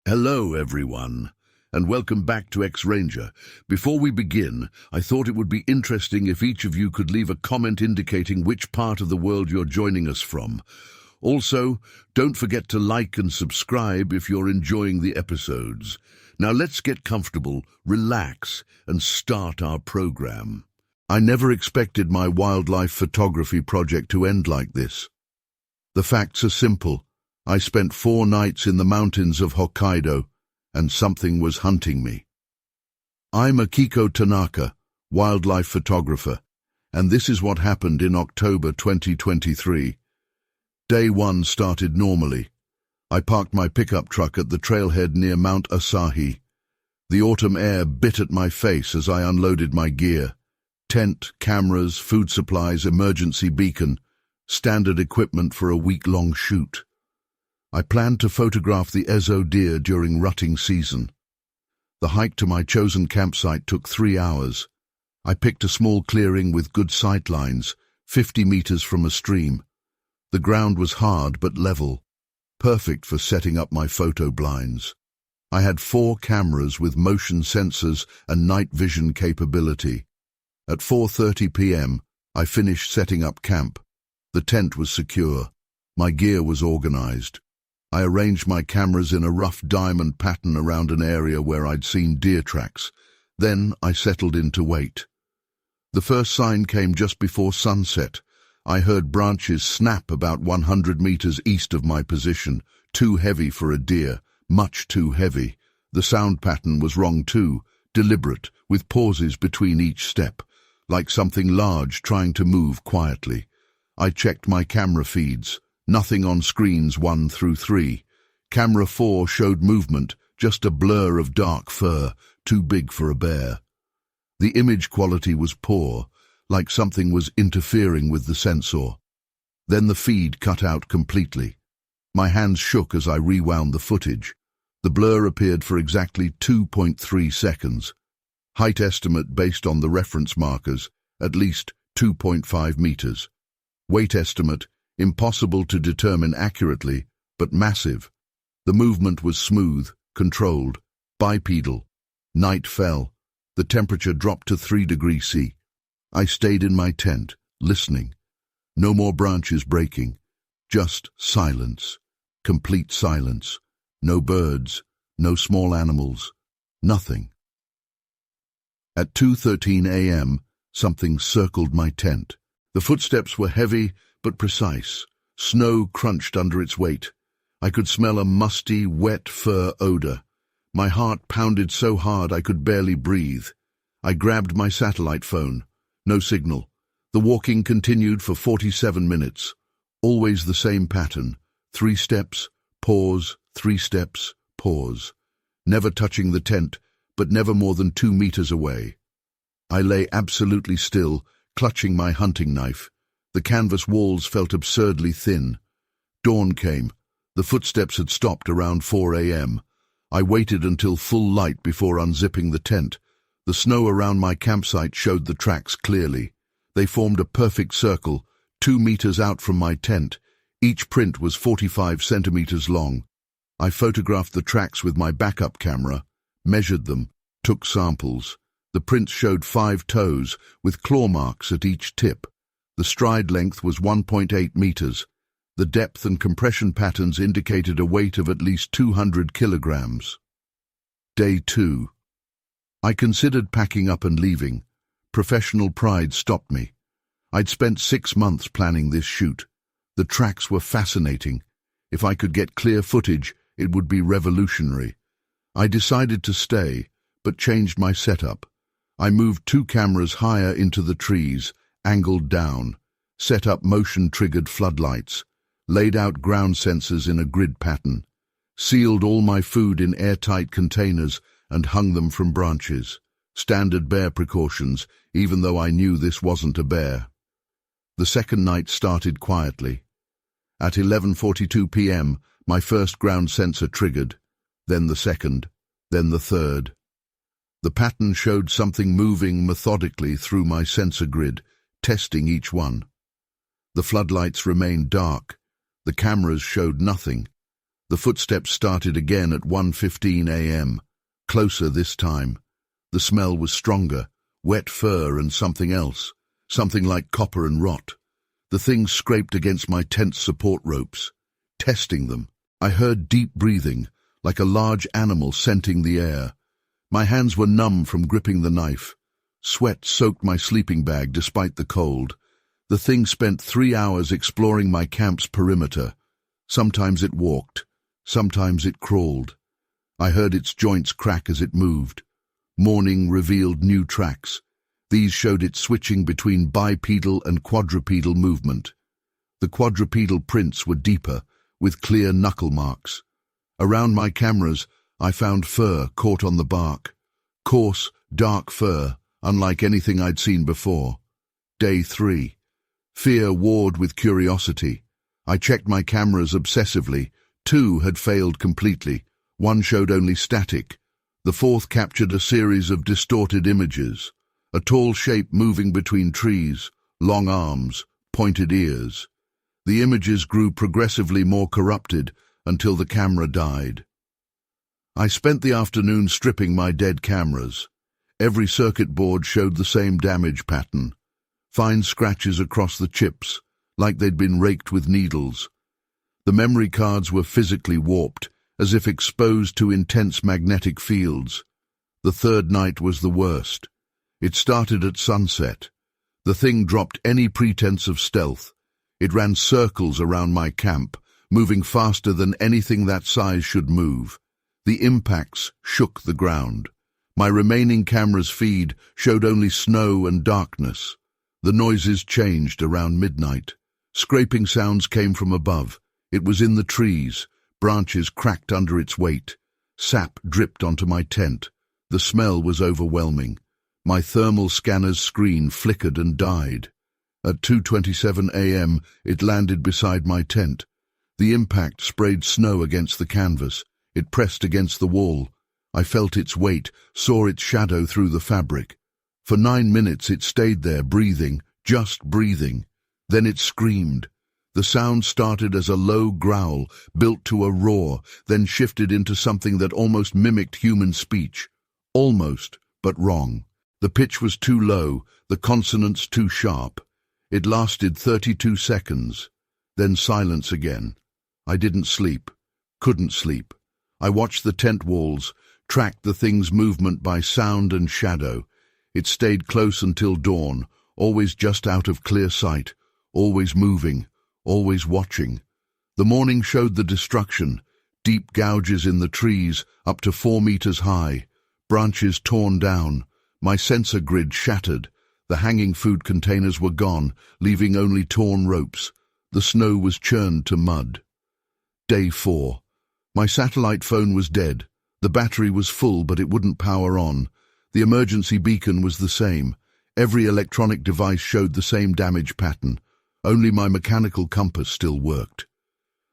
Hello, everyone, and welcome back to X-Ranger. Before we begin, I thought it would be interesting if each of you could leave a comment indicating which part of the world you're joining us from. Also, don't forget to like and subscribe if you're enjoying the episodes. Now let's get comfortable, relax, and start our program. I never expected my wildlife photography project to end like this. The facts are simple. I spent 4 nights in the mountains of Hokkaido, and something was hunting me. I'm Akiko Tanaka, wildlife photographer, and this is what happened in October 2023. Day 1 started normally. I parked my pickup truck at the trailhead near Mount Asahi. The autumn air bit at my face as I unloaded my gear. Tent, cameras, food supplies, emergency beacon, standard equipment for a week-long shoot. I planned to photograph the Ezo deer during rutting season. The hike to my chosen campsite took 3 hours. I picked a small clearing with good sight lines, 50 meters from a stream. The ground was hard but level, perfect for setting up my photo blinds. I had 4 cameras with motion sensors and night vision capability. At 4:30 p.m., I finished setting up camp. The tent was secure. My gear was organized. I arranged my cameras in a rough diamond pattern around an area where I'd seen deer tracks. Then I settled in to wait. The first sign came just before sunset. I heard branches snap about 100 meters east of my position, too heavy for a deer, much too heavy. The sound pattern was wrong too, deliberate, with pauses between each step, like something large trying to move quietly. I checked my camera feeds. Nothing on screens 1 through 3. Camera 4 showed movement, just a blur of dark fur, too big for a bear. The image quality was poor, like something was interfering with the sensor. Then the feed cut out completely. My hands shook as I rewound the footage. The blur appeared for exactly 2.3 seconds. Height estimate based on the reference markers, at least 2.5 meters. Weight estimate, impossible to determine accurately, but massive. The movement was smooth, controlled, bipedal. Night fell. The temperature dropped to 3 degrees C. I stayed in my tent, listening. No more branches breaking. Just silence. Complete silence. No birds, no small animals, nothing. At 2:13 a.m., something circled my tent. The footsteps were heavy, but precise. Snow crunched under its weight. I could smell a musty, wet fur odor. My heart pounded so hard I could barely breathe. I grabbed my satellite phone. No signal. The walking continued for 47 minutes. Always the same pattern. 3 steps, pause, 3 steps, pause. Never touching the tent, but never more than 2 meters away. I lay absolutely still, clutching my hunting knife. The canvas walls felt absurdly thin. Dawn came. The footsteps had stopped around 4 a.m. I waited until full light before unzipping the tent. The snow around my campsite showed the tracks clearly. They formed a perfect circle, 2 meters out from my tent. Each print was 45 centimeters long. I photographed the tracks with my backup camera, measured them, took samples. The prints showed 5 toes, with claw marks at each tip. The stride length was 1.8 meters. The depth and compression patterns indicated a weight of at least 200 kilograms. Day 2. I considered packing up and leaving. Professional pride stopped me. I'd spent 6 months planning this shoot. The tracks were fascinating. If I could get clear footage, it would be revolutionary. I decided to stay, but changed my setup. I moved 2 cameras higher into the trees, angled down, set up motion-triggered floodlights, laid out ground sensors in a grid pattern, sealed all my food in airtight containers and hung them from branches. Standard bear precautions, even though I knew this wasn't a bear. The second night started quietly. At 11:42 p.m., my first ground sensor triggered, then the second, then the third. The pattern showed something moving methodically through my sensor grid, testing each one. The floodlights remained dark. The cameras showed nothing. The footsteps started again at 1:15 a.m. Closer this time. The smell was stronger, wet fur and something else, something like copper and rot. The thing scraped against my tent's support ropes, testing them. I heard deep breathing, like a large animal scenting the air. My hands were numb from gripping the knife. Sweat soaked my sleeping bag despite the cold. The thing spent 3 hours exploring my camp's perimeter. Sometimes it walked, sometimes it crawled. I heard its joints crack as it moved. Morning revealed new tracks. These showed it switching between bipedal and quadrupedal movement. The quadrupedal prints were deeper, with clear knuckle marks. Around my cameras, I found fur caught on the bark. Coarse, dark fur, unlike anything I'd seen before. Day 3. Fear warred with curiosity. I checked my cameras obsessively. 2 had failed completely. 1 showed only static. The 4th captured a series of distorted images. A tall shape moving between trees, long arms, pointed ears. The images grew progressively more corrupted until the camera died. I spent the afternoon stripping my dead cameras. Every circuit board showed the same damage pattern. Fine scratches across the chips, like they'd been raked with needles. The memory cards were physically warped, as if exposed to intense magnetic fields. The 3rd night was the worst. It started at sunset. The thing dropped any pretense of stealth. It ran circles around my camp, moving faster than anything that size should move. The impacts shook the ground. My remaining camera's feed showed only snow and darkness. The noises changed around midnight. Scraping sounds came from above. It was in the trees. Branches cracked under its weight. Sap dripped onto my tent. The smell was overwhelming. My thermal scanner's screen flickered and died. At 2:27 a.m., it landed beside my tent. The impact sprayed snow against the canvas. It pressed against the wall. I felt its weight, saw its shadow through the fabric. For 9 minutes it stayed there, breathing, just breathing. Then it screamed. The sound started as a low growl, built to a roar, then shifted into something that almost mimicked human speech. Almost, but wrong. The pitch was too low, the consonants too sharp. It lasted 32 seconds. Then silence again. I didn't sleep. Couldn't sleep. I watched the tent walls, tracked the thing's movement by sound and shadow. It stayed close until dawn, always just out of clear sight, always moving, always watching. The morning showed the destruction, deep gouges in the trees, up to 4 meters high, branches torn down, my sensor grid shattered. The hanging food containers were gone, leaving only torn ropes. The snow was churned to mud. Day 4. My satellite phone was dead. The battery was full, but it wouldn't power on. The emergency beacon was the same. Every electronic device showed the same damage pattern. Only my mechanical compass still worked.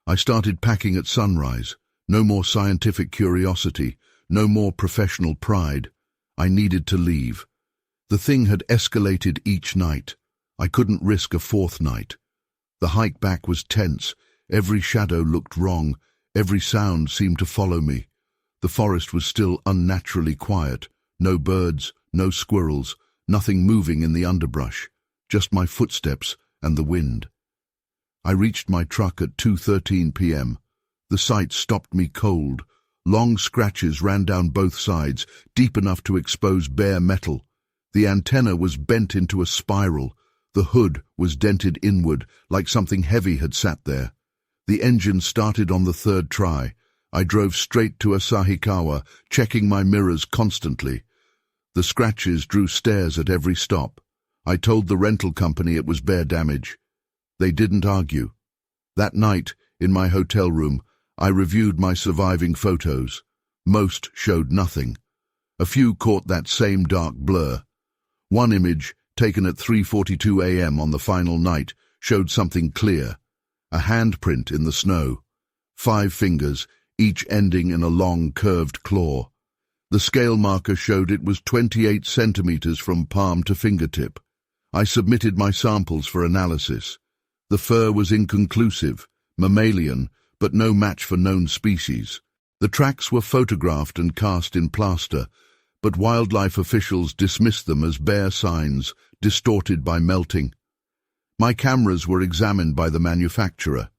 I started packing at sunrise. No more scientific curiosity, no more professional pride. I needed to leave. The thing had escalated each night. I couldn't risk a 4th night. The hike back was tense. Every shadow looked wrong. Every sound seemed to follow me. The forest was still unnaturally quiet. No birds, no squirrels, nothing moving in the underbrush. Just my footsteps and the wind. I reached my truck at 2:13 p.m. The sight stopped me cold. Long scratches ran down both sides, deep enough to expose bare metal. The antenna was bent into a spiral. The hood was dented inward, like something heavy had sat there. The engine started on the 3rd try. I drove straight to Asahikawa, checking my mirrors constantly. The scratches drew stares at every stop. I told the rental company it was bare damage. They didn't argue. That night, in my hotel room, I reviewed my surviving photos. Most showed nothing. A few caught that same dark blur. One image, taken at 3:42 a.m. on the final night, showed something clear. A handprint in the snow. 5 fingers, each ending in a long, curved claw. The scale marker showed it was 28 centimeters from palm to fingertip. I submitted my samples for analysis. The fur was inconclusive, mammalian, but no match for known species. The tracks were photographed and cast in plaster, but wildlife officials dismissed them as bare signs, distorted by melting. My cameras were examined by the manufacturer.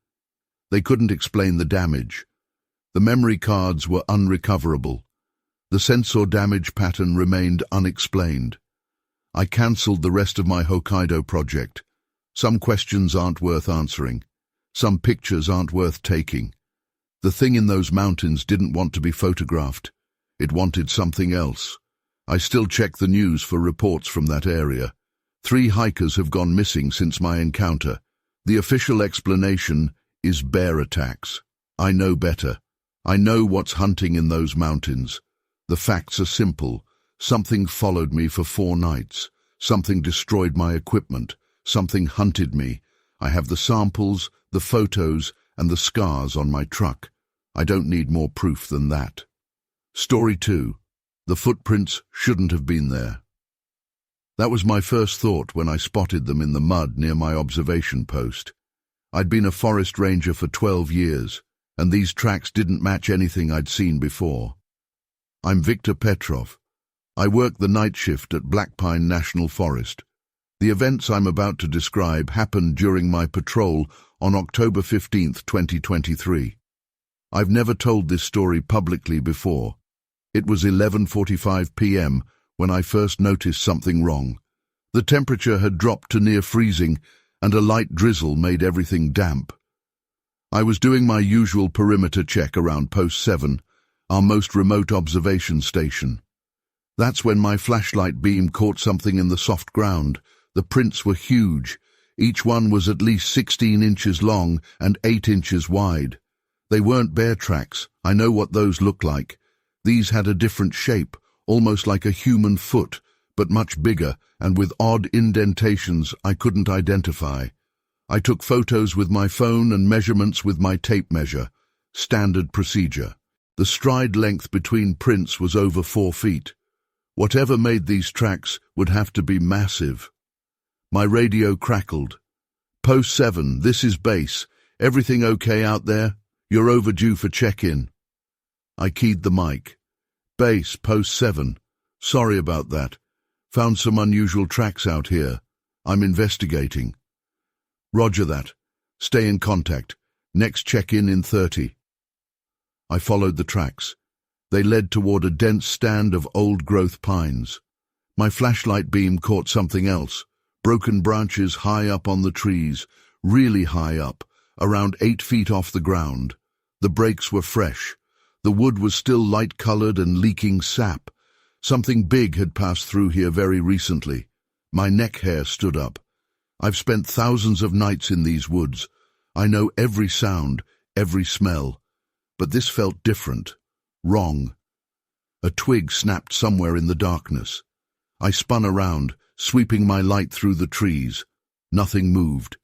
They couldn't explain the damage. The memory cards were unrecoverable. The sensor damage pattern remained unexplained. I cancelled the rest of my Hokkaido project. Some questions aren't worth answering. Some pictures aren't worth taking. The thing in those mountains didn't want to be photographed. It wanted something else. I still check the news for reports from that area. 3 hikers have gone missing since my encounter. The official explanation is bear attacks. I know better. I know what's hunting in those mountains. The facts are simple. Something followed me for 4 nights. Something destroyed my equipment. Something hunted me. I have the samples, the photos, and the scars on my truck. I don't need more proof than that. Story 2. The footprints shouldn't have been there. That was my first thought when I spotted them in the mud near my observation post. I'd been a forest ranger for 12 years, and these tracks didn't match anything I'd seen before. I'm Victor Petrov. I work the night shift at Black Pine National Forest. The events I'm about to describe happened during my patrol on October 15, 2023. I've never told this story publicly before. It was 11:45 p.m. when I first noticed something wrong. The temperature had dropped to near freezing, and a light drizzle made everything damp. I was doing my usual perimeter check around Post 7, our most remote observation station. That's when my flashlight beam caught something in the soft ground. The prints were huge. Each one was at least 16 inches long and 8 inches wide. They weren't bear tracks. I know what those look like. These had a different shape, almost like a human foot, but much bigger and with odd indentations I couldn't identify. I took photos with my phone and measurements with my tape measure. Standard procedure. The stride length between prints was over 4 feet. Whatever made these tracks would have to be massive. My radio crackled. Post 7, this is base. Everything okay out there? You're overdue for check-in. I keyed the mic. Base, Post 7. Sorry about that. Found some unusual tracks out here. I'm investigating. Roger that. Stay in contact. Next check-in in 30. I followed the tracks. They led toward a dense stand of old-growth pines. My flashlight beam caught something else. Broken branches high up on the trees, really high up, around 8 feet off the ground. The breaks were fresh. The wood was still light-colored and leaking sap. Something big had passed through here very recently. My neck hair stood up. I've spent thousands of nights in these woods. I know every sound, every smell. But this felt different. Wrong. A twig snapped somewhere in the darkness. I spun around, sweeping my light through the trees. Nothing moved.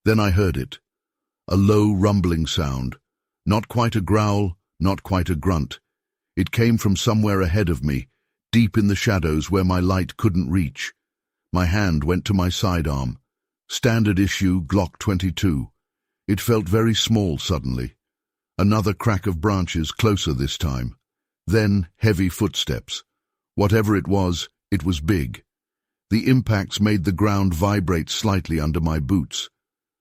Then I heard it. A low rumbling sound. Not quite a growl, not quite a grunt. It came from somewhere ahead of me, deep in the shadows where my light couldn't reach. My hand went to my sidearm. Standard issue Glock 22. It felt very small suddenly. Another crack of branches, closer this time. Then heavy footsteps. Whatever it was big. The impacts made the ground vibrate slightly under my boots.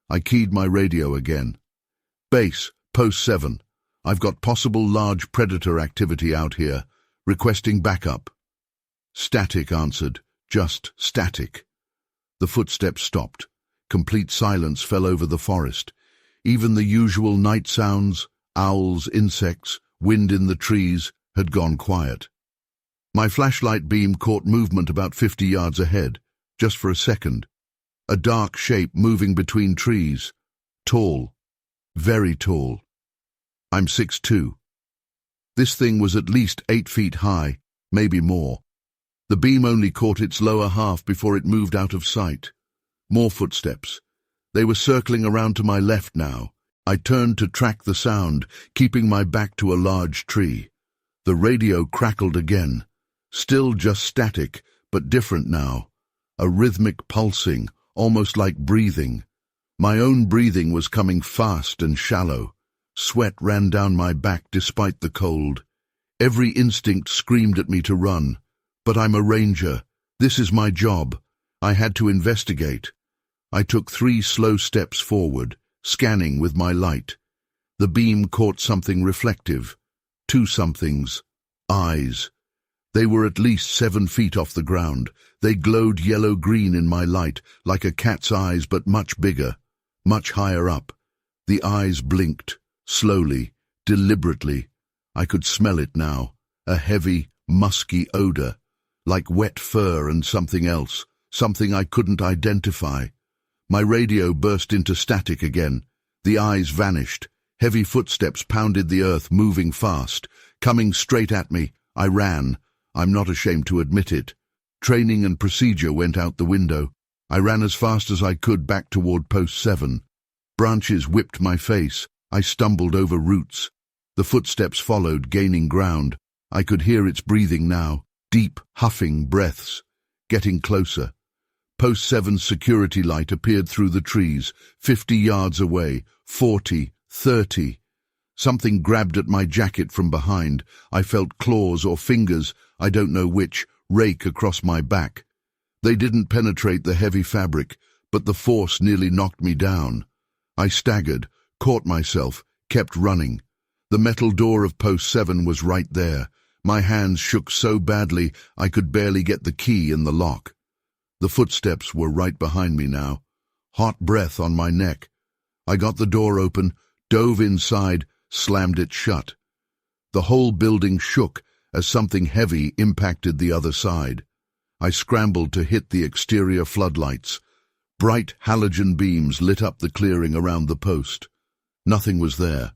I keyed my radio again. Base, Post 7. I've got possible large predator activity out here. Requesting backup. Static answered. Just static. The footsteps stopped. Complete silence fell over the forest. Even the usual night sounds, owls, insects, wind in the trees, had gone quiet. My flashlight beam caught movement about 50 yards ahead, just for a second. A dark shape moving between trees. Tall. Very tall. I'm 6'2". This thing was at least 8 feet high, maybe more. The beam only caught its lower half before it moved out of sight. More footsteps. They were circling around to my left now. I turned to track the sound, keeping my back to a large tree. The radio crackled again. Still just static, but different now. A rhythmic pulsing, almost like breathing. My own breathing was coming fast and shallow. Sweat ran down my back despite the cold. Every instinct screamed at me to run. But I'm a ranger. This is my job. I had to investigate. I took 3 slow steps forward, scanning with my light. The beam caught something reflective. 2 somethings. Eyes. They were at least 7 feet off the ground. They glowed yellow-green in my light, like a cat's eyes, but much bigger, much higher up. The eyes blinked, slowly, deliberately. I could smell it now, a heavy, musky odor, like wet fur and something else, something I couldn't identify. My radio burst into static again. The eyes vanished. Heavy footsteps pounded the earth, moving fast. Coming straight at me, I ran. I'm not ashamed to admit it. Training and procedure went out the window. I ran as fast as I could back toward Post 7. Branches whipped my face. I stumbled over roots. The footsteps followed, gaining ground. I could hear its breathing now, deep, huffing breaths. Getting closer. Post 7's security light appeared through the trees, 50 yards away, 40, 30. Something grabbed at my jacket from behind. I felt claws or fingers, I don't know which, rake across my back. They didn't penetrate the heavy fabric, but the force nearly knocked me down. I staggered, caught myself, kept running. The metal door of Post 7 was right there. My hands shook so badly I could barely get the key in the lock. The footsteps were right behind me now. Hot breath on my neck. I got the door open, dove inside, slammed it shut. The whole building shook as something heavy impacted the other side. I scrambled to hit the exterior floodlights. Bright halogen beams lit up the clearing around the post. Nothing was there,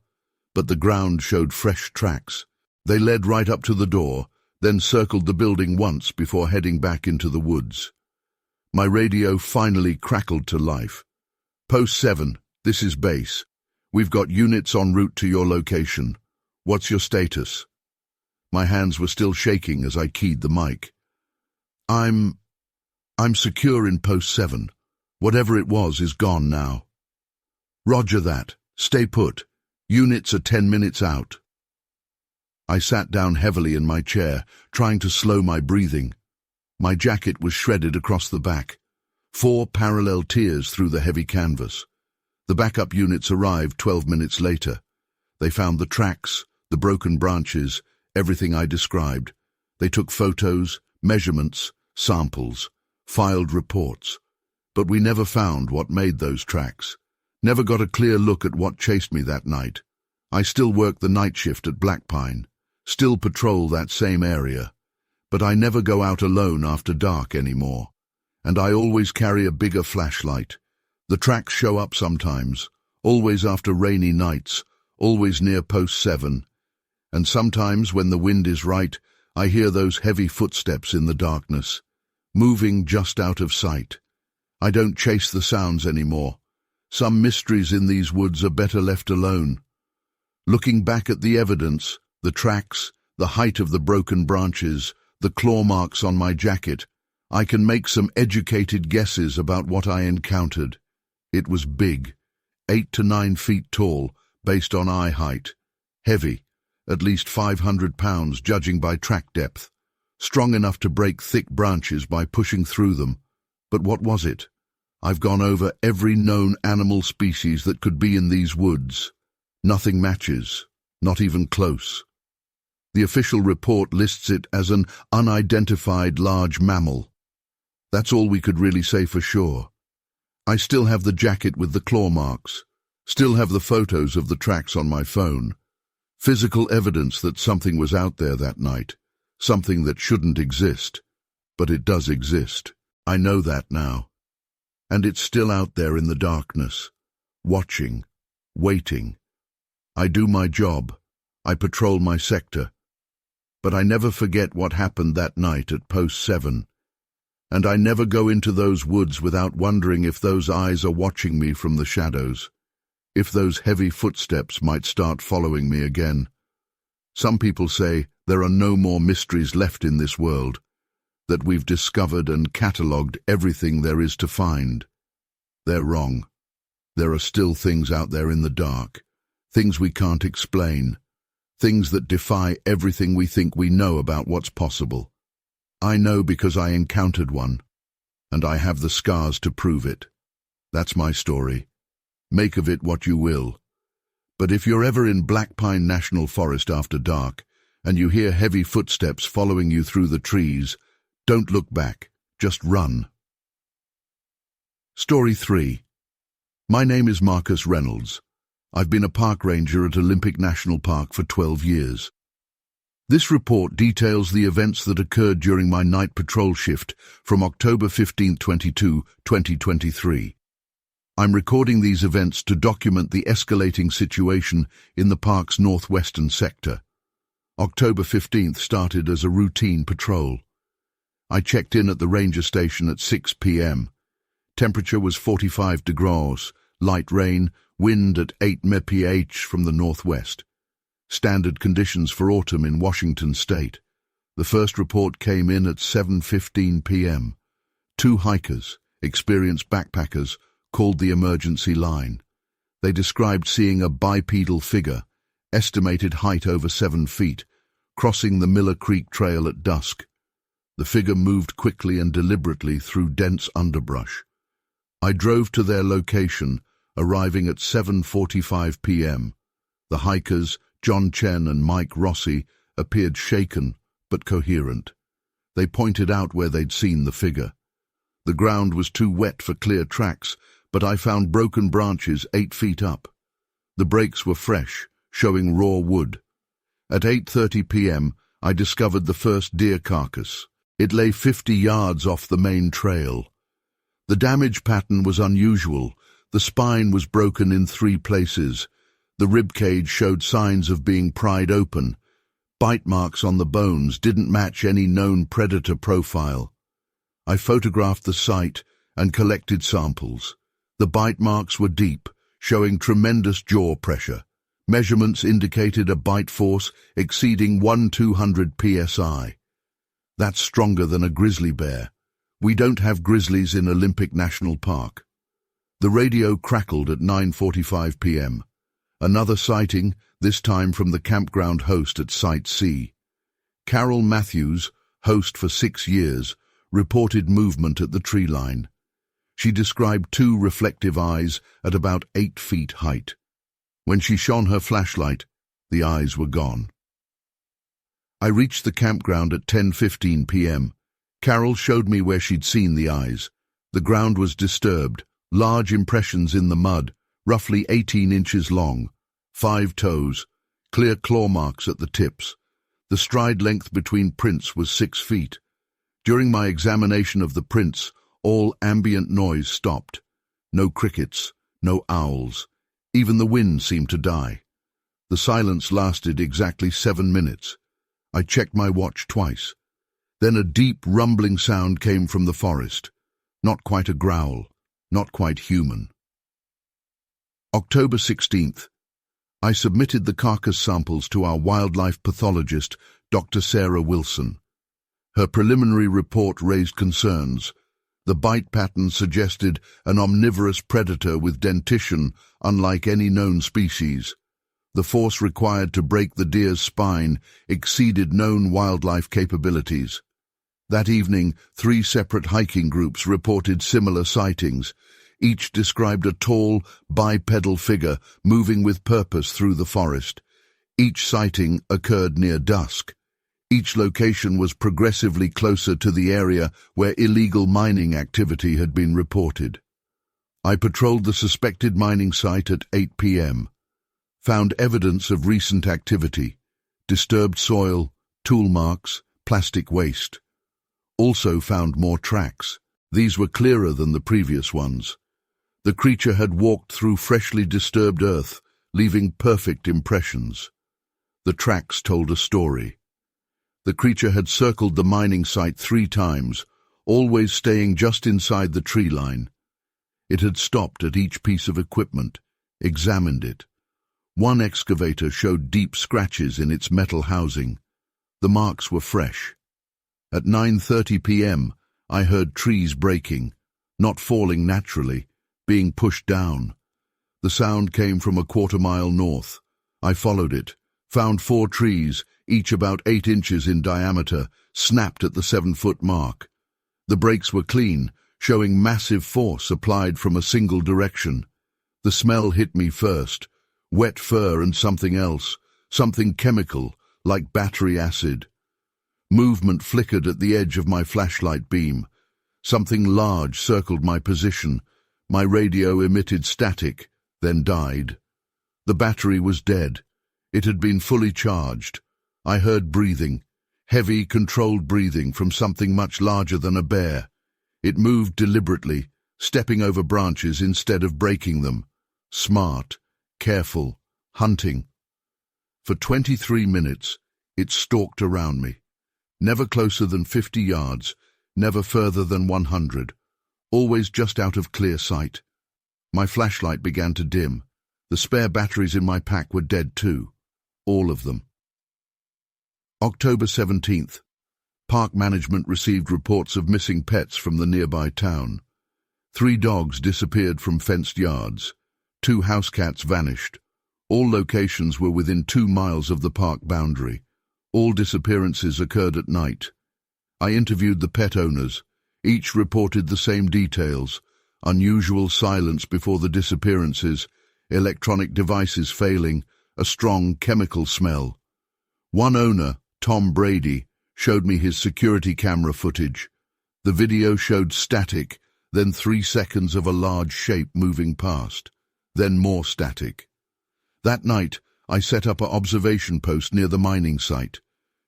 but the ground showed fresh tracks. They led right up to the door, then circled the building once before heading back into the woods. My radio finally crackled to life. Post 7, this is base. We've got units en route to your location. What's your status? My hands were still shaking as I keyed the mic. I'm secure in Post 7. Whatever it was is gone now. Roger that. Stay put. Units are 10 minutes out. I sat down heavily in my chair, trying to slow my breathing. My jacket was shredded across the back. 4 parallel tiers through the heavy canvas. The backup units arrived 12 minutes later. They found the tracks, the broken branches, everything I described. They took photos, measurements, samples, filed reports. But we never found what made those tracks. Never got a clear look at what chased me that night. I still work the night shift at Blackpine, still patrol that same area. But I never go out alone after dark anymore. And I always carry a bigger flashlight. The tracks show up sometimes, always after rainy nights, always near Post 7. And sometimes when the wind is right, I hear those heavy footsteps in the darkness, moving just out of sight. I don't chase the sounds anymore. Some mysteries in these woods are better left alone. Looking back at the evidence, the tracks, the height of the broken branches, the claw marks on my jacket, I can make some educated guesses about what I encountered. It was big, 8 to 9 feet tall, based on eye height. Heavy, at least 500 pounds judging by track depth. Strong enough to break thick branches by pushing through them. But what was it? I've gone over every known animal species that could be in these woods. Nothing matches, not even close. The official report lists it as an unidentified large mammal. That's all we could really say for sure. I still have the jacket with the claw marks, still have the photos of the tracks on my phone. Physical evidence that something was out there that night, something that shouldn't exist. But it does exist. I know that now. And it's still out there in the darkness, watching, waiting. I do my job. I patrol my sector. But I never forget what happened that night at Post 7. And I never go into those woods without wondering if those eyes are watching me from the shadows, if those heavy footsteps might start following me again. Some people say there are no more mysteries left in this world, that we've discovered and catalogued everything there is to find. They're wrong. There are still things out there in the dark, things we can't explain, things that defy everything we think we know about what's possible. I know because I encountered one, and I have the scars to prove it. That's my story. Make of it what you will. But if you're ever in Black Pine National Forest after dark, and you hear heavy footsteps following you through the trees, don't look back, just run. Story 3. My name is Marcus Reynolds. I've been a park ranger at Olympic National Park for 12 years. This report details the events that occurred during my night patrol shift from October 15, 2023. I'm recording these events to document the escalating situation in the park's northwestern sector. October 15th started as a routine patrol. I checked in at the ranger station at 6 p.m. Temperature was 45 degrees, light rain, wind at 8 mph from the northwest. Standard conditions for autumn in Washington state. The first report came in at 7:15 p.m. 2 hikers, experienced backpackers, called the emergency line. They described seeing a bipedal figure, estimated height over 7 feet, crossing the Miller Creek Trail at dusk. The figure moved quickly and deliberately through dense underbrush. I drove to their location, arriving at 7:45 p.m. The hikers, John Chen and Mike Rossi, appeared shaken but coherent. They pointed out where they'd seen the figure. The ground was too wet for clear tracks, but I found broken branches 8 feet up. The brakes were fresh, showing raw wood. At 8:30 p.m., I discovered the first deer carcass. It lay 50 yards off the main trail. The damage pattern was unusual. The spine was broken in 3 places. The ribcage showed signs of being pried open. Bite marks on the bones didn't match any known predator profile. I photographed the site and collected samples. The bite marks were deep, showing tremendous jaw pressure. Measurements indicated a bite force exceeding 1/200 psi. That's stronger than a grizzly bear. We don't have grizzlies in Olympic National Park. The radio crackled at 9:45 p.m. Another sighting, this time from the campground host at Site C. Carol Matthews, host for 6 years, reported movement at the tree line. She described 2 reflective eyes at about 8 feet height. When she shone her flashlight, the eyes were gone. I reached the campground at 10:15 p.m. Carol showed me where she'd seen the eyes. The ground was disturbed, large impressions in the mud, roughly 18 inches long, 5 toes, clear claw marks at the tips. The stride length between prints was 6 feet. During my examination of the prints, all ambient noise stopped. No crickets, no owls. Even the wind seemed to die. The silence lasted exactly 7 minutes. I checked my watch twice. Then a deep rumbling sound came from the forest. Not quite a growl, not quite human. October 16th. I submitted the carcass samples to our wildlife pathologist, Dr. Sarah Wilson. Her preliminary report raised concerns. The bite pattern suggested an omnivorous predator with dentition unlike any known species. The force required to break the deer's spine exceeded known wildlife capabilities. That evening, 3 separate hiking groups reported similar sightings. Each described a tall, bipedal figure moving with purpose through the forest. Each sighting occurred near dusk. Each location was progressively closer to the area where illegal mining activity had been reported. I patrolled the suspected mining site at 8 p.m. Found evidence of recent activity, disturbed soil, tool marks, plastic waste. Also found more tracks. These were clearer than the previous ones. The creature had walked through freshly disturbed earth, leaving perfect impressions. The tracks told a story. The creature had circled the mining site 3 times, always staying just inside the tree line. It had stopped at each piece of equipment, examined it. One excavator showed deep scratches in its metal housing. The marks were fresh. At 9:30 p.m., I heard trees breaking, not falling naturally, being pushed down. The sound came from a quarter-mile north. I followed it, found 4 trees, each about 8 inches in diameter, snapped at the 7-foot mark. The brakes were clean, showing massive force applied from a single direction. The smell hit me first, wet fur and something else, something chemical, like battery acid. Movement flickered at the edge of my flashlight beam. Something large circled my position. My radio emitted static, then died. The battery was dead. It had been fully charged. I heard breathing, heavy, controlled breathing from something much larger than a bear. It moved deliberately, stepping over branches instead of breaking them. Smart, careful, hunting. For 23 minutes, it stalked around me. Never closer than 50 yards, never further than 100, always just out of clear sight. My flashlight began to dim. The spare batteries in my pack were dead too. All of them. October 17th. Park management received reports of missing pets from the nearby town. 3 dogs disappeared from fenced yards. 2 house cats vanished. All locations were within 2 miles of the park boundary. All disappearances occurred at night. I interviewed the pet owners. Each reported the same details: unusual silence before the disappearances, electronic devices failing, a strong chemical smell. One owner, Tom Brady, showed me his security camera footage. The video showed static, then 3 seconds of a large shape moving past, then more static. That night, I set up an observation post near the mining site,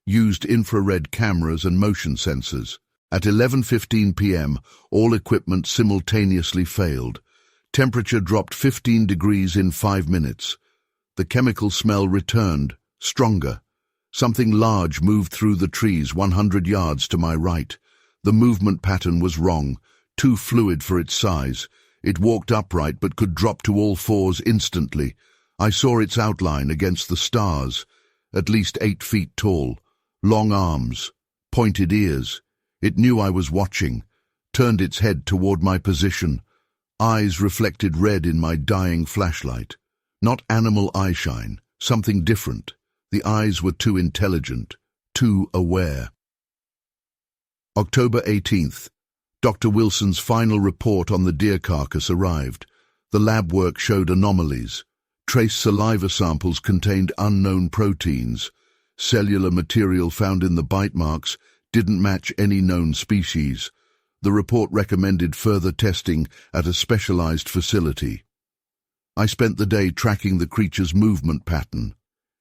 used infrared cameras and motion sensors. At 11:15 p.m., all equipment simultaneously failed. Temperature dropped 15 degrees in 5 minutes. The chemical smell returned, stronger. Something large moved through the trees 100 yards to my right. The movement pattern was wrong, too fluid for its size. It walked upright but could drop to all fours instantly. I saw its outline against the stars, at least 8 feet tall, long arms, pointed ears. It knew I was watching, turned its head toward my position. Eyes reflected red in my dying flashlight. Not animal eyeshine, something different. The eyes were too intelligent, too aware. October 18th. Dr. Wilson's final report on the deer carcass arrived. The lab work showed anomalies. Trace saliva samples contained unknown proteins. Cellular material found in the bite marks didn't match any known species. The report recommended further testing at a specialized facility. I spent the day tracking the creature's movement pattern.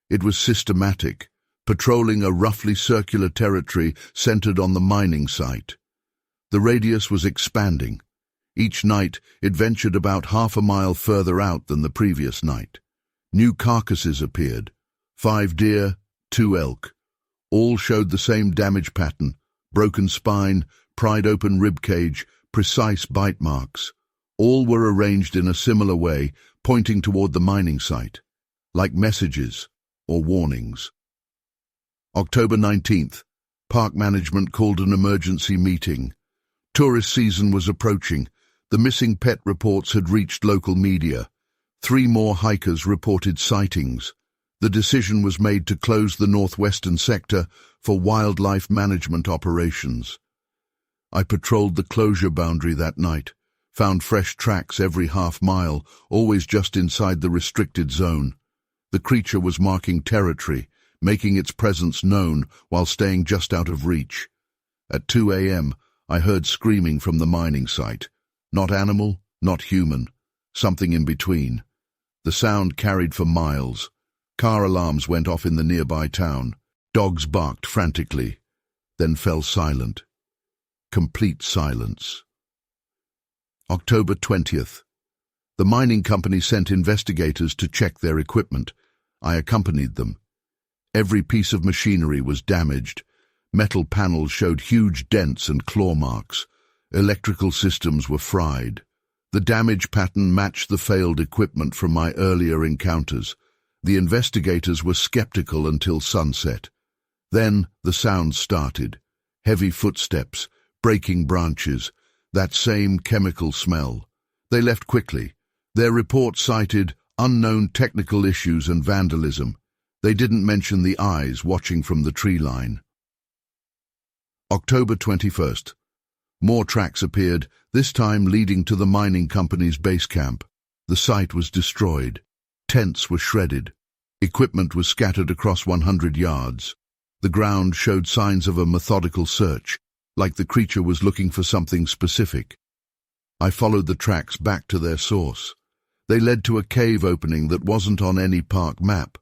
It was systematic, patrolling a roughly circular territory centered on the mining site. The radius was expanding. Each night, it ventured about half a mile further out than the previous night. New carcasses appeared. 5 deer, 2 elk. All showed the same damage pattern: broken spine, pried open ribcage, precise bite marks. All were arranged in a similar way, pointing toward the mining site, like messages or warnings. October 19th. Park management called an emergency meeting. Tourist season was approaching. The missing pet reports had reached local media. 3 more hikers reported sightings. The decision was made to close the northwestern sector for wildlife management operations. I patrolled the closure boundary that night, found fresh tracks every half-mile, always just inside the restricted zone. The creature was marking territory, making its presence known while staying just out of reach. At 2 a.m., I heard screaming from the mining site. Not animal, not human, something in between. The sound carried for miles. Car alarms went off in the nearby town. Dogs barked frantically, then fell silent. Complete silence. October 20th. The mining company sent investigators to check their equipment. I accompanied them. Every piece of machinery was damaged. Metal panels showed huge dents and claw marks. Electrical systems were fried. The damage pattern matched the failed equipment from my earlier encounters. The investigators were skeptical until sunset. Then the sounds started. Heavy footsteps, breaking branches, that same chemical smell. They left quickly. Their report cited Unknown technical issues and vandalism. They didn't mention the eyes watching from the tree line. October 21st. More tracks appeared, this time leading to the mining company's base camp. The site was destroyed. Tents were shredded. Equipment was scattered across 100 yards. The ground showed signs of a methodical search, like the creature was looking for something specific. I followed the tracks back to their source. They led to a cave opening that wasn't on any park map.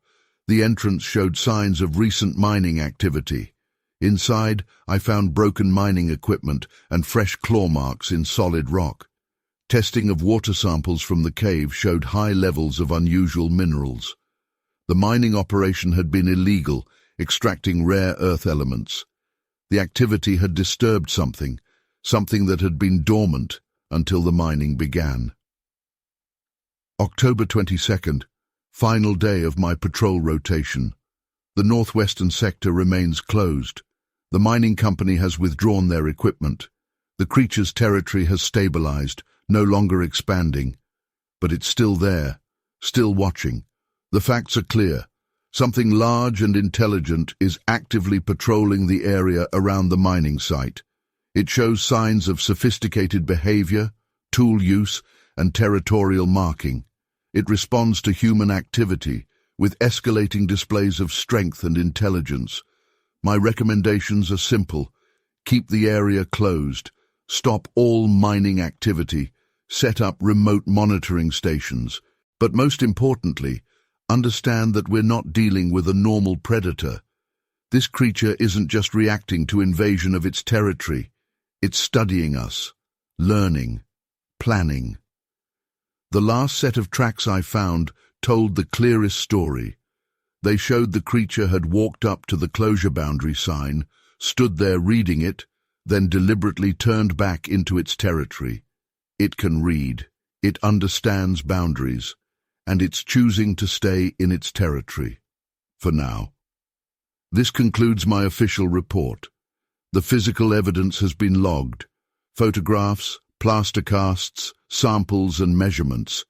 The entrance showed signs of recent mining activity. Inside, I found broken mining equipment and fresh claw marks in solid rock. Testing of water samples from the cave showed high levels of unusual minerals. The mining operation had been illegal, extracting rare earth elements. The activity had disturbed something that had been dormant until the mining began. October 22nd, final day of my patrol rotation. The northwestern sector remains closed. The mining company has withdrawn their equipment. The creature's territory has stabilized, no longer expanding. But it's still there, still watching. The facts are clear. Something large and intelligent is actively patrolling the area around the mining site. It shows signs of sophisticated behavior, tool use, and territorial marking. It responds to human activity, with escalating displays of strength and intelligence. My recommendations are simple. Keep the area closed. Stop all mining activity. Set up remote monitoring stations. But most importantly, understand that we're not dealing with a normal predator. This creature isn't just reacting to invasion of its territory. It's studying us, learning, planning. The last set of tracks I found told the clearest story. They showed the creature had walked up to the closure boundary sign, stood there reading it, then deliberately turned back into its territory. It can read. It understands boundaries. And it's choosing to stay in its territory. For now. This concludes my official report. The physical evidence has been logged. Photographs, plaster casts, samples and measurements.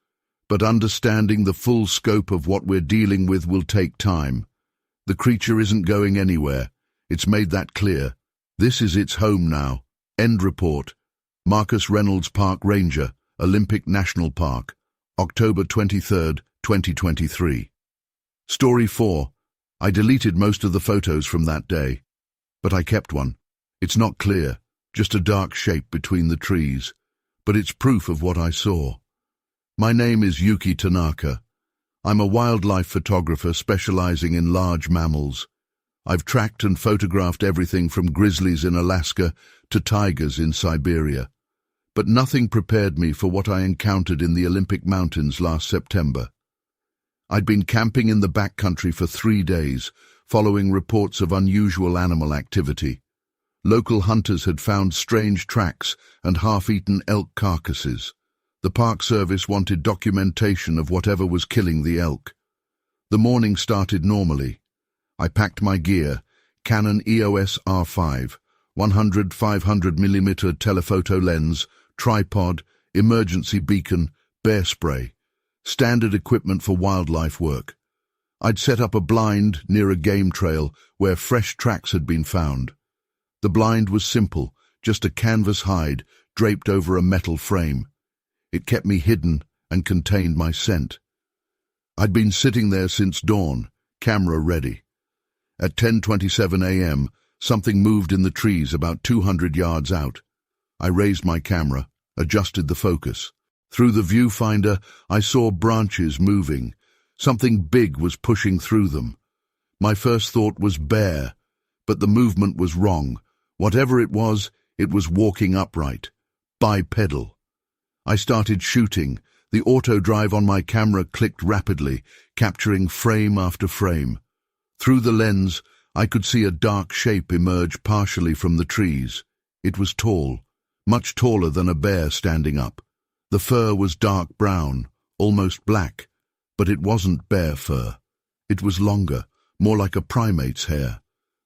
But understanding the full scope of what we're dealing with will take time. The creature isn't going anywhere. It's made that clear. This is its home now. End report. Marcus Reynolds Park Ranger, Olympic National Park. October 23, 2023. Story 4. I deleted most of the photos from that day. But I kept one. It's not clear, just a dark shape between the trees. But it's proof of what I saw. My name is Yuki Tanaka. I'm a wildlife photographer specializing in large mammals. I've tracked and photographed everything from grizzlies in Alaska to tigers in Siberia. But nothing prepared me for what I encountered in the Olympic Mountains last September. I'd been camping in the backcountry for 3 days, following reports of unusual animal activity. Local hunters had found strange tracks and half-eaten elk carcasses. The Park Service wanted documentation of whatever was killing the elk. The morning started normally. I packed my gear, Canon EOS R5, 100-500mm telephoto lens, tripod, emergency beacon, bear spray, standard equipment for wildlife work. I'd set up a blind near a game trail where fresh tracks had been found. The blind was simple, just a canvas hide draped over a metal frame. It kept me hidden and contained my scent. I'd been sitting there since dawn, camera ready. At 10:27 a.m., something moved in the trees about 200 yards out. I raised my camera, adjusted the focus. Through the viewfinder, I saw branches moving. Something big was pushing through them. My first thought was bear, but the movement was wrong. Whatever it was walking upright, bipedal. I started shooting. The auto drive on my camera clicked rapidly, capturing frame after frame. Through the lens, I could see a dark shape emerge partially from the trees. It was tall, much taller than a bear standing up. The fur was dark brown, almost black, but it wasn't bear fur. It was longer, more like a primate's hair.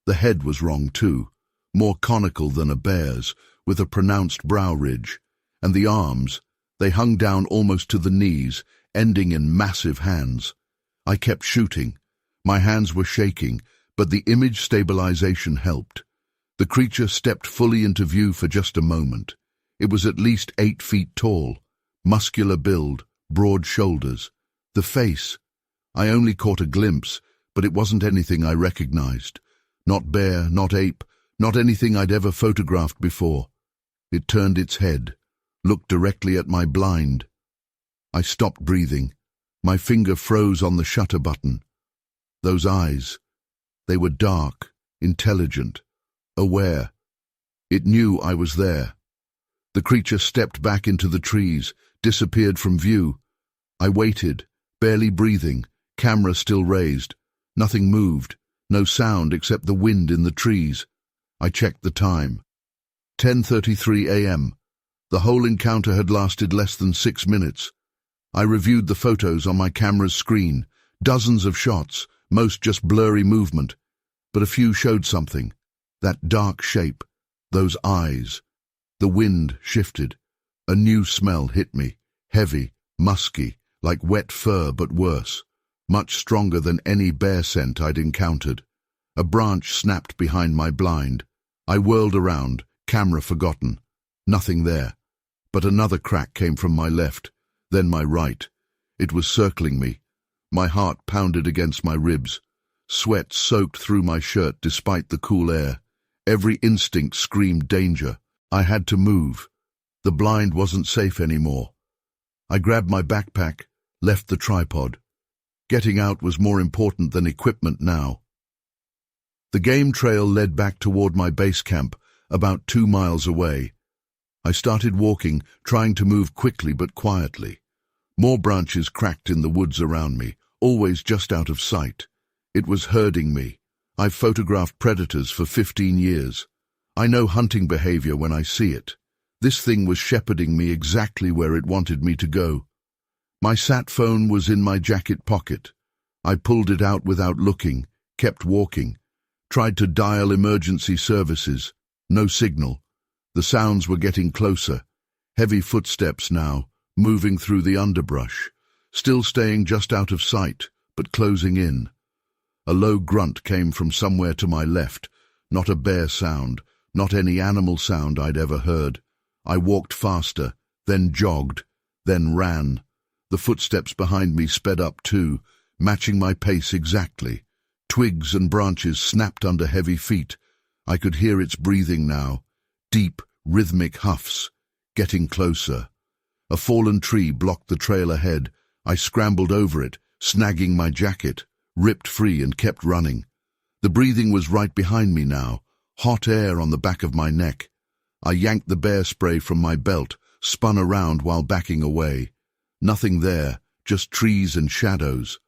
The head was wrong too, more conical than a bear's, with a pronounced brow ridge. And the arms, they hung down almost to the knees, ending in massive hands. I kept shooting. My hands were shaking, but the image stabilization helped. The creature stepped fully into view for just a moment. It was at least 8 feet tall, muscular build, broad shoulders. The face, I only caught a glimpse, but it wasn't anything I recognized. Not bear, not ape, not anything I'd ever photographed before. It turned its head, looked directly at my blind. I stopped breathing. My finger froze on the shutter button. Those eyes, they were dark, intelligent, aware. It knew I was there. The creature stepped back into the trees, disappeared from view. I waited, barely breathing, camera still raised. Nothing moved, no sound except the wind in the trees. I checked the time. 10:33 a.m. The whole encounter had lasted less than 6 minutes. I reviewed the photos on my camera's screen. Dozens of shots, most just blurry movement. But a few showed something. That dark shape, those eyes. The wind shifted. A new smell hit me, heavy, musky, like wet fur but worse. Much stronger than any bear scent I'd encountered. A branch snapped behind my blind. I whirled around, camera forgotten. Nothing there. But another crack came from my left, then my right. It was circling me. My heart pounded against my ribs. Sweat soaked through my shirt despite the cool air. Every instinct screamed danger. I had to move. The blind wasn't safe anymore. I grabbed my backpack, left the tripod. Getting out was more important than equipment now. The game trail led back toward my base camp, about 2 miles away. I started walking, trying to move quickly but quietly. More branches cracked in the woods around me, always just out of sight. It was herding me. I've photographed predators for 15 years. I know hunting behavior when I see it. This thing was shepherding me exactly where it wanted me to go. My sat phone was in my jacket pocket. I pulled it out without looking, kept walking. Tried to dial emergency services. No signal. The sounds were getting closer. Heavy footsteps now, moving through the underbrush. Still staying just out of sight, but closing in. A low grunt came from somewhere to my left. Not a bear sound, not any animal sound I'd ever heard. I walked faster, then jogged, then ran. The footsteps behind me sped up too, matching my pace exactly. Twigs and branches snapped under heavy feet. I could hear its breathing now. Deep, rhythmic huffs. Getting closer. A fallen tree blocked the trail ahead. I scrambled over it, snagging my jacket, ripped free and kept running. The breathing was right behind me now, hot air on the back of my neck. I yanked the bear spray from my belt, spun around while backing away. Nothing there, just trees and shadows.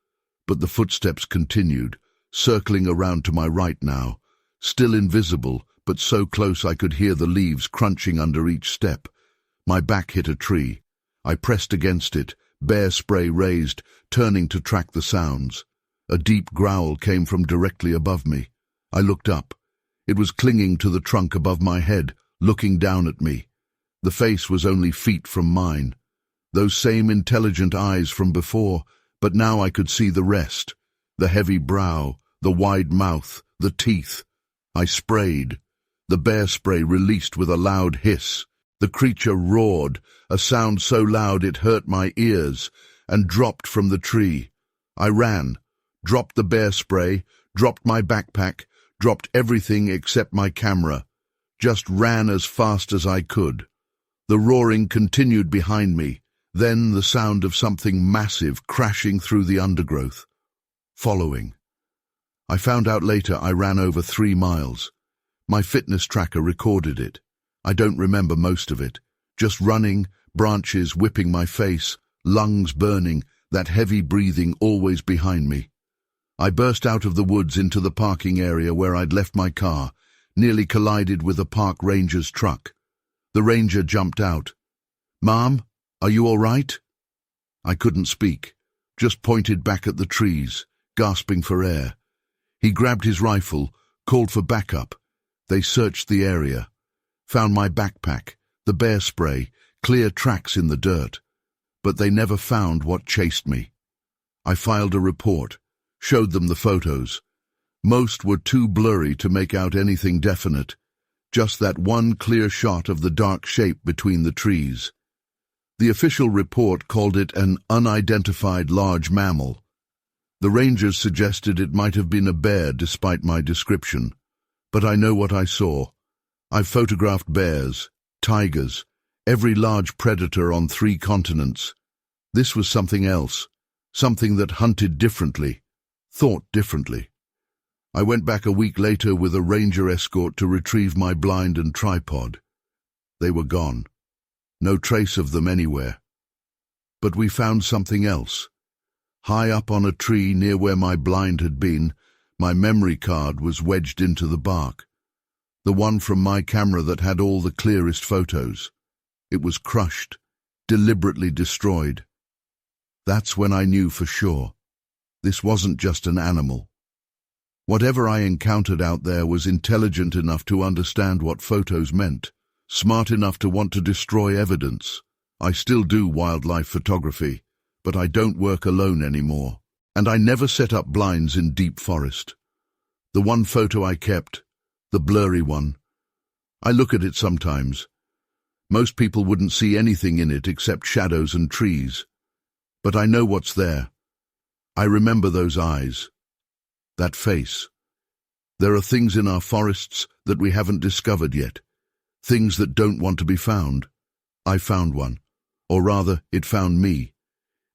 But the footsteps continued, circling around to my right now, still invisible, but so close I could hear the leaves crunching under each step. My back hit a tree. I pressed against it, bear spray raised, turning to track the sounds. A deep growl came from directly above me. I looked up. It was clinging to the trunk above my head, looking down at me. The face was only feet from mine. Those same intelligent eyes from before, but now I could see the rest. The heavy brow, the wide mouth, the teeth. I sprayed. The bear spray released with a loud hiss. The creature roared, a sound so loud it hurt my ears, and dropped from the tree. I ran, dropped the bear spray, dropped my backpack, dropped everything except my camera. Just ran as fast as I could. The roaring continued behind me, then the sound of something massive crashing through the undergrowth. Following. I found out later I ran over 3 miles. My fitness tracker recorded it. I don't remember most of it. Just running, branches whipping my face, lungs burning, that heavy breathing always behind me. I burst out of the woods into the parking area where I'd left my car, nearly collided with a park ranger's truck. The ranger jumped out. "Mom, are you all right?" I couldn't speak, just pointed back at the trees, gasping for air. He grabbed his rifle, called for backup. They searched the area. Found my backpack, the bear spray, clear tracks in the dirt. but they never found what chased me. I filed a report, showed them the photos. Most were too blurry to make out anything definite, just that one clear shot of the dark shape between the trees. The official report called it an unidentified large mammal. The rangers suggested it might have been a bear despite my description, but I know what I saw. I've photographed bears, tigers, every large predator on 3 continents. This was something else, something that hunted differently, thought differently. I went back a week later with a ranger escort to retrieve my blind and tripod. They were gone. No trace of them anywhere. But we found something else. High up on a tree near where my blind had been, my memory card was wedged into the bark. The one from my camera that had all the clearest photos. It was crushed, deliberately destroyed. That's when I knew for sure. This wasn't just an animal. Whatever I encountered out there was intelligent enough to understand what photos meant, smart enough to want to destroy evidence. I still do wildlife photography, but I don't work alone anymore, and I never set up blinds in deep forest. The one photo I kept, the blurry one, I look at it sometimes. Most people wouldn't see anything in it except shadows and trees, but I know what's there. I remember those eyes, that face. There are things in our forests that we haven't discovered yet, things that don't want to be found. I found one, or rather, it found me,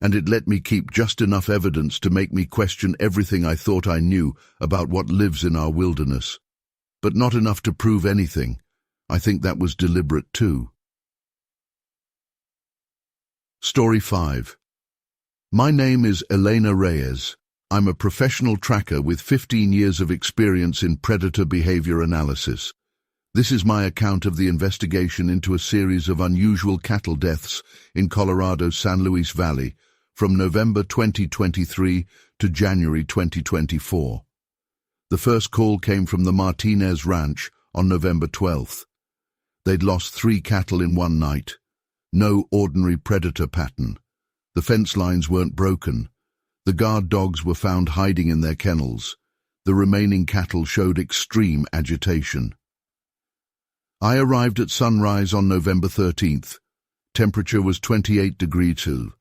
and it let me keep just enough evidence to make me question everything I thought I knew about what lives in our wilderness. But not enough to prove anything. I think that was deliberate too. Story 5. My name is Elena Reyes. I'm a professional tracker with 15 years of experience in predator behavior analysis. This is my account of the investigation into a series of unusual cattle deaths in Colorado's San Luis Valley from November 2023 to January 2024. The first call came from the Martinez Ranch on November 12th. They'd lost 3 cattle in one night. No ordinary predator pattern. The fence lines weren't broken. The guard dogs were found hiding in their kennels. The remaining cattle showed extreme agitation. I arrived at sunrise on November 13th. Temperature was 28 degrees Celsius,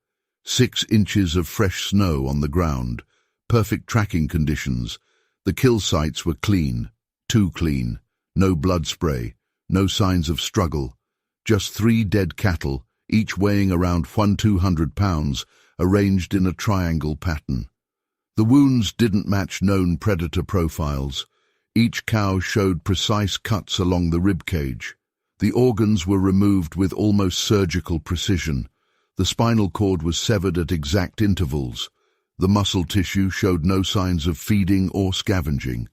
6 inches of fresh snow on the ground, perfect tracking conditions. The kill sites were clean, too clean, no blood spray, no signs of struggle, just 3 dead cattle, each weighing around 200 pounds, arranged in a triangle pattern. The wounds didn't match known predator profiles. Each cow showed precise cuts along the rib cage. The organs were removed with almost surgical precision. The spinal cord was severed at exact intervals. The muscle tissue showed no signs of feeding or scavenging.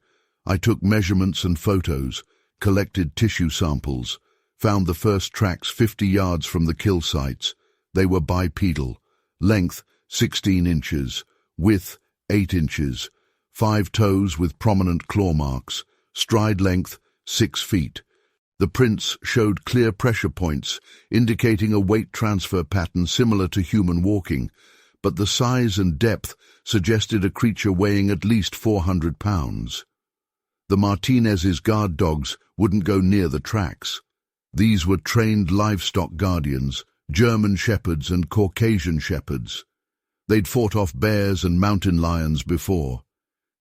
I took measurements and photos, collected tissue samples, found the first tracks 50 yards from the kill sites. They were bipedal, length 16 inches, width 8 inches, 5 toes with prominent claw marks, stride length 6 feet. The prints showed clear pressure points, indicating a weight transfer pattern similar to human walking, but the size and depth suggested a creature weighing at least 400 pounds. The Martinez's guard dogs wouldn't go near the tracks. These were trained livestock guardians, German shepherds and Caucasian shepherds. They'd fought off bears and mountain lions before.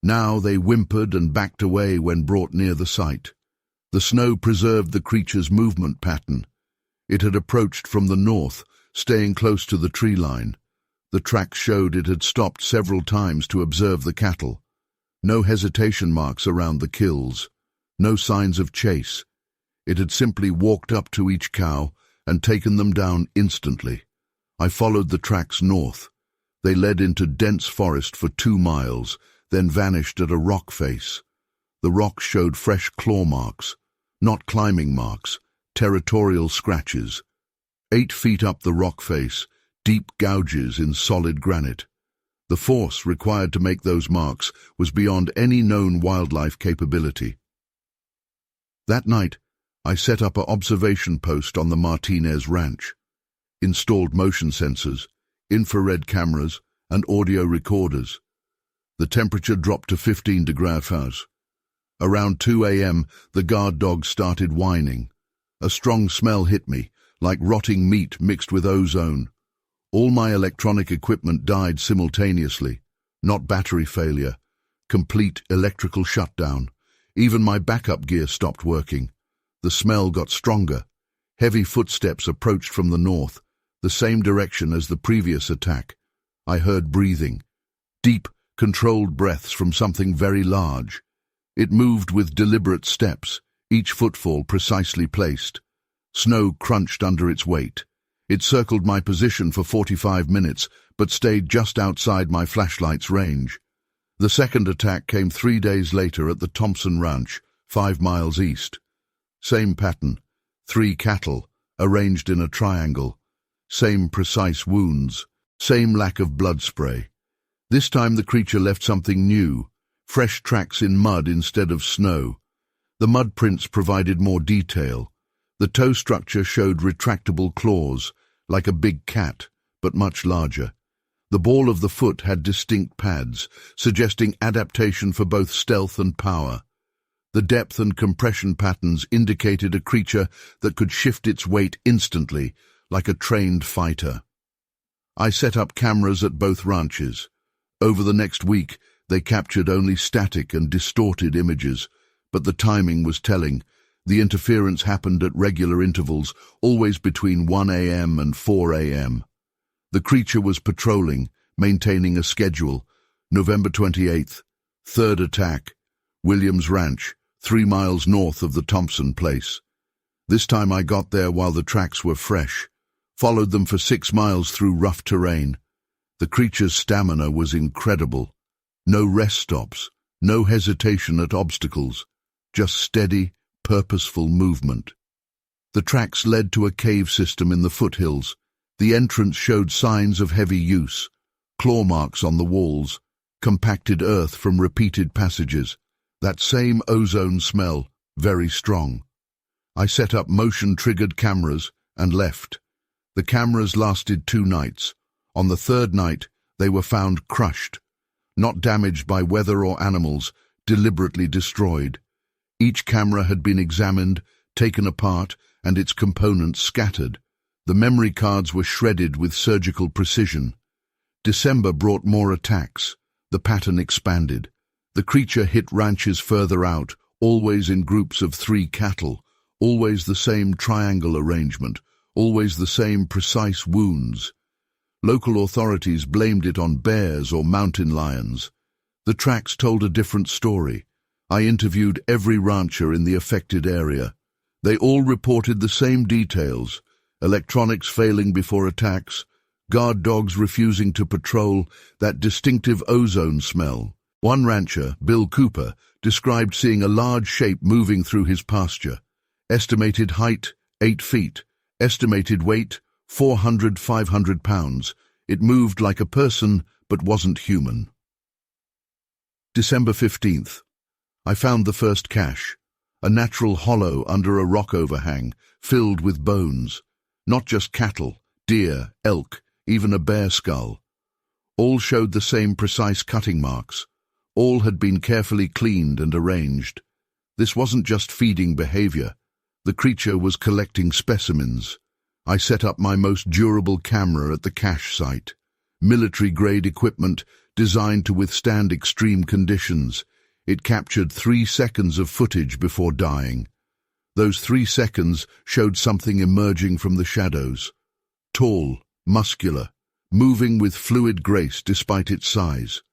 Now they whimpered and backed away when brought near the site. The snow preserved the creature's movement pattern. It had approached from the north, staying close to the tree line. The tracks showed it had stopped several times to observe the cattle. No hesitation marks around the kills. No signs of chase. It had simply walked up to each cow and taken them down instantly. I followed the tracks north. They led into dense forest for 2 miles, then vanished at a rock face. The rocks showed fresh claw marks, not climbing marks, territorial scratches. 8 feet up the rock face, deep gouges in solid granite. The force required to make those marks was beyond any known wildlife capability. That night, I set up an observation post on the Martinez Ranch, installed motion sensors, infrared cameras, and audio recorders. The temperature dropped to 15 degrees Celsius. Around 2 a.m., the guard dog started whining. A strong smell hit me, like rotting meat mixed with ozone. All my electronic equipment died simultaneously. Not battery failure. Complete electrical shutdown. Even my backup gear stopped working. The smell got stronger. Heavy footsteps approached from the north, the same direction as the previous attack. I heard breathing. Deep, controlled breaths from something very large. It moved with deliberate steps, each footfall precisely placed. Snow crunched under its weight. It circled my position for 45 minutes, but stayed just outside my flashlight's range. The second attack came 3 days later at the Thompson Ranch, 5 miles east. Same pattern, 3 cattle, arranged in a triangle. Same precise wounds, same lack of blood spray. This time the creature left something new, fresh tracks in mud instead of snow. The mud prints provided more detail. The toe structure showed retractable claws, like a big cat, but much larger. The ball of the foot had distinct pads, suggesting adaptation for both stealth and power. The depth and compression patterns indicated a creature that could shift its weight instantly, like a trained fighter. I set up cameras at both ranches. Over the next week, they captured only static and distorted images, but the timing was telling. The interference happened at regular intervals, always between 1 a.m. and 4 a.m. The creature was patrolling, maintaining a schedule. November 28th, third attack, Williams Ranch, 3 miles north of the Thompson place. This time I got there while the tracks were fresh, followed them for 6 miles through rough terrain. The creature's stamina was incredible. No rest stops, no hesitation at obstacles, just steady, purposeful movement. The tracks led to a cave system in the foothills. The entrance showed signs of heavy use, claw marks on the walls, compacted earth from repeated passages. That same ozone smell, very strong. I set up motion-triggered cameras and left. The cameras lasted 2 nights. On the third night, they were found crushed, not damaged by weather or animals, deliberately destroyed. Each camera had been examined, taken apart, and its components scattered. The memory cards were shredded with surgical precision. December brought more attacks. The pattern expanded. The creature hit ranches further out, always in groups of 3 cattle, always the same triangle arrangement, always the same precise wounds. Local authorities blamed it on bears or mountain lions. The tracks told a different story. I interviewed every rancher in the affected area. They all reported the same details: electronics failing before attacks, guard dogs refusing to patrol, that distinctive ozone smell. One rancher, Bill Cooper, described seeing a large shape moving through his pasture. Estimated height, 8 feet. Estimated weight, 400–500 pounds. It moved like a person, but wasn't human. December 15th. I found the first cache. A natural hollow under a rock overhang, filled with bones. Not just cattle, deer, elk, even a bear skull. All showed the same precise cutting marks. All had been carefully cleaned and arranged. This wasn't just feeding behavior. The creature was collecting specimens. I set up my most durable camera at the cache site. Military-grade equipment designed to withstand extreme conditions. It captured 3 seconds of footage before dying. Those 3 seconds showed something emerging from the shadows. Tall, muscular, moving with fluid grace despite its size.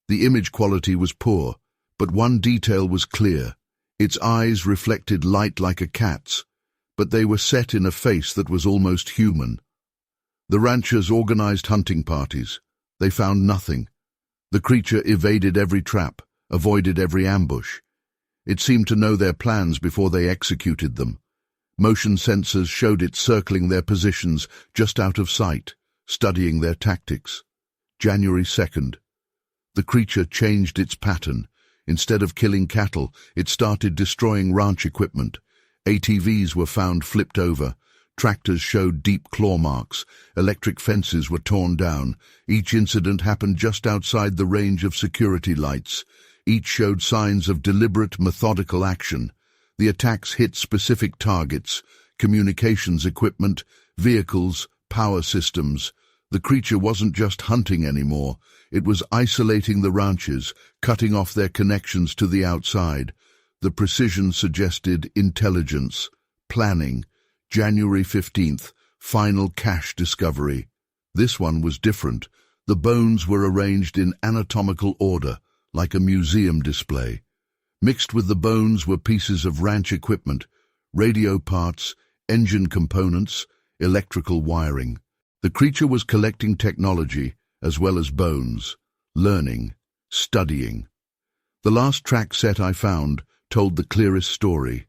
The image quality was poor, but one detail was clear. Its eyes reflected light like a cat's, but they were set in a face that was almost human. The ranchers organized hunting parties. They found nothing. The creature evaded every trap, avoided every ambush. It seemed to know their plans before they executed them. Motion sensors showed it circling their positions just out of sight, studying their tactics. January 2nd. The creature changed its pattern. Instead of killing cattle, it started destroying ranch equipment. ATVs were found flipped over. Tractors showed deep claw marks. Electric fences were torn down. Each incident happened just outside the range of security lights. Each showed signs of deliberate, methodical action. The attacks hit specific targets: communications equipment, vehicles, power systems. The creature wasn't just hunting anymore. It was isolating the ranches, cutting off their connections to the outside. The precision suggested intelligence, planning. January 15th, final cache discovery. This one was different. The bones were arranged in anatomical order, like a museum display. Mixed with the bones were pieces of ranch equipment, radio parts, engine components, electrical wiring. The creature was collecting technology as well as bones, learning, studying. The last track set I found told the clearest story.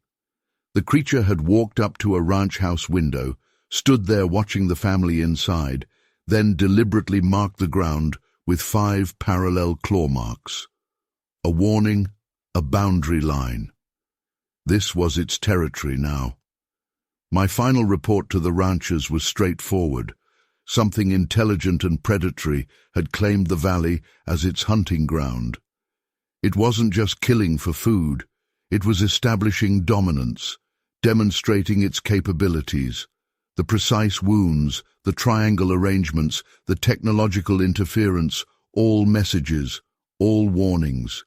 The creature had walked up to a ranch house window, stood there watching the family inside, then deliberately marked the ground with 5 parallel claw marks. A warning, a boundary line. This was its territory now. My final report to the ranchers was straightforward. Something intelligent and predatory had claimed the valley as its hunting ground. It wasn't just killing for food. It was establishing dominance, demonstrating its capabilities. The precise wounds, the triangle arrangements, the technological interference, all messages, all warnings.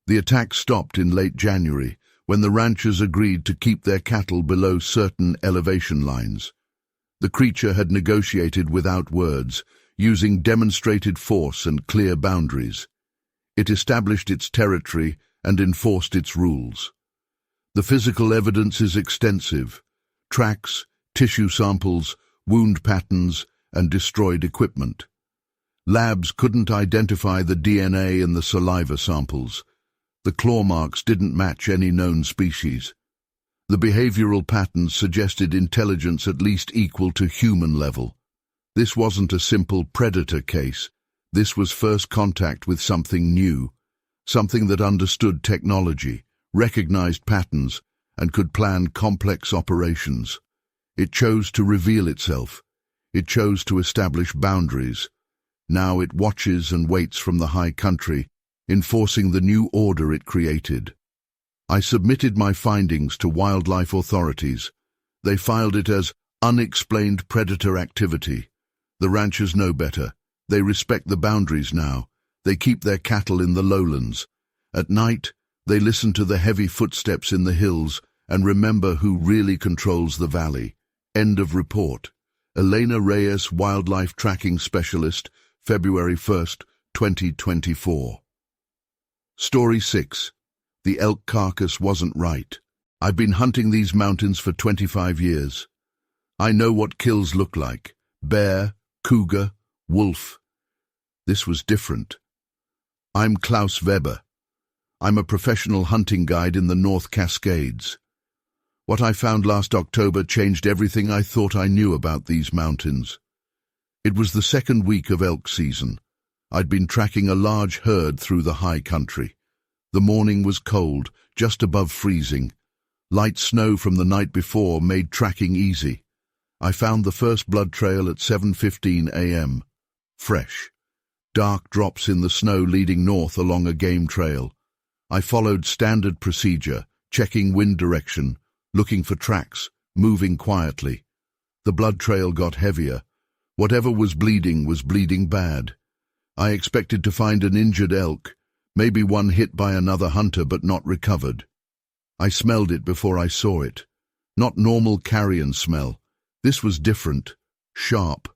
The attack stopped in late January, when the ranchers agreed to keep their cattle below certain elevation lines. The creature had negotiated without words, using demonstrated force and clear boundaries. It established its territory and enforced its rules. The physical evidence is extensive: tracks, tissue samples, wound patterns, and destroyed equipment. Labs couldn't identify the DNA in the saliva samples. The claw marks didn't match any known species. The behavioral patterns suggested intelligence at least equal to human level. This wasn't a simple predator case. This was first contact with something new, something that understood technology, recognized patterns, and could plan complex operations. It chose to reveal itself. It chose to establish boundaries. Now it watches and waits from the high country, enforcing the new order it created. I submitted my findings to wildlife authorities. They filed it as unexplained predator activity. The ranchers know better. They respect the boundaries now. They keep their cattle in the lowlands. At night, they listen to the heavy footsteps in the hills and remember who really controls the valley. End of report. Elena Reyes, Wildlife Tracking Specialist, February 1st, 2024. Story 6. The elk carcass wasn't right. I've been hunting these mountains for 25 years. I know what kills look like: bear, cougar, wolf. This was different. I'm Klaus Weber. I'm a professional hunting guide in the North Cascades. What I found last October changed everything I thought I knew about these mountains. It was the second week of elk season. I'd been tracking a large herd through the high country. The morning was cold, just above freezing. Light snow from the night before made tracking easy. I found the first blood trail at 7:15 a.m. Fresh. Dark drops in the snow leading north along a game trail. I followed standard procedure, checking wind direction, looking for tracks, moving quietly. The blood trail got heavier. Whatever was bleeding bad. I expected to find an injured elk, maybe one hit by another hunter but not recovered. I smelled it before I saw it. Not normal carrion smell. This was different, sharp,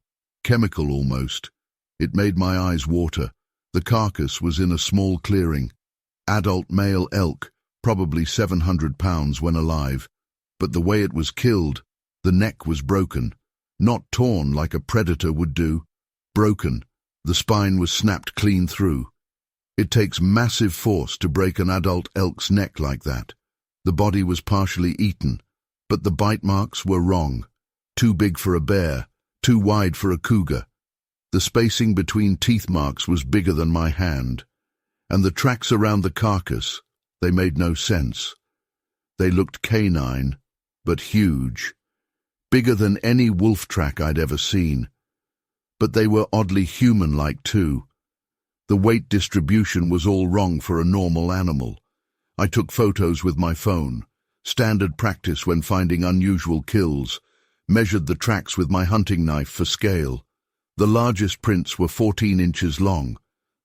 chemical almost. It made my eyes water. The carcass was in a small clearing. Adult male elk, probably 700 pounds when alive. But the way it was killed, the neck was broken. Not torn like a predator would do. Broken. The spine was snapped clean through. It takes massive force to break an adult elk's neck like that. The body was partially eaten, but the bite marks were wrong. Too big for a bear, too wide for a cougar. The spacing between teeth marks was bigger than my hand. And the tracks around the carcass, they made no sense. They looked canine, but huge. bigger than any wolf track I'd ever seen. But they were oddly human-like too. The weight distribution was all wrong for a normal animal. I took photos with my phone, standard practice when finding unusual kills, measured the tracks with my hunting knife for scale. The largest prints were 14 inches long.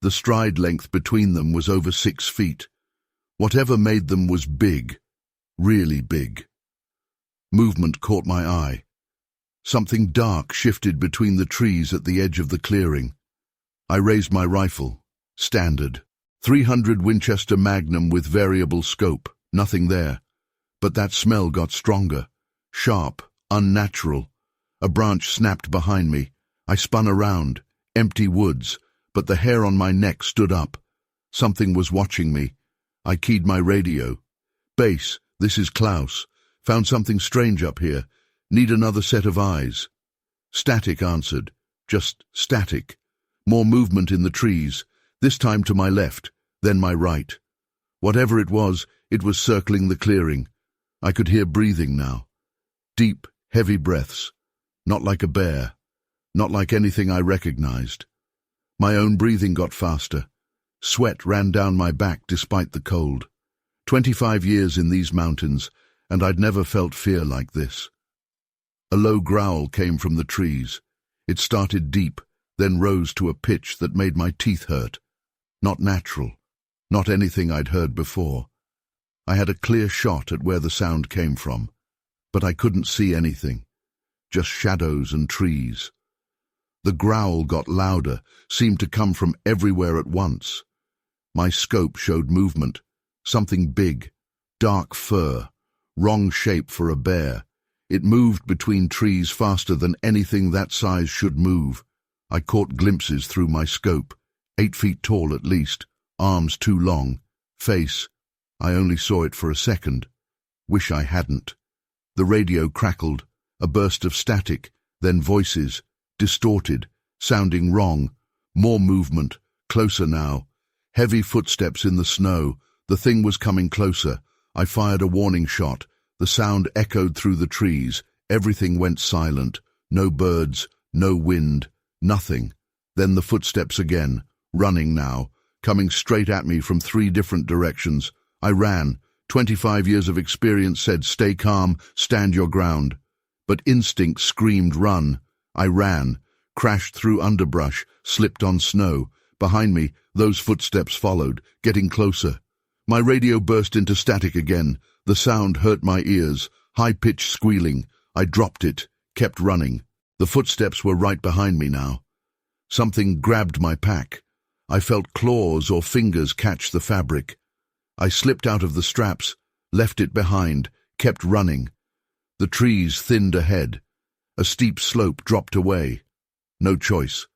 The stride length between them was over 6 feet. Whatever made them was big, really big. Movement caught my eye. Something dark shifted between the trees at the edge of the clearing. I raised my rifle. Standard. 300 Winchester Magnum with variable scope. Nothing there. But that smell got stronger. Sharp, unnatural. A branch snapped behind me. I spun around. Empty woods. But the hair on my neck stood up. Something was watching me. I keyed my radio. "Base, this is Klaus. Found something strange up here. Need another set of eyes." Static answered. Just static. More movement in the trees. This time to my left, then my right. Whatever it was circling the clearing. I could hear breathing now. Deep, heavy breaths. Not like a bear. Not like anything I recognized. My own breathing got faster. Sweat ran down my back despite the cold. 25 years in these mountains, and I'd never felt fear like this. A low growl came from the trees. It started deep, then rose to a pitch that made my teeth hurt. Not natural. Not anything I'd heard before. I had a clear shot at where the sound came from, but I couldn't see anything. Just shadows and trees. The growl got louder, seemed to come from everywhere at once. My scope showed movement. Something big. Dark fur. Wrong shape for a bear. It moved between trees faster than anything that size should move. I caught glimpses through my scope. 8 feet tall at least. Arms too long. Face. I only saw it for a second. Wish I hadn't. The radio crackled. A burst of static. Then voices. Distorted. Sounding wrong. More movement. Closer now. Heavy footsteps in the snow. The thing was coming closer. I fired a warning shot. The sound echoed through the trees. Everything went silent. No birds. No wind. Nothing. Then the footsteps again. Running now. Coming straight at me from 3 different directions. I ran. 25 years of experience said, "Stay calm, stand your ground." But instinct screamed, "Run." I ran. Crashed through underbrush. Slipped on snow. Behind me, those footsteps followed, getting closer. My radio burst into static again. The sound hurt my ears. High-pitched squealing. I dropped it. Kept running. The footsteps were right behind me now. Something grabbed my pack. I felt claws or fingers catch the fabric. I slipped out of the straps, left it behind, kept running. The trees thinned ahead. A steep slope dropped away. No choice.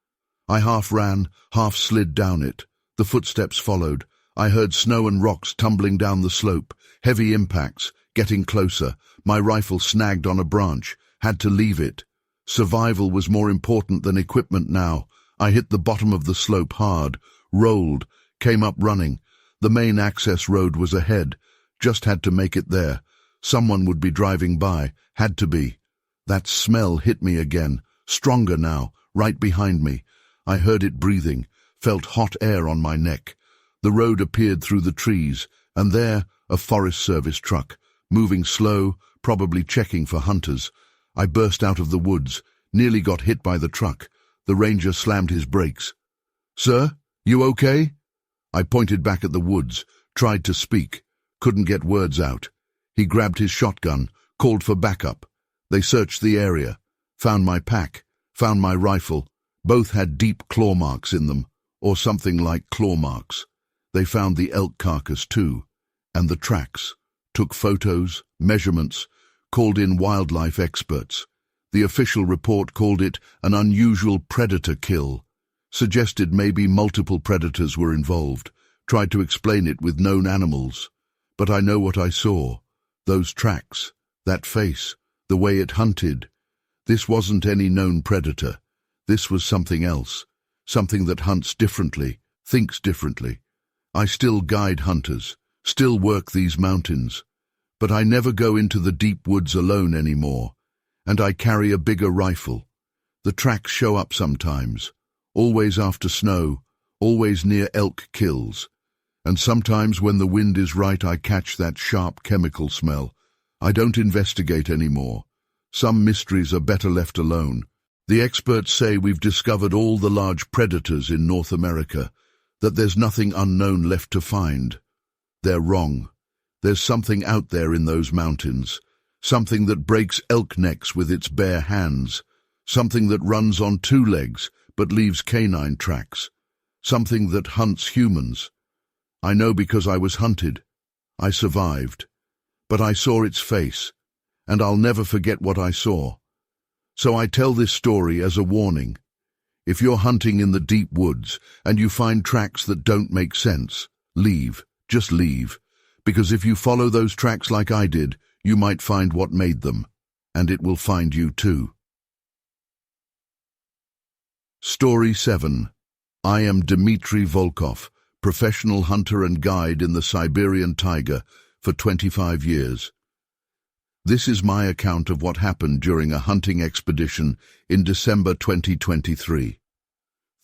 I half ran, half slid down it. The footsteps followed. I heard snow and rocks tumbling down the slope. Heavy impacts, getting closer. My rifle snagged on a branch. Had to leave it. Survival was more important than equipment now. I hit the bottom of the slope hard, rolled, came up running. The main access road was ahead. Just had to make it there. Someone would be driving by. Had to be. That smell hit me again. Stronger now, right behind me. I heard it breathing, felt hot air on my neck. The road appeared through the trees, and there, a Forest Service truck, moving slow, probably checking for hunters. I burst out of the woods, nearly got hit by the truck. The ranger slammed his brakes. "Sir, you okay?" I pointed back at the woods, tried to speak, couldn't get words out. He grabbed his shotgun, called for backup. They searched the area, found my pack, found my rifle. Both had deep claw marks in them, or something like claw marks. They found the elk carcass too, and the tracks. Took photos, measurements, called in wildlife experts. The official report called it an unusual predator kill. Suggested maybe multiple predators were involved. Tried to explain it with known animals. But I know what I saw. Those tracks, that face, the way it hunted. This wasn't any known predator. This was something else. Something that hunts differently, thinks differently. I still guide hunters, still work these mountains. But I never go into the deep woods alone anymore. And I carry a bigger rifle. The tracks show up sometimes, always after snow, always near elk kills. And sometimes when the wind is right, I catch that sharp chemical smell. I don't investigate anymore. Some mysteries are better left alone. The experts say we've discovered all the large predators in North America, that there's nothing unknown left to find. They're wrong. There's something out there in those mountains, something that breaks elk necks with its bare hands, something that runs on two legs but leaves canine tracks, something that hunts humans. I know because I was hunted. I survived. But I saw its face, and I'll never forget what I saw. So I tell this story as a warning. If you're hunting in the deep woods and you find tracks that don't make sense, leave, just leave. Because if you follow those tracks like I did, you might find what made them, and it will find you too. Story 7. I am Dmitry Volkov, professional hunter and guide in the Siberian taiga for 25 years. This is my account of what happened during a hunting expedition in December 2023.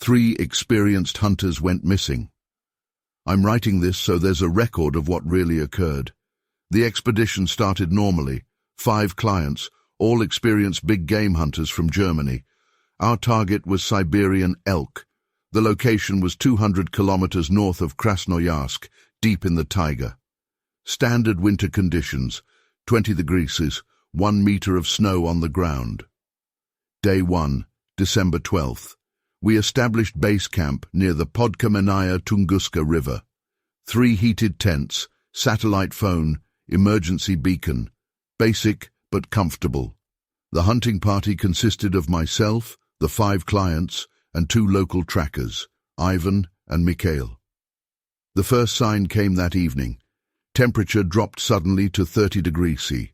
3 experienced hunters went missing. I'm writing this so there's a record of what really occurred. The expedition started normally. 5 clients, all experienced big game hunters from Germany. Our target was Siberian elk. The location was 200 kilometers north of Krasnoyarsk, deep in the taiga. Standard winter conditions, 20 degrees, 1 meter of snow on the ground. Day 1, December 12th. We established base camp near the Podkamenaya Tunguska River. 3 heated tents, satellite phone, emergency beacon. Basic but comfortable. The hunting party consisted of myself, the 5 clients, and 2 local trackers, Ivan and Mikhail. The first sign came that evening. Temperature dropped suddenly to 30 degrees C.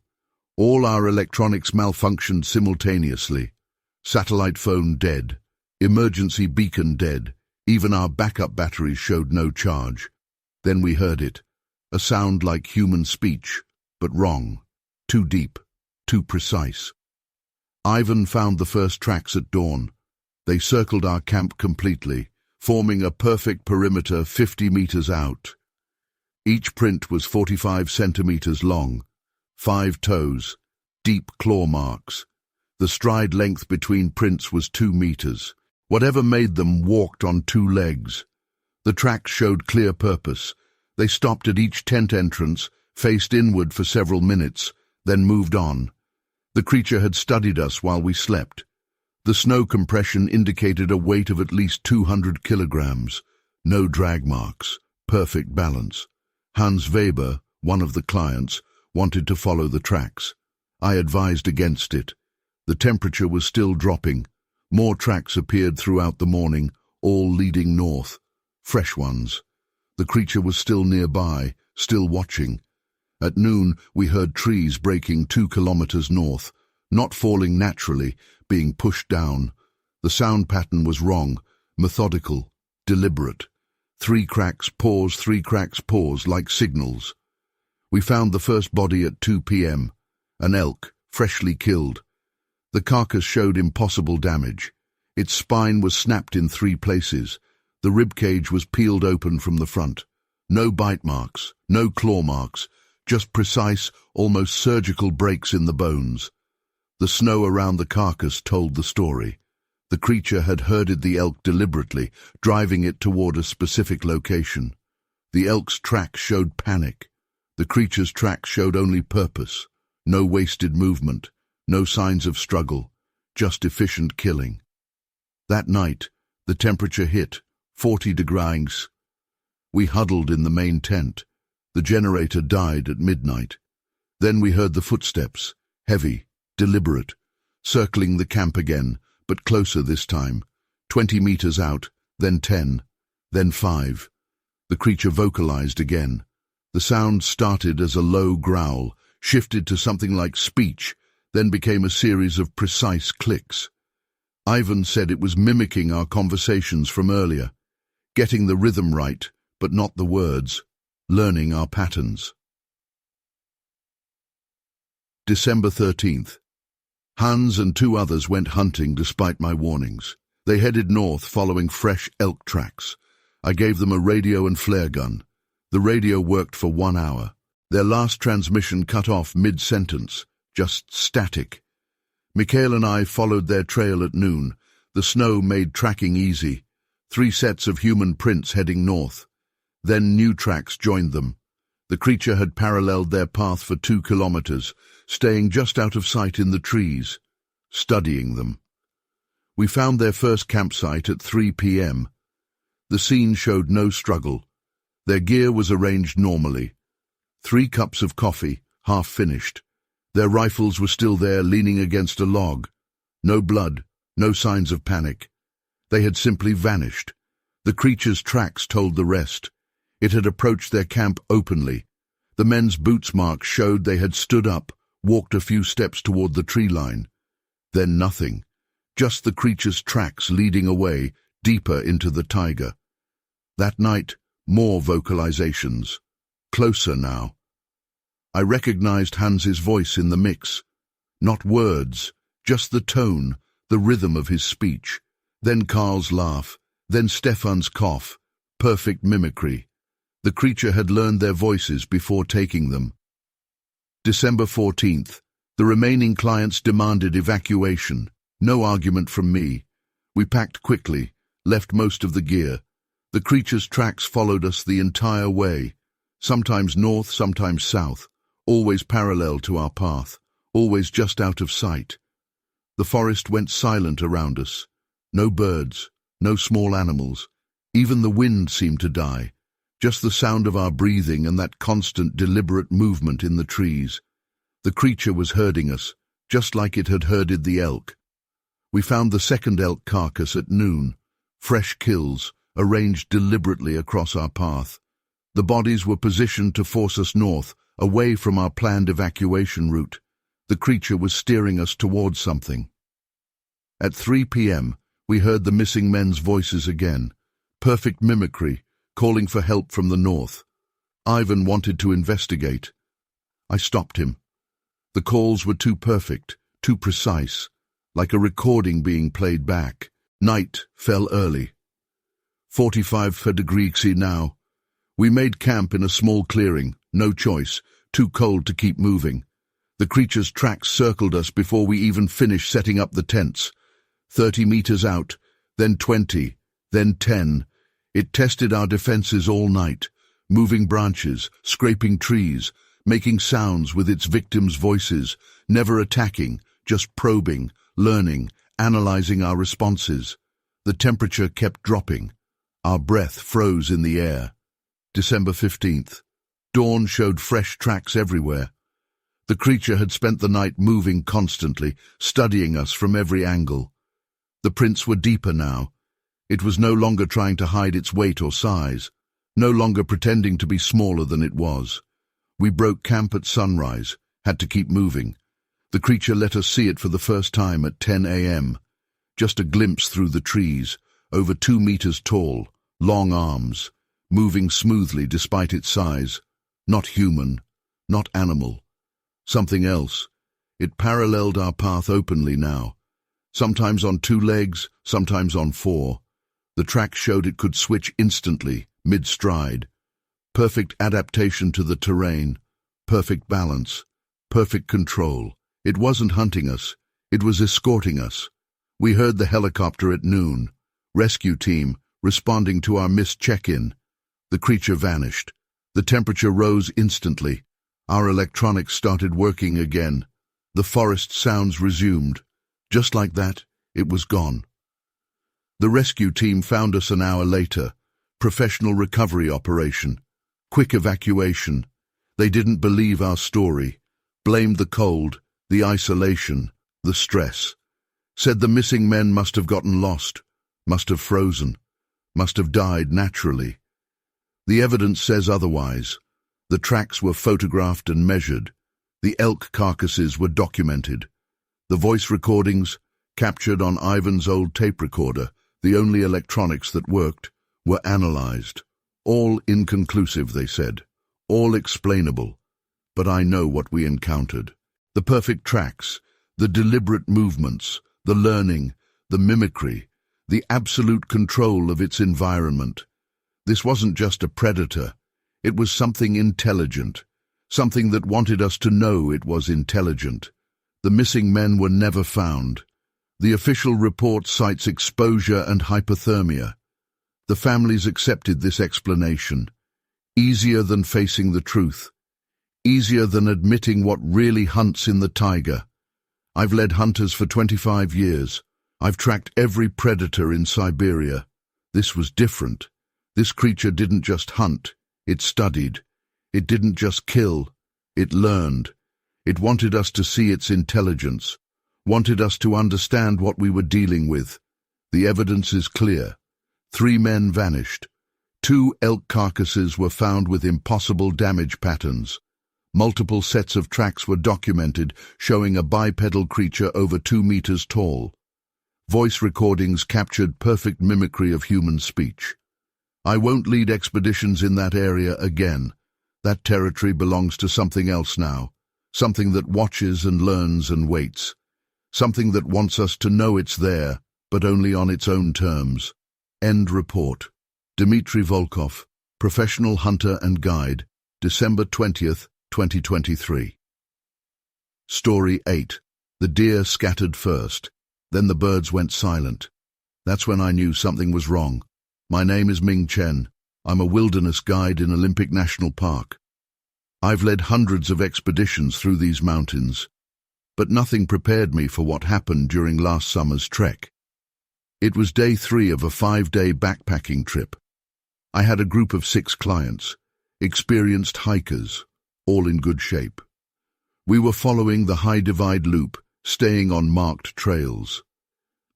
All our electronics malfunctioned simultaneously. Satellite phone dead. Emergency beacon dead. Even our backup batteries showed no charge. Then we heard it. A sound like human speech, but wrong. Too deep. Too precise. Ivan found the first tracks at dawn. They circled our camp completely, forming a perfect perimeter 50 meters out. Each print was 45 centimeters long, 5 toes, deep claw marks. The stride length between prints was 2 meters. Whatever made them walked on 2 legs. The tracks showed clear purpose. They stopped at each tent entrance, faced inward for several minutes, then moved on. The creature had studied us while we slept. The snow compression indicated a weight of at least 200 kilograms. No drag marks. Perfect balance. Hans Weber, one of the clients, wanted to follow the tracks. I advised against it. The temperature was still dropping. More tracks appeared throughout the morning, all leading north. Fresh ones. The creature was still nearby, still watching. At noon, we heard trees breaking 2 kilometers north, not falling naturally, being pushed down. The sound pattern was wrong, methodical, deliberate. 3 cracks, pause, 3 cracks, pause, like signals. We found the first body at 2 p.m., an elk, freshly killed. The carcass showed impossible damage. Its spine was snapped in 3 places. The ribcage was peeled open from the front. No bite marks, no claw marks, just precise, almost surgical breaks in the bones. The snow around the carcass told the story. The creature had herded the elk deliberately, driving it toward a specific location. The elk's track showed panic. The creature's track showed only purpose. No wasted movement, no signs of struggle, just efficient killing. That night, the temperature hit 40 degrees. We huddled in the main tent. The generator died at midnight. Then we heard the footsteps, heavy, deliberate, circling the camp again, but closer this time. 20 meters out, then 10, then 5. The creature vocalized again. The sound started as a low growl, shifted to something like speech, then became a series of precise clicks. Ivan said it was mimicking our conversations from earlier, getting the rhythm right, but not the words, learning our patterns. December 13th. Hans and 2 others went hunting despite my warnings. They headed north following fresh elk tracks. I gave them a radio and flare gun. The radio worked for 1 hour. Their last transmission cut off mid-sentence, just static. Mikhail and I followed their trail at noon. The snow made tracking easy. 3 sets of human prints heading north. Then new tracks joined them. The creature had paralleled their path for 2 kilometers, staying just out of sight in the trees, studying them. We found their first campsite at 3 p.m. The scene showed no struggle. Their gear was arranged normally. 3 cups of coffee, half finished. Their rifles were still there, leaning against a log. No blood, no signs of panic. They had simply vanished. The creature's tracks told the rest. It had approached their camp openly. The men's boots marks showed they had stood up, walked a few steps toward the tree line. Then nothing. Just the creature's tracks leading away, deeper into the taiga. That night, more vocalizations. Closer now. I recognized Hans's voice in the mix. Not words, just the tone, the rhythm of his speech. Then Carl's laugh, then Stefan's cough. Perfect mimicry. The creature had learned their voices before taking them. December 14th. The remaining clients demanded evacuation. No argument from me. We packed quickly, left most of the gear. The creature's tracks followed us the entire way. Sometimes north, sometimes south. Always parallel to our path. Always just out of sight. The forest went silent around us. No birds, no small animals. Even the wind seemed to die. Just the sound of our breathing and that constant, deliberate movement in the trees. The creature was herding us, just like it had herded the elk. We found the second elk carcass at noon. Fresh kills, arranged deliberately across our path. The bodies were positioned to force us north, away from our planned evacuation route. The creature was steering us towards something. At 3 p.m., we heard the missing men's voices again. Perfect mimicry, calling for help from the north. Ivan wanted to investigate. I stopped him. The calls were too perfect, too precise, like a recording being played back. Night fell early. 45 degrees now. We made camp in a small clearing, no choice, too cold to keep moving. The creature's tracks circled us before we even finished setting up the tents. 30 meters out, then 20, then 10. It tested our defenses all night, moving branches, scraping trees, making sounds with its victims' voices, never attacking, just probing, learning, analyzing our responses. The temperature kept dropping. Our breath froze in the air. December 15th. Dawn showed fresh tracks everywhere. The creature had spent the night moving constantly, studying us from every angle. The prints were deeper now. It was no longer trying to hide its weight or size, no longer pretending to be smaller than it was. We broke camp at sunrise, had to keep moving. The creature let us see it for the first time at 10 a.m. Just a glimpse through the trees, over 2 meters tall, long arms, moving smoothly despite its size. Not human, not animal. Something else. It paralleled our path openly now. Sometimes on 2 legs, sometimes on 4. The track showed it could switch instantly, mid-stride. Perfect adaptation to the terrain, perfect balance, perfect control. It wasn't hunting us, it was escorting us. We heard the helicopter at noon. Rescue team, responding to our missed check-in. The creature vanished. The temperature rose instantly. Our electronics started working again. The forest sounds resumed. Just like that, it was gone. The rescue team found us an hour later. Professional recovery operation. Quick evacuation. They didn't believe our story. Blamed the cold, the isolation, the stress. Said the missing men must have gotten lost, must have frozen, must have died naturally. The evidence says otherwise. The tracks were photographed and measured. The elk carcasses were documented. The voice recordings, captured on Ivan's old tape recorder, the only electronics that worked, were analyzed. All inconclusive, they said. All explainable. But I know what we encountered. The perfect tracks, The deliberate movements, the learning, the mimicry, the absolute control of its environment. This wasn't just a predator. It was something intelligent, something that wanted us to know it was intelligent. The missing men were never found. The official report cites exposure and hypothermia. The families accepted this explanation. Easier than facing the truth. Easier than admitting what really hunts in the taiga. I've led hunters for 25 years. I've tracked every predator in Siberia. This was different. This creature didn't just hunt, it studied. It didn't just kill, it learned. It wanted us to see its intelligence, wanted us to understand what we were dealing with. The evidence is clear. 3 men vanished. 2 elk carcasses were found with impossible damage patterns. Multiple sets of tracks were documented, showing a bipedal creature over 2 meters tall. Voice recordings captured perfect mimicry of human speech. I won't lead expeditions in that area again. That territory belongs to something else now. Something that watches and learns and waits. Something that wants us to know it's there, but only on its own terms. End report. Dmitry Volkov, Professional Hunter and Guide, December 20th, 2023. Story 8. The deer scattered first. Then the birds went silent. That's when I knew something was wrong. My name is Ming Chen. I'm a wilderness guide in Olympic National Park. I've led hundreds of expeditions through these mountains, but nothing prepared me for what happened during last summer's trek. It was day 3 of a 5-day backpacking trip. I had a group of 6 clients, experienced hikers, all in good shape. We were following the High Divide Loop, staying on marked trails.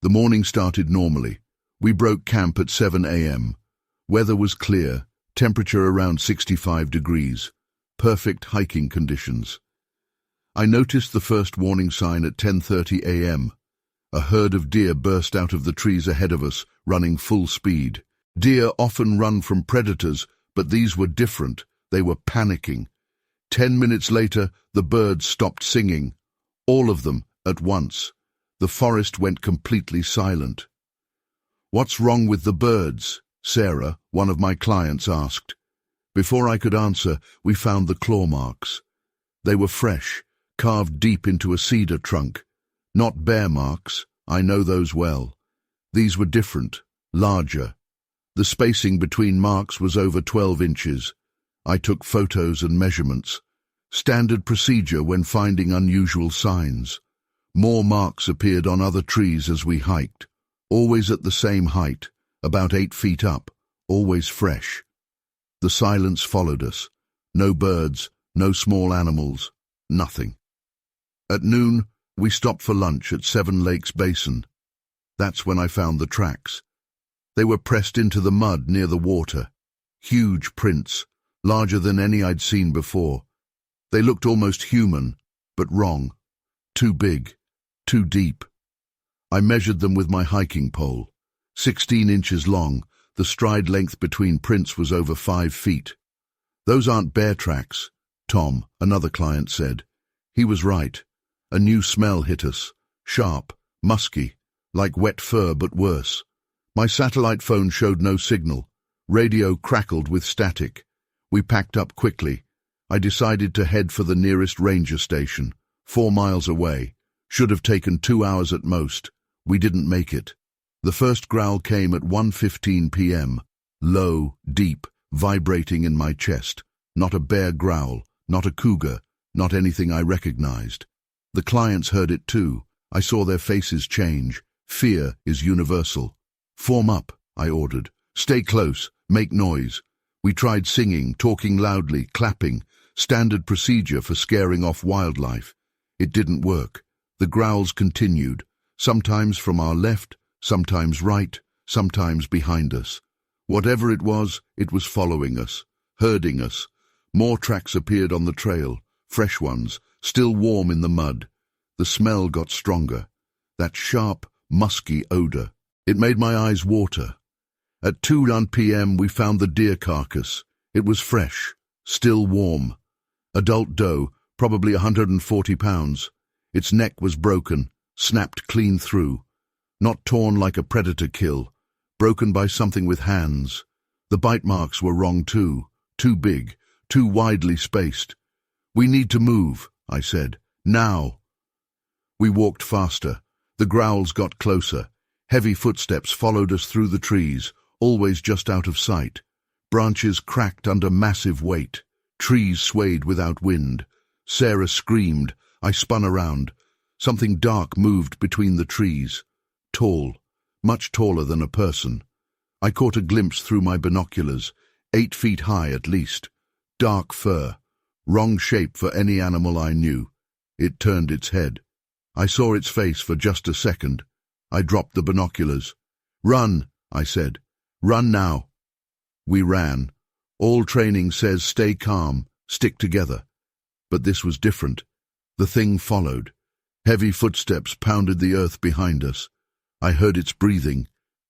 The morning started normally. We broke camp at 7 a.m. Weather was clear, temperature around 65 degrees. Perfect hiking conditions. I noticed the first warning sign at 10:30 a.m. A herd of deer burst out of the trees ahead of us, running full speed. Deer often run from predators, but these were different. They were panicking. 10 minutes later, the birds stopped singing. All of them, at once. The forest went completely silent. "What's wrong with the birds?" Sarah, one of my clients, asked. Before I could answer, we found the claw marks. They were fresh, carved deep into a cedar trunk. Not bear marks, I know those well. These were different, larger. The spacing between marks was over 12 inches. I took photos and measurements. Standard procedure when finding unusual signs. More marks appeared on other trees as we hiked, always at the same height, about 8 feet up, always fresh. The silence followed us. No birds, no small animals, nothing. At noon, we stopped for lunch at 7 Lakes Basin. That's when I found the tracks. They were pressed into the mud near the water. Huge prints, larger than any I'd seen before. They looked almost human, but wrong. Too big, too deep. I measured them with my hiking pole. 16 inches long, the stride length between prints was over 5 feet. "Those aren't bear tracks," Tom, another client, said. He was right. A new smell hit us. Sharp, musky, like wet fur but worse. My satellite phone showed no signal. Radio crackled with static. We packed up quickly. I decided to head for the nearest ranger station, 4 miles away. Should have taken 2 hours at most. We didn't make it. The first growl came at 1:15 p.m. Low, deep, vibrating in my chest. Not a bear growl, not a cougar, not anything I recognized. The clients heard it too. I saw their faces change. Fear is universal. "Form up," I ordered. "Stay close, make noise." We tried singing, talking loudly, clapping, standard procedure for scaring off wildlife. It didn't work. The growls continued, sometimes from our left, sometimes right, sometimes behind us. Whatever it was following us, herding us. More tracks appeared on the trail, fresh ones, still warm in the mud. The smell got stronger. That sharp, musky odor. It made my eyes water. At 2:01 p.m. we found the deer carcass. It was fresh, still warm. Adult doe, probably 140 pounds. Its neck was broken, snapped clean through. Not torn like a predator kill, broken by something with hands. The bite marks were wrong too big, too widely spaced. "We need to move," I said. "Now." We walked faster. The growls got closer. Heavy footsteps followed us through the trees, always just out of sight. Branches cracked under massive weight. Trees swayed without wind. Sarah screamed. I spun around. Something dark moved between the trees. Tall, much taller than a person. I caught a glimpse through my binoculars, 8 feet high at least. Dark fur. Wrong shape for any animal I knew. It turned its head. I saw its face for just a second. I dropped the binoculars. "Run," I said. "Run now." We ran. All training says stay calm, stick together. But this was different. The thing followed. Heavy footsteps pounded the earth behind us. I heard its breathing,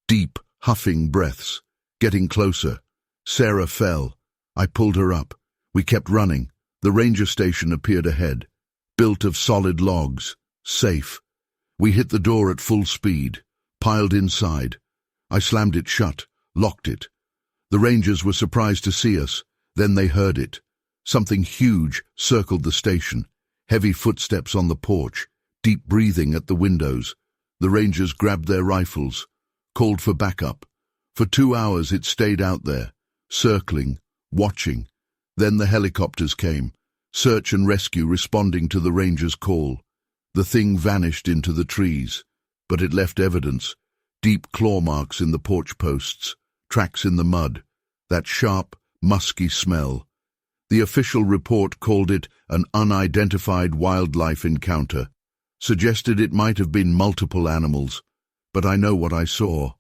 deep, huffing breaths, getting closer. Sarah fell. I pulled her up. We kept running. The ranger station appeared ahead, built of solid logs, safe. We hit the door at full speed, piled inside. I slammed it shut, locked it. The rangers were surprised to see us. Then they heard it. Something huge circled the station. Heavy footsteps on the porch, deep breathing at the windows. The rangers grabbed their rifles, called for backup. For 2 hours it stayed out there, circling, watching. Then the helicopters came, search and rescue responding to the rangers' call. The thing vanished into the trees, but it left evidence. Deep claw marks in the porch posts, tracks in the mud, that sharp, musky smell. The official report called it an unidentified wildlife encounter, suggested it might have been multiple animals. But I know what I saw.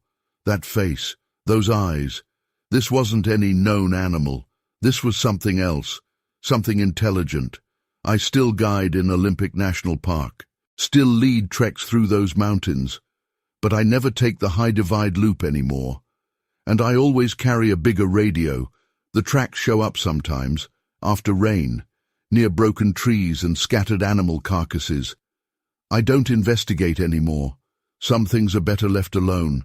That face, those eyes. This wasn't any known animal. This was something else, something intelligent. I still guide in Olympic National Park, still lead treks through those mountains, but I never take the High Divide Loop anymore. And I always carry a bigger radio. The tracks show up sometimes, after rain, near broken trees and scattered animal carcasses. I don't investigate anymore. Some things are better left alone.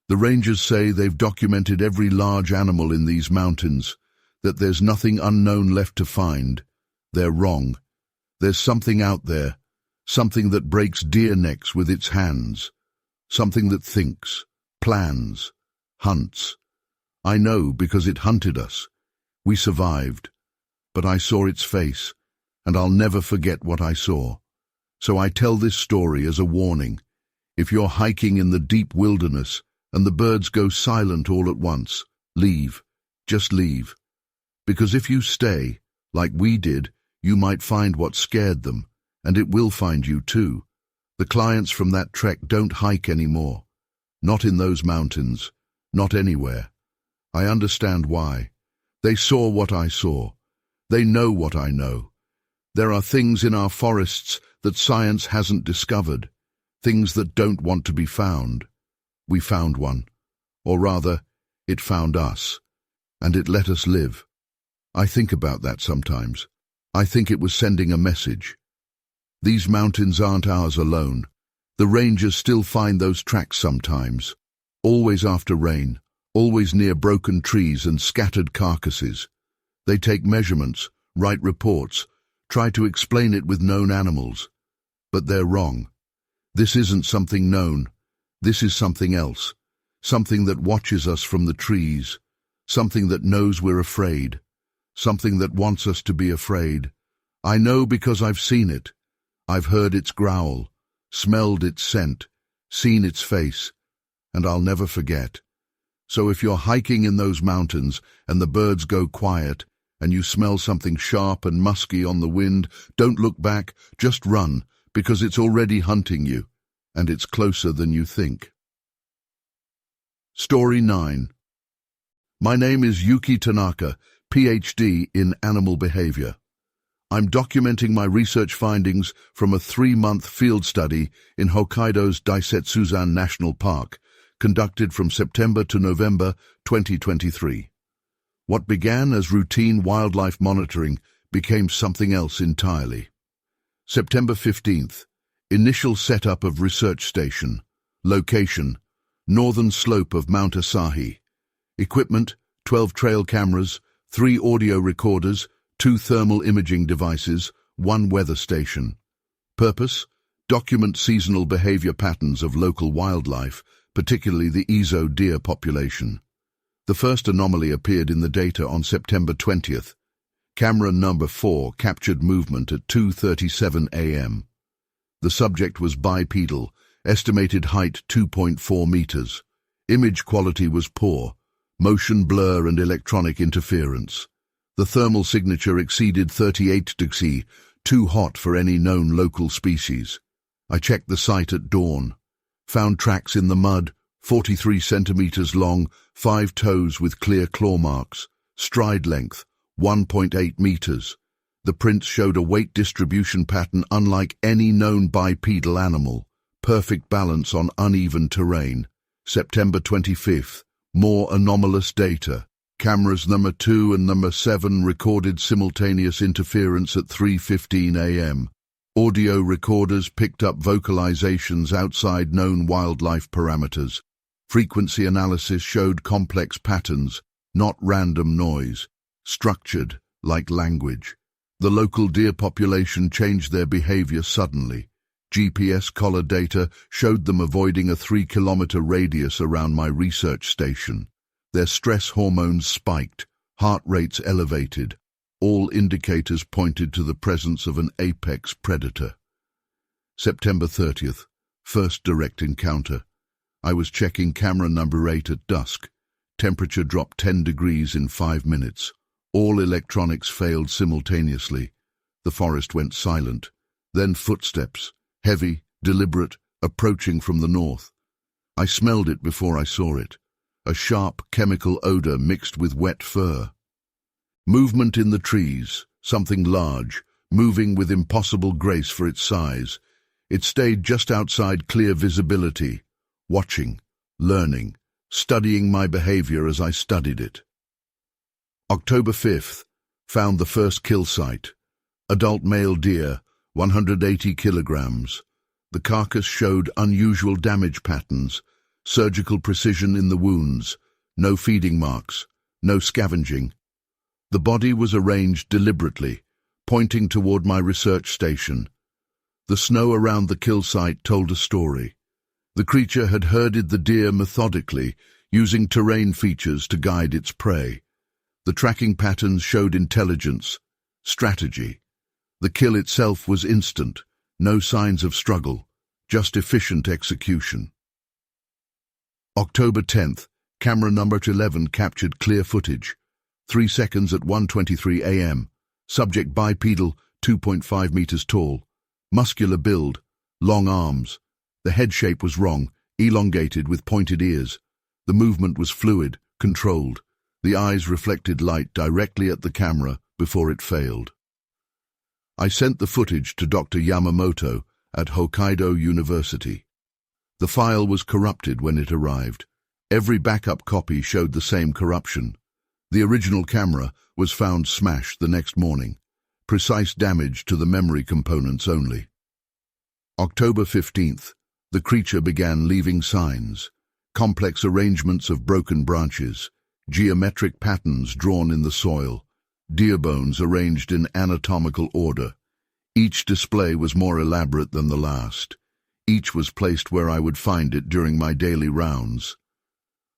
The rangers say they've documented every large animal in these mountains, that there's nothing unknown left to find. They're wrong. There's something out there, something that breaks deer necks with its hands, something that thinks, plans, hunts. I know because it hunted us. We survived. But I saw its face, and I'll never forget what I saw. So I tell this story as a warning. If you're hiking in the deep wilderness and the birds go silent all at once, leave. Just leave. Because if you stay, like we did, you might find what scared them, and it will find you too. The clients from that trek don't hike anymore. Not in those mountains. Not anywhere. I understand why. They saw what I saw. They know what I know. There are things in our forests that science hasn't discovered, things that don't want to be found. We found one. Or rather, it found us, and it let us live. I think about that sometimes. I think it was sending a message. These mountains aren't ours alone. The rangers still find those tracks sometimes, always after rain, always near broken trees and scattered carcasses. They take measurements, write reports, try to explain it with known animals. But they're wrong. This isn't something known. This is something else. Something that watches us from the trees. Something that knows we're afraid. Something that wants us to be afraid. I know because I've seen it. I've heard its growl, smelled its scent, seen its face, and I'll never forget. So if you're hiking in those mountains and the birds go quiet and you smell something sharp and musky on the wind, don't look back, just run, because it's already hunting you, and it's closer than you think. Story 9. My name is Yuki Tanaka, PhD in animal behavior. I'm documenting my research findings from a 3-month field study in Hokkaido's Daisetsuzan National Park, conducted from September to November 2023. What began as routine wildlife monitoring became something else entirely. September 15th, Initial setup of research station. Location: northern slope of Mount Asahi. Equipment: 12 trail cameras, 3 audio recorders, 2 thermal imaging devices, 1 weather station. Purpose: document seasonal behavior patterns of local wildlife, particularly the Ezo deer population. The first anomaly appeared in the data on September 20th. Camera number 4 captured movement at 2:37 a.m. The subject was bipedal, estimated height 2.4 meters. Image quality was poor, motion blur and electronic interference. The thermal signature exceeded 38 degrees, too hot for any known local species. I checked the site at dawn. Found tracks in the mud, 43 centimeters long, 5 toes with clear claw marks. Stride length, 1.8 meters. The prints showed a weight distribution pattern unlike any known bipedal animal. Perfect balance on uneven terrain. September 25th. More anomalous data. Cameras number 2 and number 7 recorded simultaneous interference at 3:15 a.m. Audio recorders picked up vocalizations outside known wildlife parameters. Frequency analysis showed complex patterns, not random noise. Structured, like language. The local deer population changed their behavior suddenly. GPS collar data showed them avoiding a 3-kilometer radius around my research station. Their stress hormones spiked, heart rates elevated. All indicators pointed to the presence of an apex predator. September 30th, first direct encounter. I was checking camera number 8 at dusk. Temperature dropped 10 degrees in 5 minutes. All electronics failed simultaneously. The forest went silent. Then footsteps, heavy, deliberate, approaching from the north. I smelled it before I saw it. A sharp chemical odor mixed with wet fur. Movement in the trees, something large, moving with impossible grace for its size. It stayed just outside clear visibility, watching, learning, studying my behavior as I studied it. October 5th, found the first kill site. Adult male deer, 180 kilograms. The carcass showed unusual damage patterns, surgical precision in the wounds, no feeding marks, no scavenging. The body was arranged deliberately, pointing toward my research station. The snow around the kill site told a story. The creature had herded the deer methodically, using terrain features to guide its prey. The tracking patterns showed intelligence, strategy. The kill itself was instant, no signs of struggle, just efficient execution. October 10th, camera number 11 captured clear footage. 3 seconds at 1:23 a.m. Subject bipedal, 2.5 meters tall. Muscular build, long arms. The head shape was wrong, elongated with pointed ears. The movement was fluid, controlled. The eyes reflected light directly at the camera before it failed. I sent the footage to Dr. Yamamoto at Hokkaido University. The file was corrupted when it arrived. Every backup copy showed the same corruption. The original camera was found smashed the next morning. Precise damage to the memory components only. October 15th, the creature began leaving signs. Complex arrangements of broken branches, geometric patterns drawn in the soil, deer bones arranged in anatomical order. Each display was more elaborate than the last. Each was placed where I would find it during my daily rounds.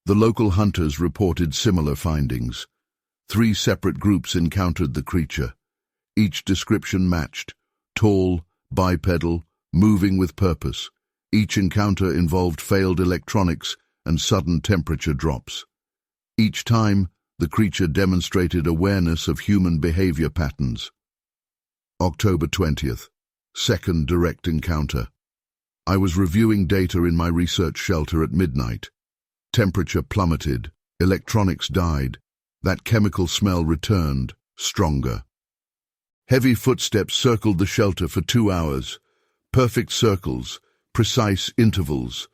The local hunters reported similar findings. 3 separate groups encountered the creature. Each description matched: tall, bipedal, moving with purpose. Each encounter involved failed electronics and sudden temperature drops. Each time, the creature demonstrated awareness of human behavior patterns. October 20th, second direct encounter. I was reviewing data in my research shelter at midnight. Temperature plummeted, electronics died. That chemical smell returned, stronger. Heavy footsteps circled the shelter for 2 hours. Perfect circles, precise intervals.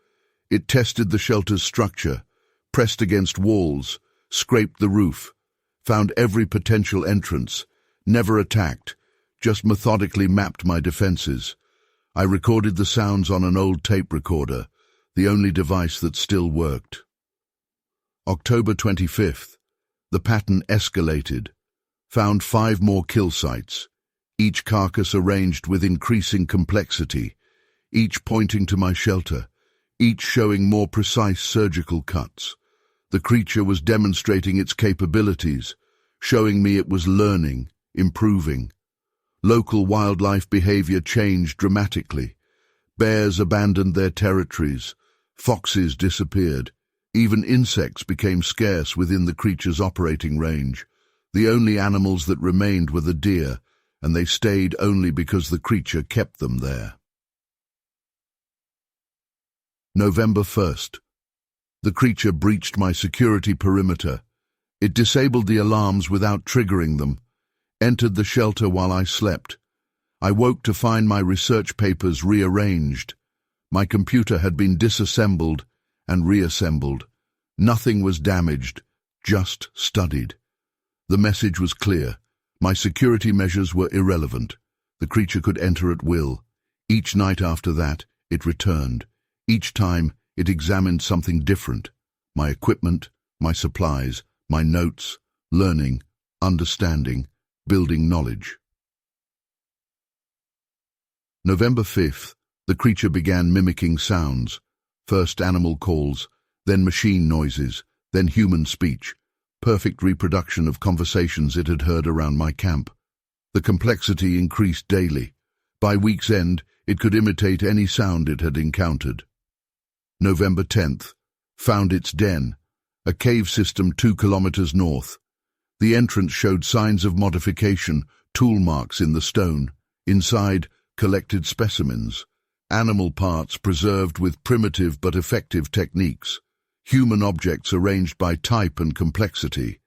It tested the shelter's structure, pressed against walls, scraped the roof, found every potential entrance, never attacked, just methodically mapped my defenses. I recorded the sounds on an old tape recorder, the only device that still worked. October 25th. The pattern escalated. Found 5 more kill sites, each carcass arranged with increasing complexity, each pointing to my shelter, each showing more precise surgical cuts. The creature was demonstrating its capabilities, showing me it was learning, improving. Local wildlife behavior changed dramatically. Bears abandoned their territories, foxes disappeared, even insects became scarce within the creature's operating range. The only animals that remained were the deer, and they stayed only because the creature kept them there. November 1st. The creature breached my security perimeter. It disabled the alarms without triggering them, entered the shelter while I slept. I woke to find my research papers rearranged. My computer had been disassembled and reassembled. Nothing was damaged, just studied. The message was clear. My security measures were irrelevant. The creature could enter at will. Each night after that, it returned. Each time, it examined something different. My equipment, my supplies, my notes, learning, understanding, building knowledge. November 5th. The creature began mimicking sounds. First animal calls, then machine noises, then human speech. Perfect reproduction of conversations it had heard around my camp. The complexity increased daily. By week's end, it could imitate any sound it had encountered. November 10th. Found its den, a cave system 2 kilometers north. The entrance showed signs of modification, tool marks in the stone. Inside, collected specimens, animal parts preserved with primitive but effective techniques, human objects arranged by type and complexity.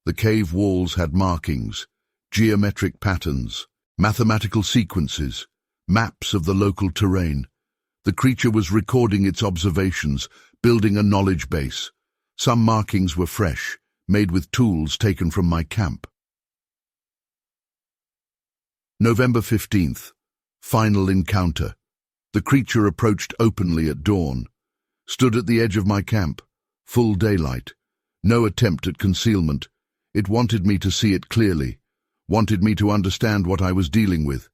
The cave walls had markings, geometric patterns, mathematical sequences, maps of the local terrain. The creature was recording its observations, building a knowledge base. Some markings were fresh, made with tools taken from my camp. November 15th. Final encounter. The creature approached openly at dawn. Stood at the edge of my camp. Full daylight. No attempt at concealment. It wanted me to see it clearly. Wanted me to understand what I was dealing with.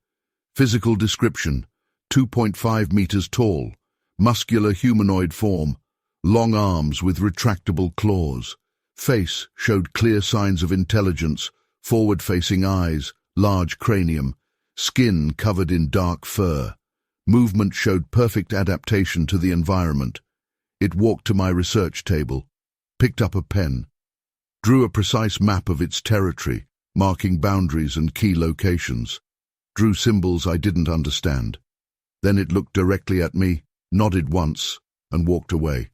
Physical description. 2.5 meters tall. Muscular humanoid form. Long arms with retractable claws. Face showed clear signs of intelligence. Forward-facing eyes. Large cranium. Skin covered in dark fur. Movement showed perfect adaptation to the environment. It walked to my research table, picked up a pen, drew a precise map of its territory, marking boundaries and key locations, drew symbols I didn't understand. Then it looked directly at me, nodded once, and walked away.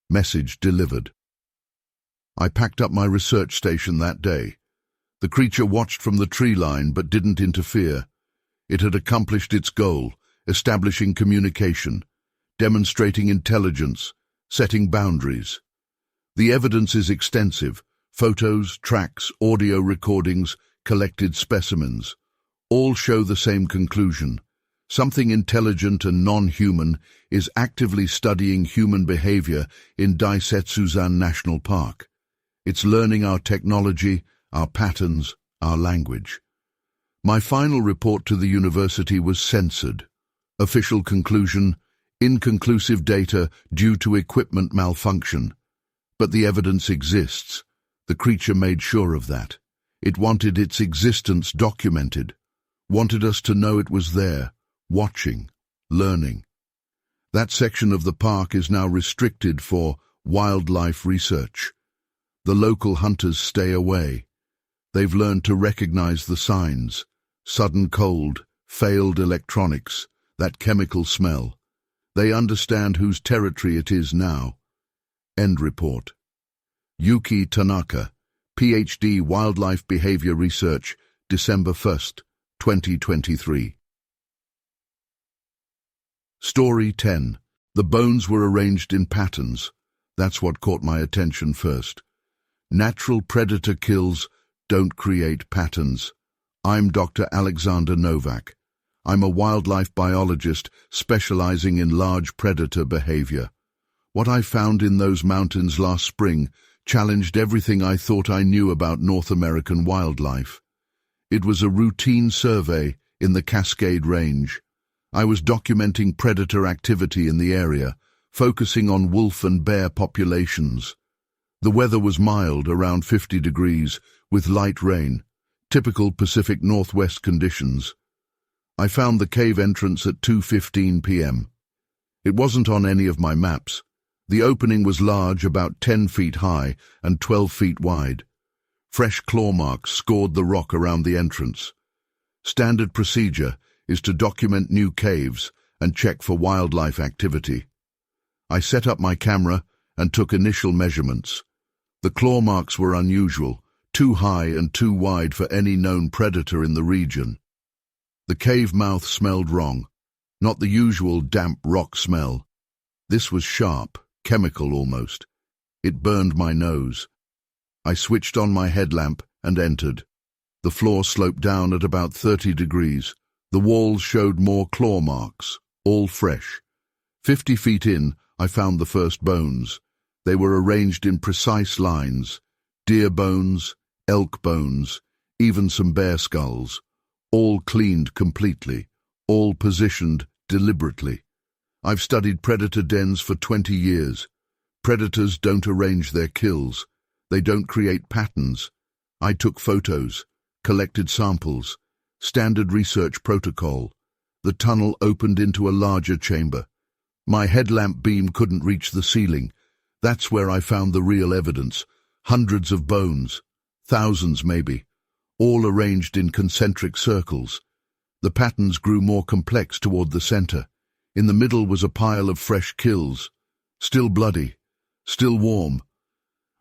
Message delivered. I packed up my research station that day. The creature watched from the tree line but didn't interfere. It had accomplished its goal, establishing communication, demonstrating intelligence, setting boundaries. The evidence is extensive: photos, tracks, audio recordings, collected specimens. All show the same conclusion. Something intelligent and non-human is actively studying human behavior in Daisetsuzan National Park. It's learning our technology, our patterns, our language. My final report to the university was censored. Official conclusion: inconclusive data due to equipment malfunction. But the evidence exists. The creature made sure of that. It wanted its existence documented. Wanted us to know it was there, watching, learning. That section of the park is now restricted for wildlife research. The local hunters stay away. They've learned to recognize the signs: sudden cold, failed electronics, that chemical smell. They understand whose territory it is now. End report. Yuki Tanaka, Ph.D. Wildlife Behavior Research, December 1st, 2023. Story 10. The bones were arranged in patterns. That's what caught my attention first. Natural predator kills don't create patterns. I'm Dr. Alexander Novak. I'm a wildlife biologist specializing in large predator behavior. What I found in those mountains last spring challenged everything I thought I knew about North American wildlife. It was a routine survey in the Cascade Range. I was documenting predator activity in the area, focusing on wolf and bear populations. The weather was mild, around 50 degrees, with light rain, typical Pacific Northwest conditions. I found the cave entrance at 2:15 p.m. It wasn't on any of my maps. The opening was large, about 10 feet high and 12 feet wide. Fresh claw marks scored the rock around the entrance. Standard procedure is to document new caves and check for wildlife activity. I set up my camera and took initial measurements. The claw marks were unusual, too high and too wide for any known predator in the region. The cave mouth smelled wrong, not the usual damp rock smell. This was sharp, chemical almost. It burned my nose. I switched on my headlamp and entered. The floor sloped down at about 30 degrees. The walls showed more claw marks, all fresh. 50 feet in, I found the first bones. They were arranged in precise lines. Deer bones, elk bones, even some bear skulls. All cleaned completely, all positioned deliberately. I've studied predator dens for 20 years. Predators don't arrange their kills. They don't create patterns. I took photos, collected samples, standard research protocol. The tunnel opened into a larger chamber. My headlamp beam couldn't reach the ceiling. That's where I found the real evidence. Hundreds of bones, thousands maybe, all arranged in concentric circles. The patterns grew more complex toward the center. In the middle was a pile of fresh kills, still bloody, still warm.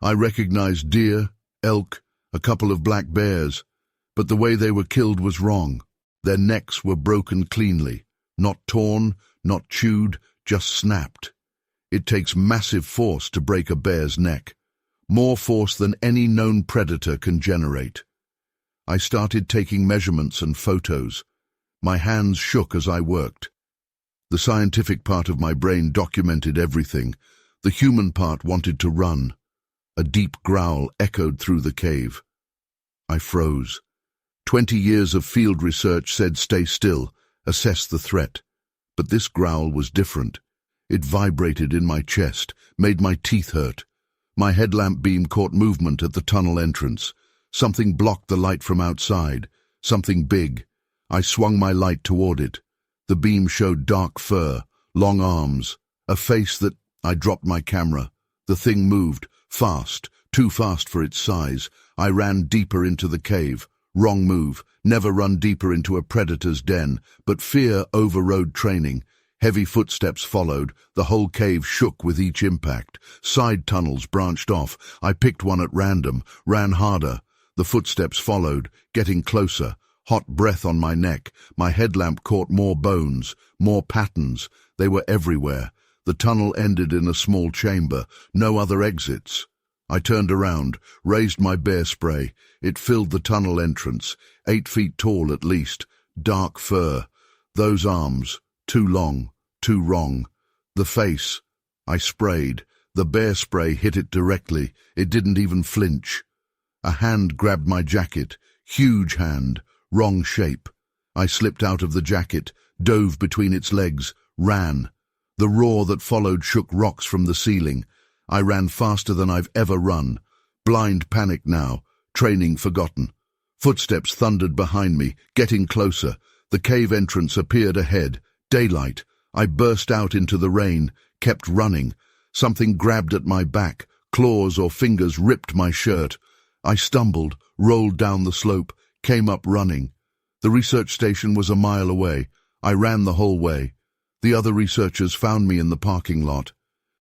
I recognized deer, elk, a couple of black bears, but the way they were killed was wrong. Their necks were broken cleanly, not torn, not chewed, just snapped. It takes massive force to break a bear's neck, more force than any known predator can generate. I started taking measurements and photos. My hands shook as I worked. The scientific part of my brain documented everything. The human part wanted to run. A deep growl echoed through the cave. I froze. 20 years of field research said stay still, assess the threat. But this growl was different. It vibrated in my chest, made my teeth hurt. My headlamp beam caught movement at the tunnel entrance. Something blocked the light from outside, something big. I swung my light toward it. The beam showed dark fur, long arms, a face that... I dropped my camera. The thing moved, fast, too fast for its size. I ran deeper into the cave. Wrong move, never run deeper into a predator's den, but fear overrode training. Heavy footsteps followed. The whole cave shook with each impact. Side tunnels branched off. I picked one at random, ran harder. The footsteps followed, getting closer. Hot breath on my neck. My headlamp caught more bones, more patterns. They were everywhere. The tunnel ended in a small chamber, no other exits. I turned around, raised my bear spray. It filled the tunnel entrance, 8 feet tall at least. Dark fur. Those arms, too long, too wrong. The face. I sprayed. The bear spray hit it directly. It didn't even flinch. A hand grabbed my jacket. Huge hand. Wrong shape. I slipped out of the jacket, dove between its legs, ran. The roar that followed shook rocks from the ceiling. I ran faster than I've ever run. Blind panic now, training forgotten. Footsteps thundered behind me, getting closer. The cave entrance appeared ahead. Daylight. I burst out into the rain, kept running. Something grabbed at my back. Claws or fingers ripped my shirt. I stumbled, rolled down the slope, came up running. The research station was a mile away. I ran the whole way. The other researchers found me in the parking lot.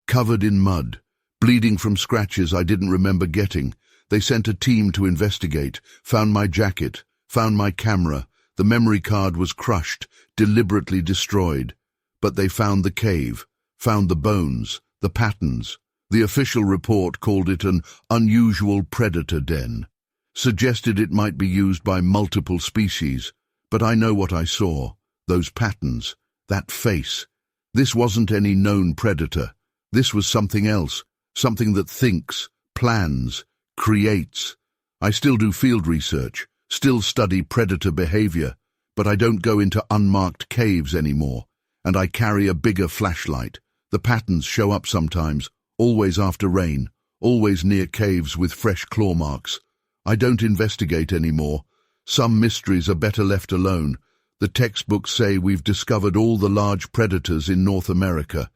Covered in mud, bleeding from scratches I didn't remember getting. They sent a team to investigate, found my jacket, found my camera. The memory card was crushed, deliberately destroyed. But they found the cave, found the bones, the patterns. The official report called it an unusual predator den, suggested it might be used by multiple species. But I know what I saw. Those patterns, that face. This wasn't any known predator. This was something else, something that thinks, plans, creates. I still do field research, still study predator behavior, but I don't go into unmarked caves anymore, and I carry a bigger flashlight. The patterns show up sometimes, always after rain, always near caves with fresh claw marks. I don't investigate anymore. Some mysteries are better left alone. The textbooks say we've discovered all the large predators in North America,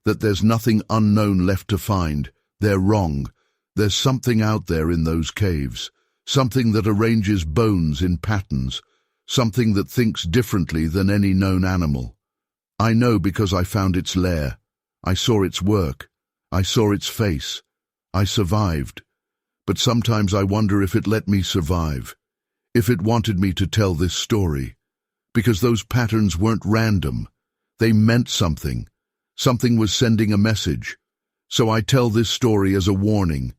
that there's nothing unknown left to find. They're wrong. There's something out there in those caves, something that arranges bones in patterns, something that thinks differently than any known animal. I know because I found its lair. I saw its work. I saw its face. I survived. But sometimes I wonder if it let me survive, if it wanted me to tell this story. Because those patterns weren't random. They meant something. Something was sending a message. So I tell this story as a warning.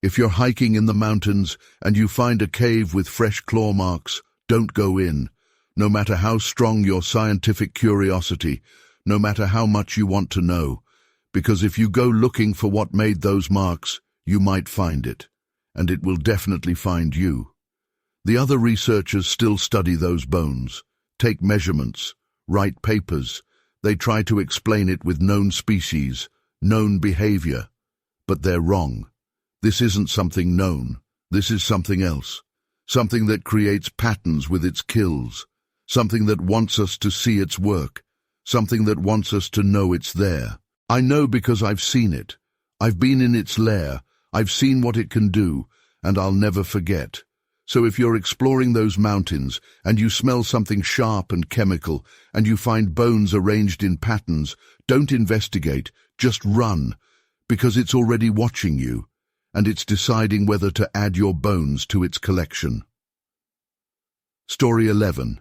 If you're hiking in the mountains and you find a cave with fresh claw marks, don't go in. No matter how strong your scientific curiosity, no matter how much you want to know. Because if you go looking for what made those marks, you might find it. And it will definitely find you. The other researchers still study those bones, take measurements, write papers. They try to explain it with known species, known behavior. But they're wrong. This isn't something known. This is something else. Something that creates patterns with its kills. Something that wants us to see its work. Something that wants us to know it's there. I know because I've seen it. I've been in its lair. I've seen what it can do, and I'll never forget. So if you're exploring those mountains, and you smell something sharp and chemical, and you find bones arranged in patterns, don't investigate, just run, because it's already watching you, and it's deciding whether to add your bones to its collection. Story 11.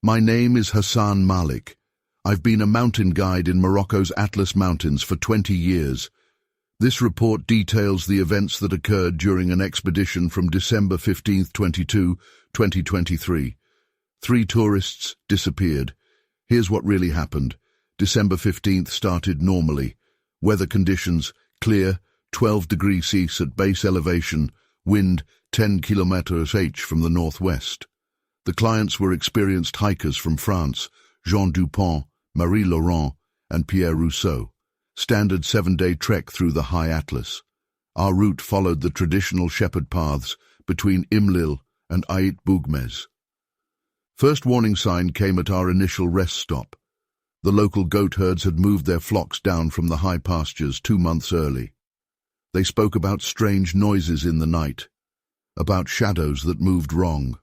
My name is Hassan Malik. I've been a mountain guide in Morocco's Atlas Mountains for 20 years. This report details the events that occurred during an expedition from December 15, 2023. 3 tourists disappeared. Here's what really happened. December 15th started normally. Weather conditions, clear, 12 degrees Celsius at base elevation, wind 10 km/h from the northwest. The clients were experienced hikers from France, Jean Dupont, Marie Laurent, and Pierre Rousseau. Standard 7-day trek through the high Atlas. Our route followed the traditional shepherd paths between Imlil and Ait Bougmez. First warning sign came at our initial rest stop. The local goat herds had moved their flocks down from the high pastures 2 months early. They spoke about strange noises in the night, about shadows that moved wrong.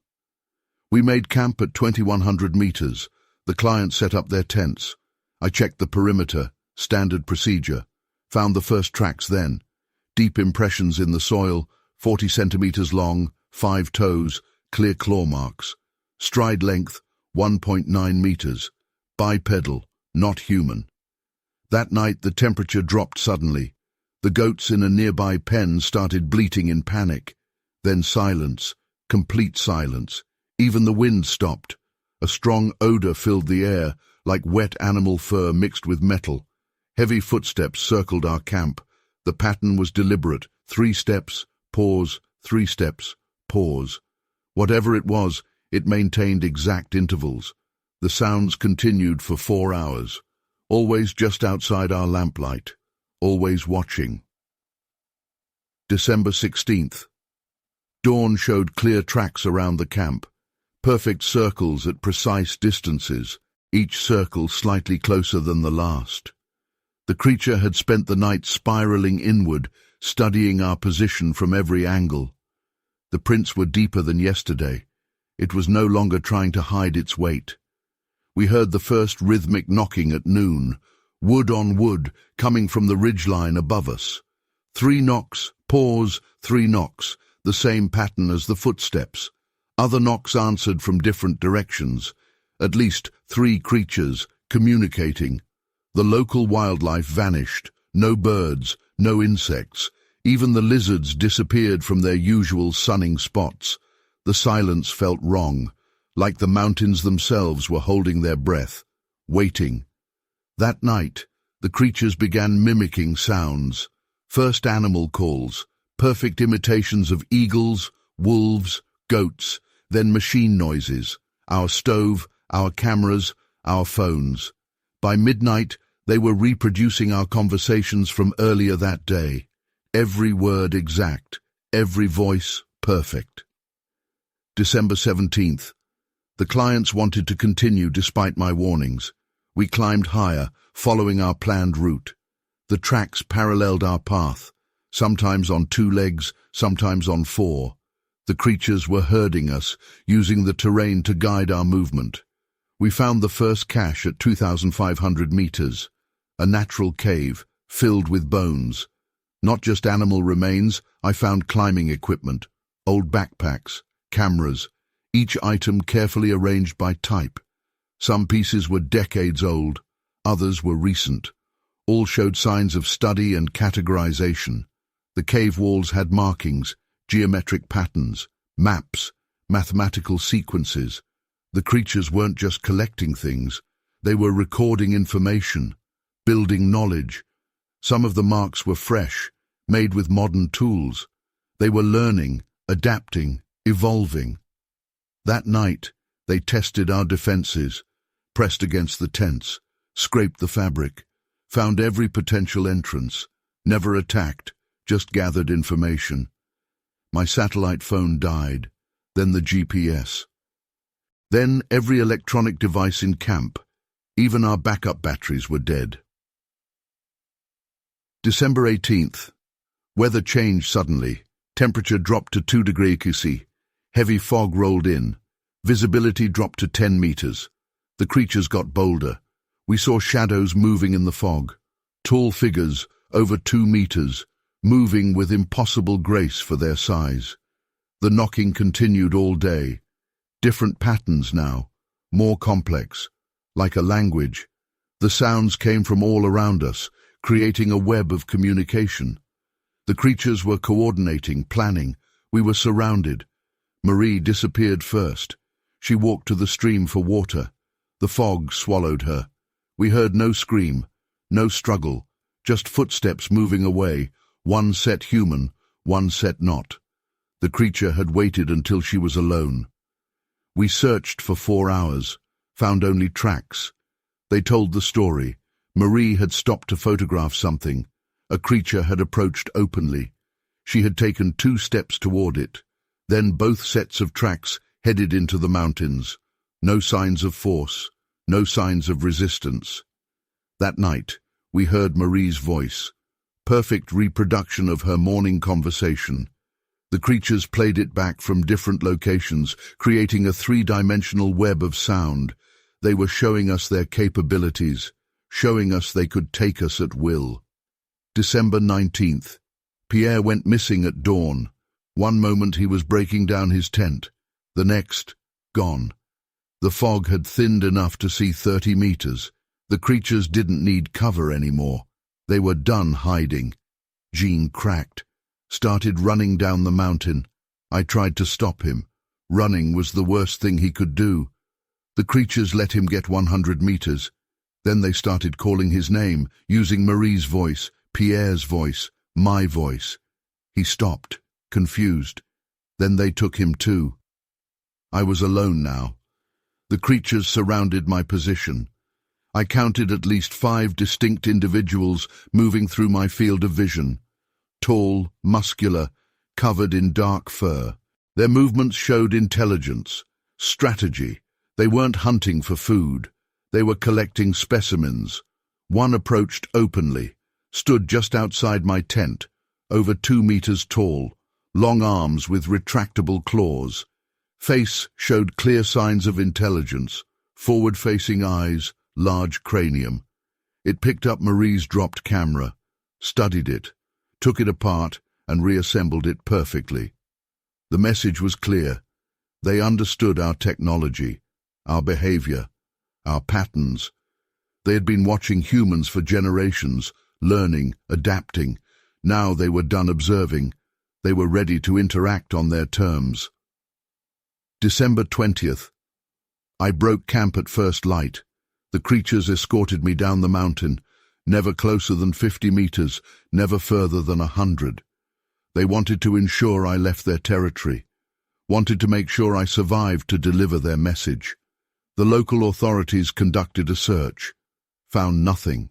We made camp at 2,100 meters. The clients set up their tents. I checked the perimeter, standard procedure, found the first tracks then. Deep impressions in the soil, 40 centimeters long, 5 toes, clear claw marks. Stride length, 1.9 meters. Bipedal, not human. That night the temperature dropped suddenly. The goats in a nearby pen started bleating in panic. Then silence, complete silence. Even the wind stopped. A strong odor filled the air, like wet animal fur mixed with metal. Heavy footsteps circled our camp. The pattern was deliberate. 3 steps, pause, 3 steps, pause. Whatever it was, it maintained exact intervals. The sounds continued for 4 hours, always just outside our lamplight, always watching. December 16th. Dawn showed clear tracks around the camp. Perfect circles at precise distances, each circle slightly closer than the last. The creature had spent the night spiraling inward, studying our position from every angle. The prints were deeper than yesterday. It was no longer trying to hide its weight. We heard the first rhythmic knocking at noon, wood on wood, coming from the ridgeline above us. 3 knocks, pause, 3 knocks, the same pattern as the footsteps. Other knocks answered from different directions. At least 3 creatures, communicating. The local wildlife vanished. No birds, no insects. Even the lizards disappeared from their usual sunning spots. The silence felt wrong, like the mountains themselves were holding their breath, waiting. That night, the creatures began mimicking sounds. First animal calls, perfect imitations of eagles, wolves, goats, then machine noises, our stove, our cameras, our phones. By midnight, they were reproducing our conversations from earlier that day. Every word exact, every voice perfect. December 17th. The clients wanted to continue despite my warnings. We climbed higher, following our planned route. The tracks paralleled our path, sometimes on 2 legs, sometimes on 4. The creatures were herding us, using the terrain to guide our movement. We found the first cache at 2,500 meters, a natural cave filled with bones. Not just animal remains, I found climbing equipment, old backpacks, cameras, each item carefully arranged by type. Some pieces were decades old, others were recent. All showed signs of study and categorization. The cave walls had markings, geometric patterns, maps, mathematical sequences. The creatures weren't just collecting things, they were recording information, building knowledge. Some of the marks were fresh, made with modern tools. They were learning, adapting, evolving. That night, they tested our defenses, pressed against the tents, scraped the fabric, found every potential entrance, never attacked, just gathered information. My satellite phone died, then the GPS. Then every electronic device in camp, even our backup batteries were dead. December 18th. Weather changed suddenly. Temperature dropped to 2 degrees Celsius. Heavy fog rolled in. Visibility dropped to 10 meters. The creatures got bolder. We saw shadows moving in the fog. Tall figures, over 2 meters, moving with impossible grace for their size. The knocking continued all day. Different patterns now, more complex, like a language. The sounds came from all around us, creating a web of communication. The creatures were coordinating, planning. We were surrounded. Marie disappeared first. She walked to the stream for water. The fog swallowed her. We heard no scream, no struggle, just footsteps moving away, one set human, one set not. The creature had waited until she was alone. We searched for 4 hours, found only tracks. They told the story. Marie had stopped to photograph something. A creature had approached openly. She had taken 2 steps toward it. Then both sets of tracks headed into the mountains. No signs of force, no signs of resistance. That night, we heard Marie's voice, perfect reproduction of her morning conversation. The creatures played it back from different locations, creating a 3-dimensional web of sound. They were showing us their capabilities, showing us they could take us at will. December 19th. Pierre went missing at dawn. One moment he was breaking down his tent, the next, gone. The fog had thinned enough to see 30 meters. The creatures didn't need cover anymore. They were done hiding. Jean cracked, started running down the mountain. I tried to stop him. Running was the worst thing he could do. The creatures let him get 100 meters. Then they started calling his name, using Marie's voice, Pierre's voice, my voice. He stopped, confused. Then they took him too. I was alone now. The creatures surrounded my position. I counted at least 5 distinct individuals moving through my field of vision. Tall, muscular, covered in dark fur. Their movements showed intelligence, strategy. They weren't hunting for food. They were collecting specimens. One approached openly, stood just outside my tent, over 2 meters tall, long arms with retractable claws. Face showed clear signs of intelligence, forward-facing eyes, large cranium. It picked up Marie's dropped camera, studied it, took it apart, and reassembled it perfectly. The message was clear. They understood our technology, our behavior, our patterns. They had been watching humans for generations, learning, adapting. Now they were done observing. They were ready to interact on their terms. December 20th. I broke camp at first light. The creatures escorted me down the mountain, never closer than 50 meters, never further than 100. They wanted to ensure I left their territory, wanted to make sure I survived to deliver their message. The local authorities conducted a search, found nothing.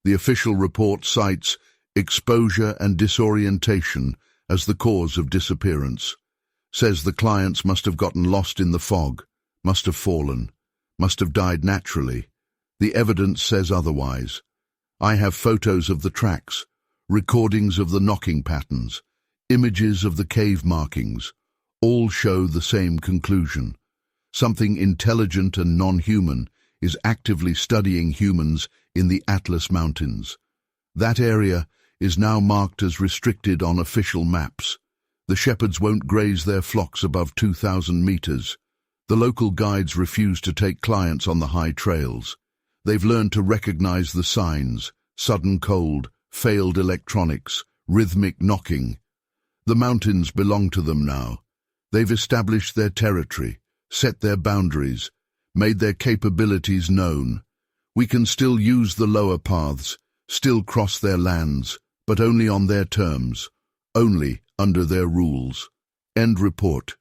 The official report cites exposure and disorientation as the cause of disappearance. Says the clients must have gotten lost in the fog, must have fallen, must have died naturally. The evidence says otherwise. I have photos of the tracks, recordings of the knocking patterns, images of the cave markings. All show the same conclusion. Something intelligent and non-human is actively studying humans in the Atlas Mountains. That area is now marked as restricted on official maps. The shepherds won't graze their flocks above 2,000 meters. The local guides refuse to take clients on the high trails. They've learned to recognize the signs: sudden cold, failed electronics, rhythmic knocking. The mountains belong to them now. They've established their territory, set their boundaries, made their capabilities known. We can still use the lower paths, still cross their lands, but only on their terms, only under their rules. End report.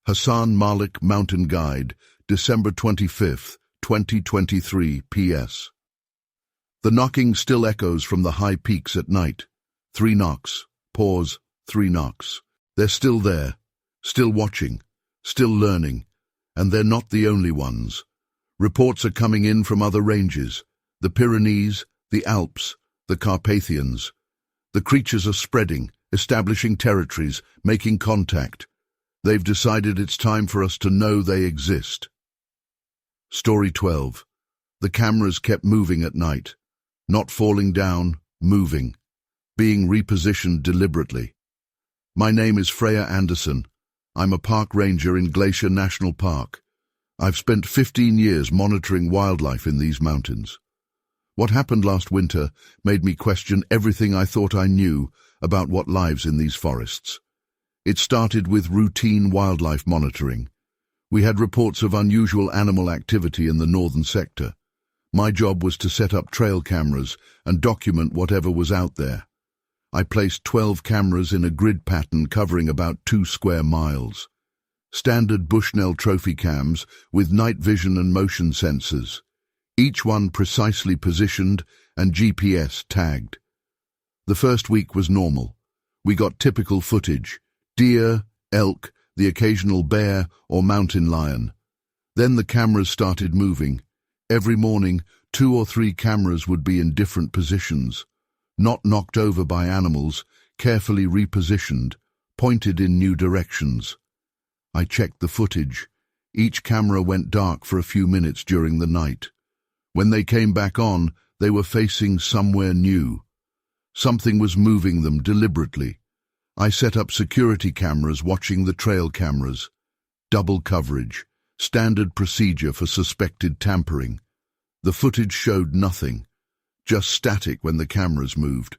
Hassan Malik, Mountain Guide, December 25, 2023, P.S. The knocking still echoes from the high peaks at night. 3 knocks, pause, 3 knocks. They're still there, still watching, still learning, and they're not the only ones. Reports are coming in from other ranges, the Pyrenees, the Alps, the Carpathians. The creatures are spreading, establishing territories, making contact. They've decided it's time for us to know they exist. Story 12. The cameras kept moving at night. Not falling down, moving. Being repositioned deliberately. My name is Freya Anderson. I'm a park ranger in Glacier National Park. I've spent 15 years monitoring wildlife in these mountains. What happened last winter made me question everything I thought I knew about what lives in these forests. It started with routine wildlife monitoring. We had reports of unusual animal activity in the northern sector. My job was to set up trail cameras and document whatever was out there. I placed 12 cameras in a grid pattern covering about 2 square miles. Standard Bushnell trophy cams with night vision and motion sensors, each one precisely positioned and GPS tagged. The first week was normal. We got typical footage: deer, elk, the occasional bear or mountain lion. Then the cameras started moving. Every morning, 2 or 3 cameras would be in different positions, not knocked over by animals, carefully repositioned, pointed in new directions. I checked the footage. Each camera went dark for a few minutes during the night. When they came back on, they were facing somewhere new. Something was moving them deliberately. I set up security cameras watching the trail cameras. Double coverage, standard procedure for suspected tampering. The footage showed nothing, just static when the cameras moved.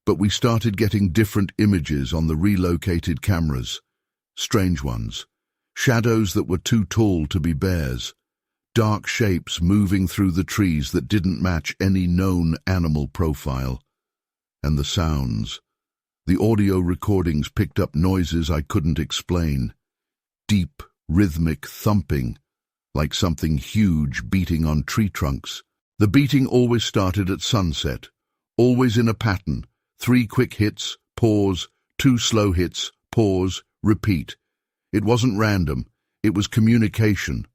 But we started getting different images on the relocated cameras. Strange ones. Shadows that were too tall to be bears. Dark shapes moving through the trees that didn't match any known animal profile. And the sounds. The audio recordings picked up noises I couldn't explain. Deep, rhythmic thumping, like something huge beating on tree trunks. The beating always started at sunset, always in a pattern: 3 quick hits, pause, 2 slow hits, pause, repeat. It wasn't random, it was communication.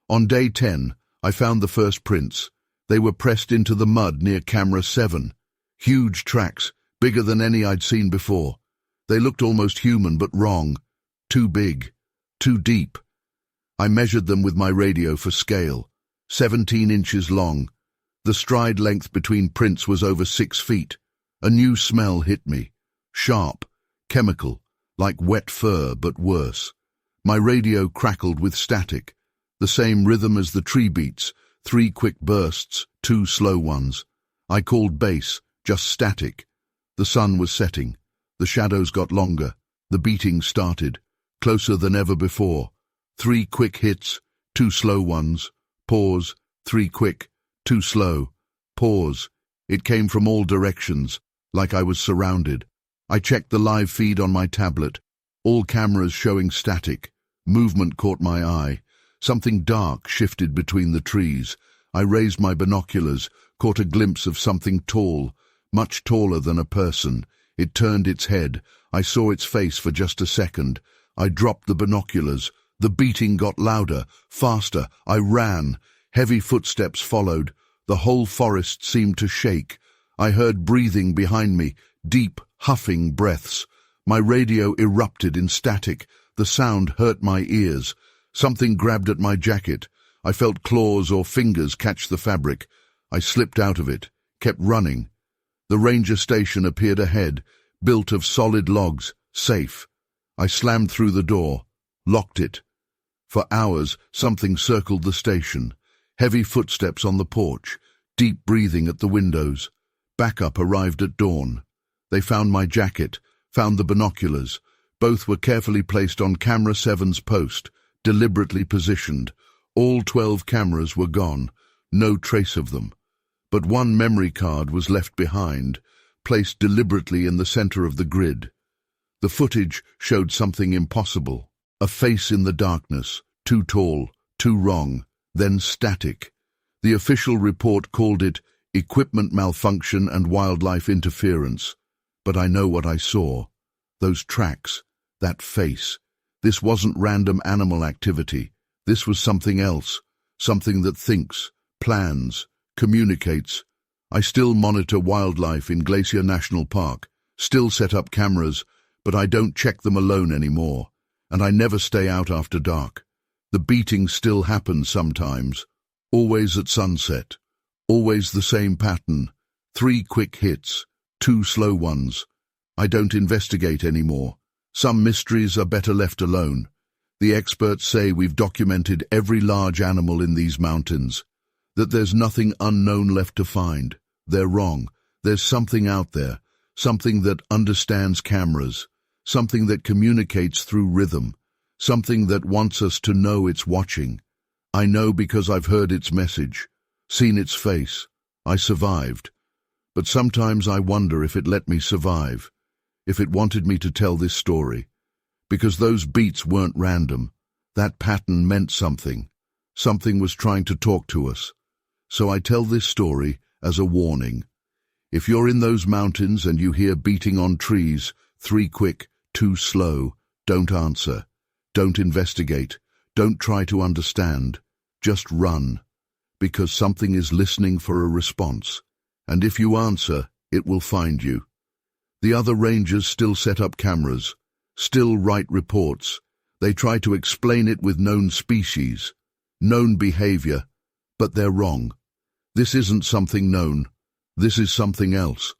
On day 10, I found the first prints. They were pressed into the mud near camera 7. Huge tracks, bigger than any I'd seen before. They looked almost human, but wrong. Too big, too deep. I measured them with my radio for scale. 17 inches long. The stride length between prints was over 6 feet. A new smell hit me. Sharp, chemical, like wet fur, but worse. My radio crackled with static. The same rhythm as the tree beats: 3 quick bursts, 2 slow ones. I called bass, just static. The sun was setting. The shadows got longer. The beating started, closer than ever before. 3 quick hits, 2 slow ones, pause, 3 quick, 2 slow, pause. It came from all directions, like I was surrounded. I checked the live feed on my tablet, all cameras showing static. Movement caught my eye. Something dark shifted between the trees. I raised my binoculars, caught a glimpse of something tall, much taller than a person. It turned its head. I saw its face for just a second. I dropped the binoculars. The beating got louder, faster. I ran. Heavy footsteps followed. The whole forest seemed to shake. I heard breathing behind me, deep, huffing breaths. My radio erupted in static. The sound hurt my ears. Something grabbed at my jacket. I felt claws or fingers catch the fabric. I slipped out of it, kept running. The ranger station appeared ahead, built of solid logs, safe. I slammed through the door, locked it. For hours, something circled the station. Heavy footsteps on the porch, deep breathing at the windows. Backup arrived at dawn. They found my jacket, found the binoculars. Both were carefully placed on Camera 7's post, deliberately positioned. All 12 cameras were gone, no trace of them. But one memory card was left behind, placed deliberately in the center of the grid. The footage showed something impossible. A face in the darkness, too tall, too wrong, then static. The official report called it equipment malfunction and wildlife interference. But I know what I saw. Those tracks, that face. This wasn't random animal activity. This was something else, something that thinks, plans, communicates. I still monitor wildlife in Glacier National Park, still set up cameras, but I don't check them alone anymore, and I never stay out after dark. The beating still happens sometimes, always at sunset, always the same pattern, 3 quick hits, 2 slow ones. I don't investigate anymore. Some mysteries are better left alone. The experts say we've documented every large animal in these mountains, that there's nothing unknown left to find. They're wrong. There's something out there, something that understands cameras, something that communicates through rhythm, something that wants us to know it's watching. I know because I've heard its message, seen its face. I survived. But sometimes I wonder if it let me survive, if it wanted me to tell this story. Because those beats weren't random. That pattern meant something. Something was trying to talk to us. So I tell this story as a warning. If you're in those mountains and you hear beating on trees, 3 quick, 2 slow, don't answer. Don't investigate. Don't try to understand. Just run. Because something is listening for a response. And if you answer, it will find you. The other rangers still set up cameras, still write reports. They try to explain it with known species, known behavior, but they're wrong. This isn't something known. This is something else.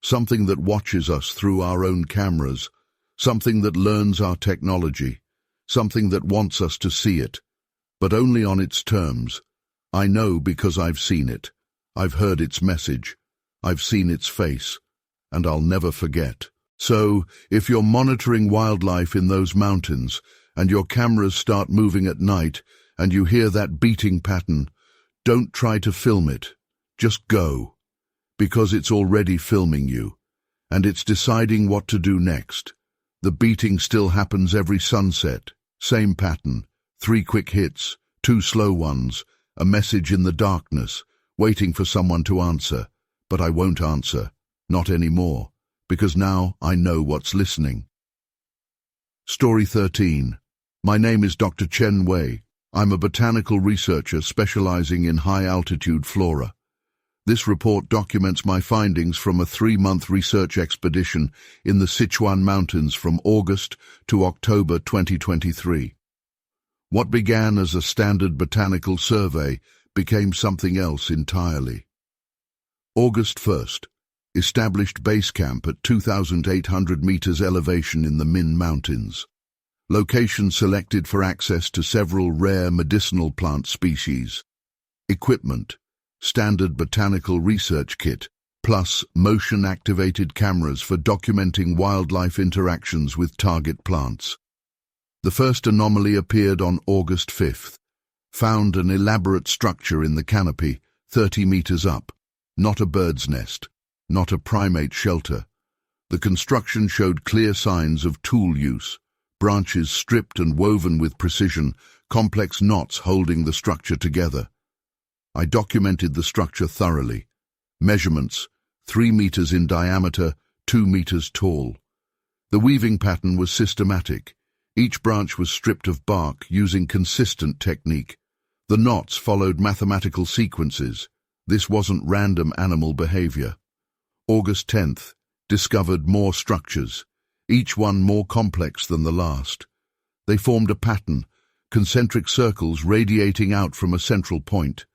Something that watches us through our own cameras. Something that learns our technology. Something that wants us to see it. But only on its terms. I know because I've seen it. I've heard its message. I've seen its face. And I'll never forget. So, if you're monitoring wildlife in those mountains, and your cameras start moving at night, and you hear that beating pattern, don't try to film it. Just go. Because it's already filming you. And it's deciding what to do next. The beating still happens every sunset. Same pattern. 3 quick hits, 2 slow ones, a message in the darkness, waiting for someone to answer. But I won't answer. Not anymore. Because now I know what's listening. Story 13. My name is Dr. Chen Wei. I'm a botanical researcher specializing in high-altitude flora. This report documents my findings from a 3-month research expedition in the Sichuan Mountains from August to October 2023. What began as a standard botanical survey became something else entirely. August 1st. Established base camp at 2,800 meters elevation in the Min Mountains. Location selected for access to several rare medicinal plant species. Equipment: standard botanical research kit, plus motion-activated cameras for documenting wildlife interactions with target plants. The first anomaly appeared on August 5th. Found an elaborate structure in the canopy, 30 meters up. Not a bird's nest, not a primate shelter. The construction showed clear signs of tool use. Branches stripped and woven with precision, complex knots holding the structure together. I documented the structure thoroughly. Measurements, 3 meters in diameter, 2 meters tall. The weaving pattern was systematic. Each branch was stripped of bark using consistent technique. The knots followed mathematical sequences. This wasn't random animal behavior. August 10th, discovered more structures, each one more complex than the last. They formed a pattern, concentric circles radiating out from a central point.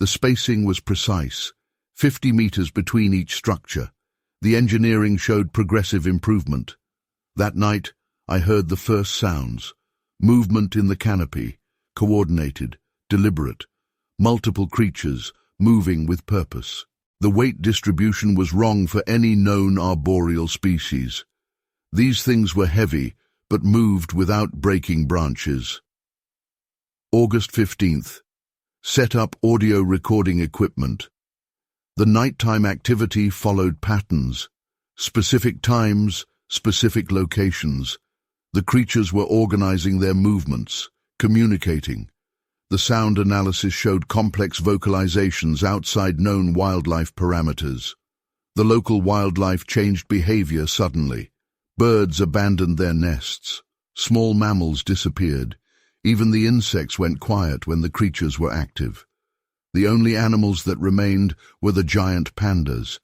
The spacing was precise, 50 meters between each structure. The engineering showed progressive improvement. That night, I heard the first sounds. Movement in the canopy, coordinated, deliberate. Multiple creatures, moving with purpose. The weight distribution was wrong for any known arboreal species. These things were heavy, but moved without breaking branches. August 15th. Set up audio recording equipment. The nighttime activity followed patterns. Specific times, specific locations. The creatures were organizing their movements, communicating. The sound analysis showed complex vocalizations outside known wildlife parameters. The local wildlife changed behavior suddenly. Birds abandoned their nests. Small mammals disappeared. Even the insects went quiet when the creatures were active. The only animals that remained were the giant pandas,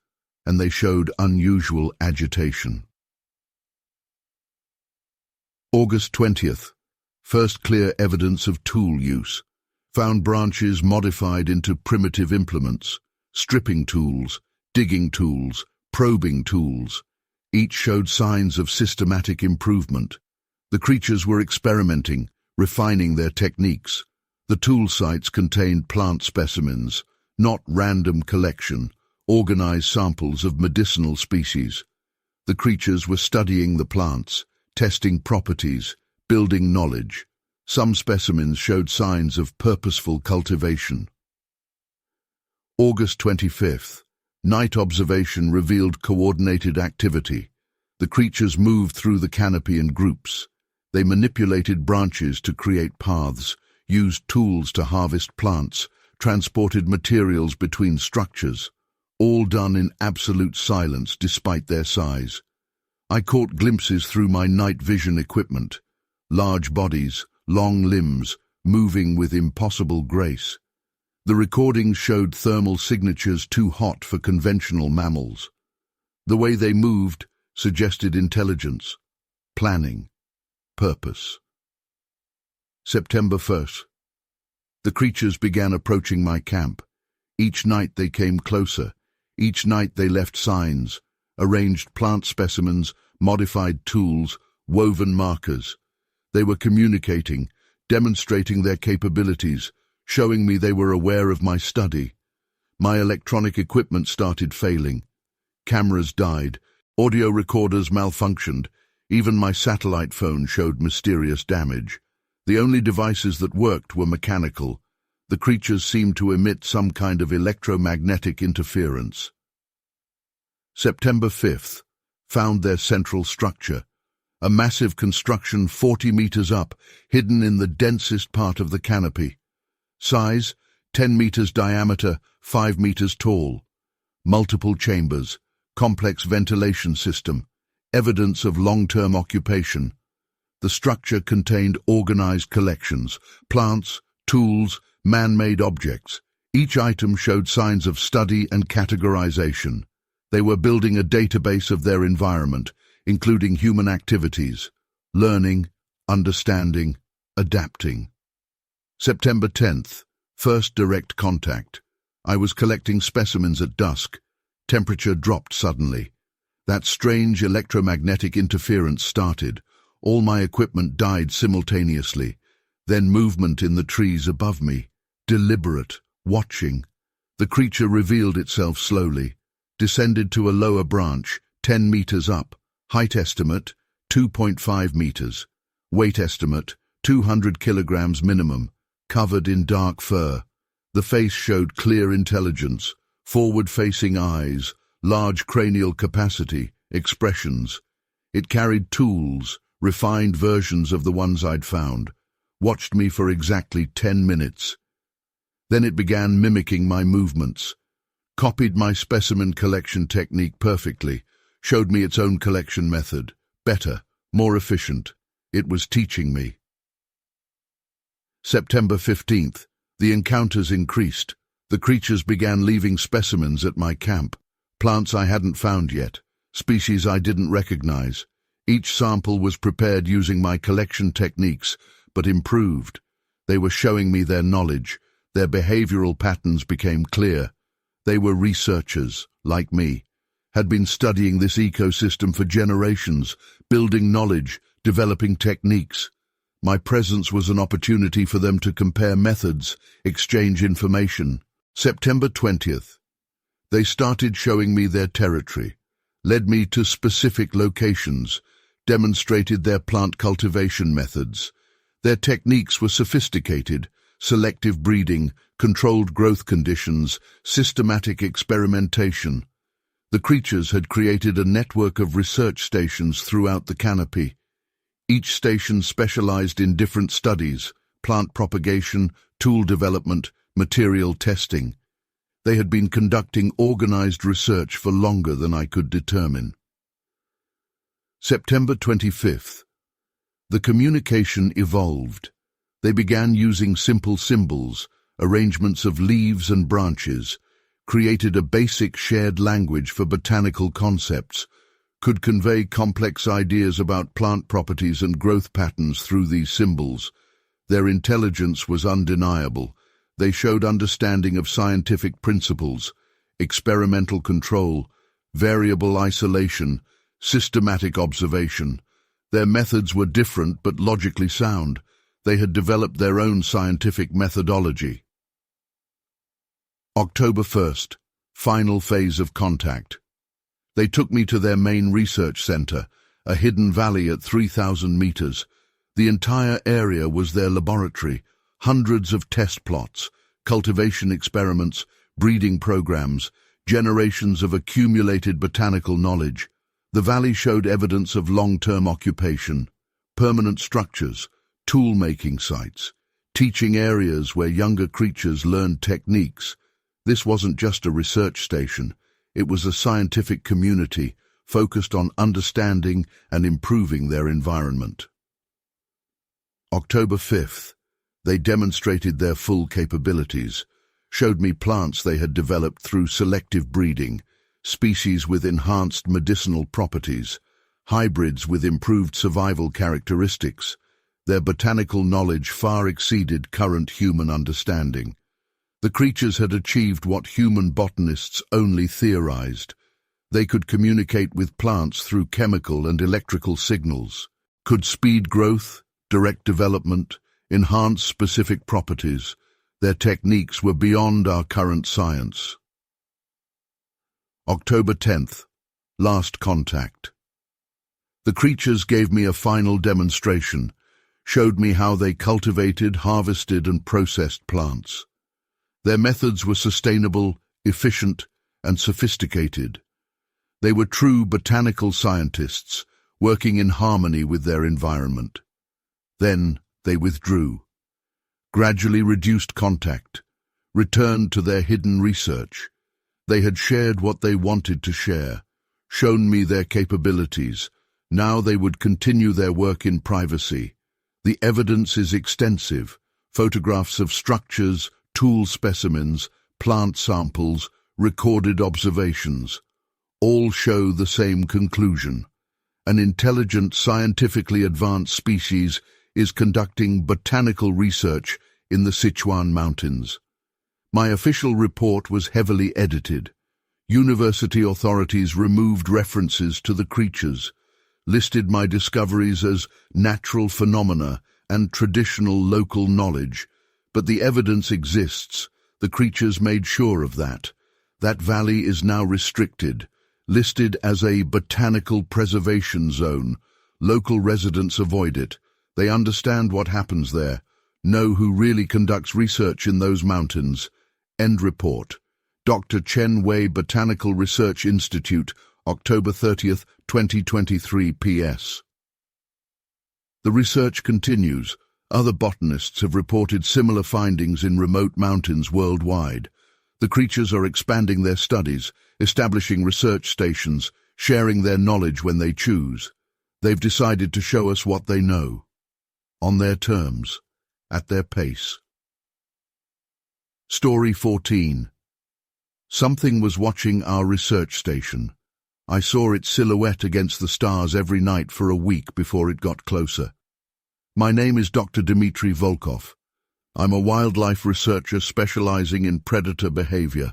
and they showed unusual agitation. August 20th. First clear evidence of tool use. Found branches modified into primitive implements, stripping tools, digging tools, probing tools. Each showed signs of systematic improvement. The creatures were experimenting, refining their techniques. The tool sites contained plant specimens, not random collection, organized samples of medicinal species. The creatures were studying the plants, testing properties, building knowledge. Some specimens showed signs of purposeful cultivation. August 25th. Night observation revealed coordinated activity. The creatures moved through the canopy in groups. They manipulated branches to create paths, used tools to harvest plants, transported materials between structures, all done in absolute silence despite their size. I caught glimpses through my night vision equipment. Large bodies, long limbs, moving with impossible grace. The recordings showed thermal signatures too hot for conventional mammals. The way they moved suggested intelligence, planning, purpose. September 1st. The creatures began approaching my camp. Each night they came closer. Each night they left signs, arranged plant specimens, modified tools, woven markers. They were communicating, demonstrating their capabilities, showing me they were aware of my study. My electronic equipment started failing. Cameras died, audio recorders malfunctioned, even my satellite phone showed mysterious damage. The only devices that worked were mechanical. The creatures seemed to emit some kind of electromagnetic interference. September 5th. Found their central structure. A massive construction 40 meters up, hidden in the densest part of the canopy. Size, 10 meters diameter, 5 meters tall. Multiple chambers, complex ventilation system, evidence of long-term occupation. The structure contained organized collections, plants, tools, man-made objects. Each item showed signs of study and categorization. They were building a database of their environment, including human activities, learning, understanding, adapting. September 10th. First direct contact. I was collecting specimens at dusk. Temperature dropped suddenly. That strange electromagnetic interference started. All my equipment died simultaneously. Then movement in the trees above me. Deliberate, watching. The creature revealed itself slowly. Descended to a lower branch, 10 meters up. Height estimate, 2.5 meters. Weight estimate, 200 kilograms minimum. covered in dark fur. The face showed clear intelligence, forward-facing eyes, large cranial capacity, expressions. It carried tools, refined versions of the ones I'd found, watched me for exactly 10 minutes. Then it began mimicking my movements, copied my specimen collection technique perfectly, showed me its own collection method, better, more efficient. It was teaching me. September 15th. The encounters increased. The creatures began leaving specimens at my camp, plants I hadn't found yet, species I didn't recognize. Each sample was prepared using my collection techniques, but improved. They were showing me their knowledge. Their behavioral patterns became clear. They were researchers, like me, had been studying this ecosystem for generations, building knowledge, developing techniques. My presence was an opportunity for them to compare methods, exchange information. September 20th. They started showing me their territory, led me to specific locations, demonstrated their plant cultivation methods. Their techniques were sophisticated: selective breeding, controlled growth conditions, systematic experimentation. The creatures had created a network of research stations throughout the canopy. Each station specialized in different studies: plant propagation, tool development, material testing. They had been conducting organized research for longer than I could determine. September 25th. The communication evolved. They began using simple symbols, arrangements of leaves and branches, created a basic shared language for botanical concepts, could convey complex ideas about plant properties and growth patterns through these symbols. Their intelligence was undeniable. They showed understanding of scientific principles, experimental control, variable isolation, systematic observation. Their methods were different but logically sound. They had developed their own scientific methodology. October 1st. Final phase of contact. They took me to their main research center, a hidden valley at 3,000 meters. The entire area was their laboratory, hundreds of test plots, cultivation experiments, breeding programs, generations of accumulated botanical knowledge. The valley showed evidence of long-term occupation, permanent structures, tool-making sites, teaching areas where younger creatures learned techniques. This wasn't just a research station. It was a scientific community focused on understanding and improving their environment. October 5th. They demonstrated their full capabilities, showed me plants they had developed through selective breeding, species with enhanced medicinal properties, hybrids with improved survival characteristics. Their botanical knowledge far exceeded current human understanding. The creatures had achieved what human botanists only theorized. They could communicate with plants through chemical and electrical signals, could speed growth, direct development, enhance specific properties. Their techniques were beyond our current science. October 10th. Last contact. The creatures gave me a final demonstration, showed me how they cultivated, harvested, and processed plants. Their methods were sustainable, efficient, and sophisticated. They were true botanical scientists, working in harmony with their environment. Then they withdrew, gradually reduced contact, returned to their hidden research. They had shared what they wanted to share, shown me their capabilities. Now they would continue their work in privacy. The evidence is extensive: photographs of structures, tool specimens, plant samples, recorded observations. All show the same conclusion. An intelligent, scientifically advanced species is conducting botanical research in the Sichuan mountains. My official report was heavily edited. University authorities removed references to the creatures, listed my discoveries as natural phenomena and traditional local knowledge. But the evidence exists. The creatures made sure of that. That valley is now restricted, listed as a botanical preservation zone. Local residents avoid it. They understand what happens there. Know who really conducts research in those mountains. End report. Dr. Chen Wei, Botanical Research Institute, October 30th, 2023 PS. The research continues. Other botanists have reported similar findings in remote mountains worldwide. The creatures are expanding their studies, establishing research stations, sharing their knowledge when they choose. They've decided to show us what they know. On their terms. At their pace. Story 14. Something was watching our research station. I saw its silhouette against the stars every night for a week before it got closer. My name is Dr. Dmitry Volkov. I'm a wildlife researcher specializing in predator behavior.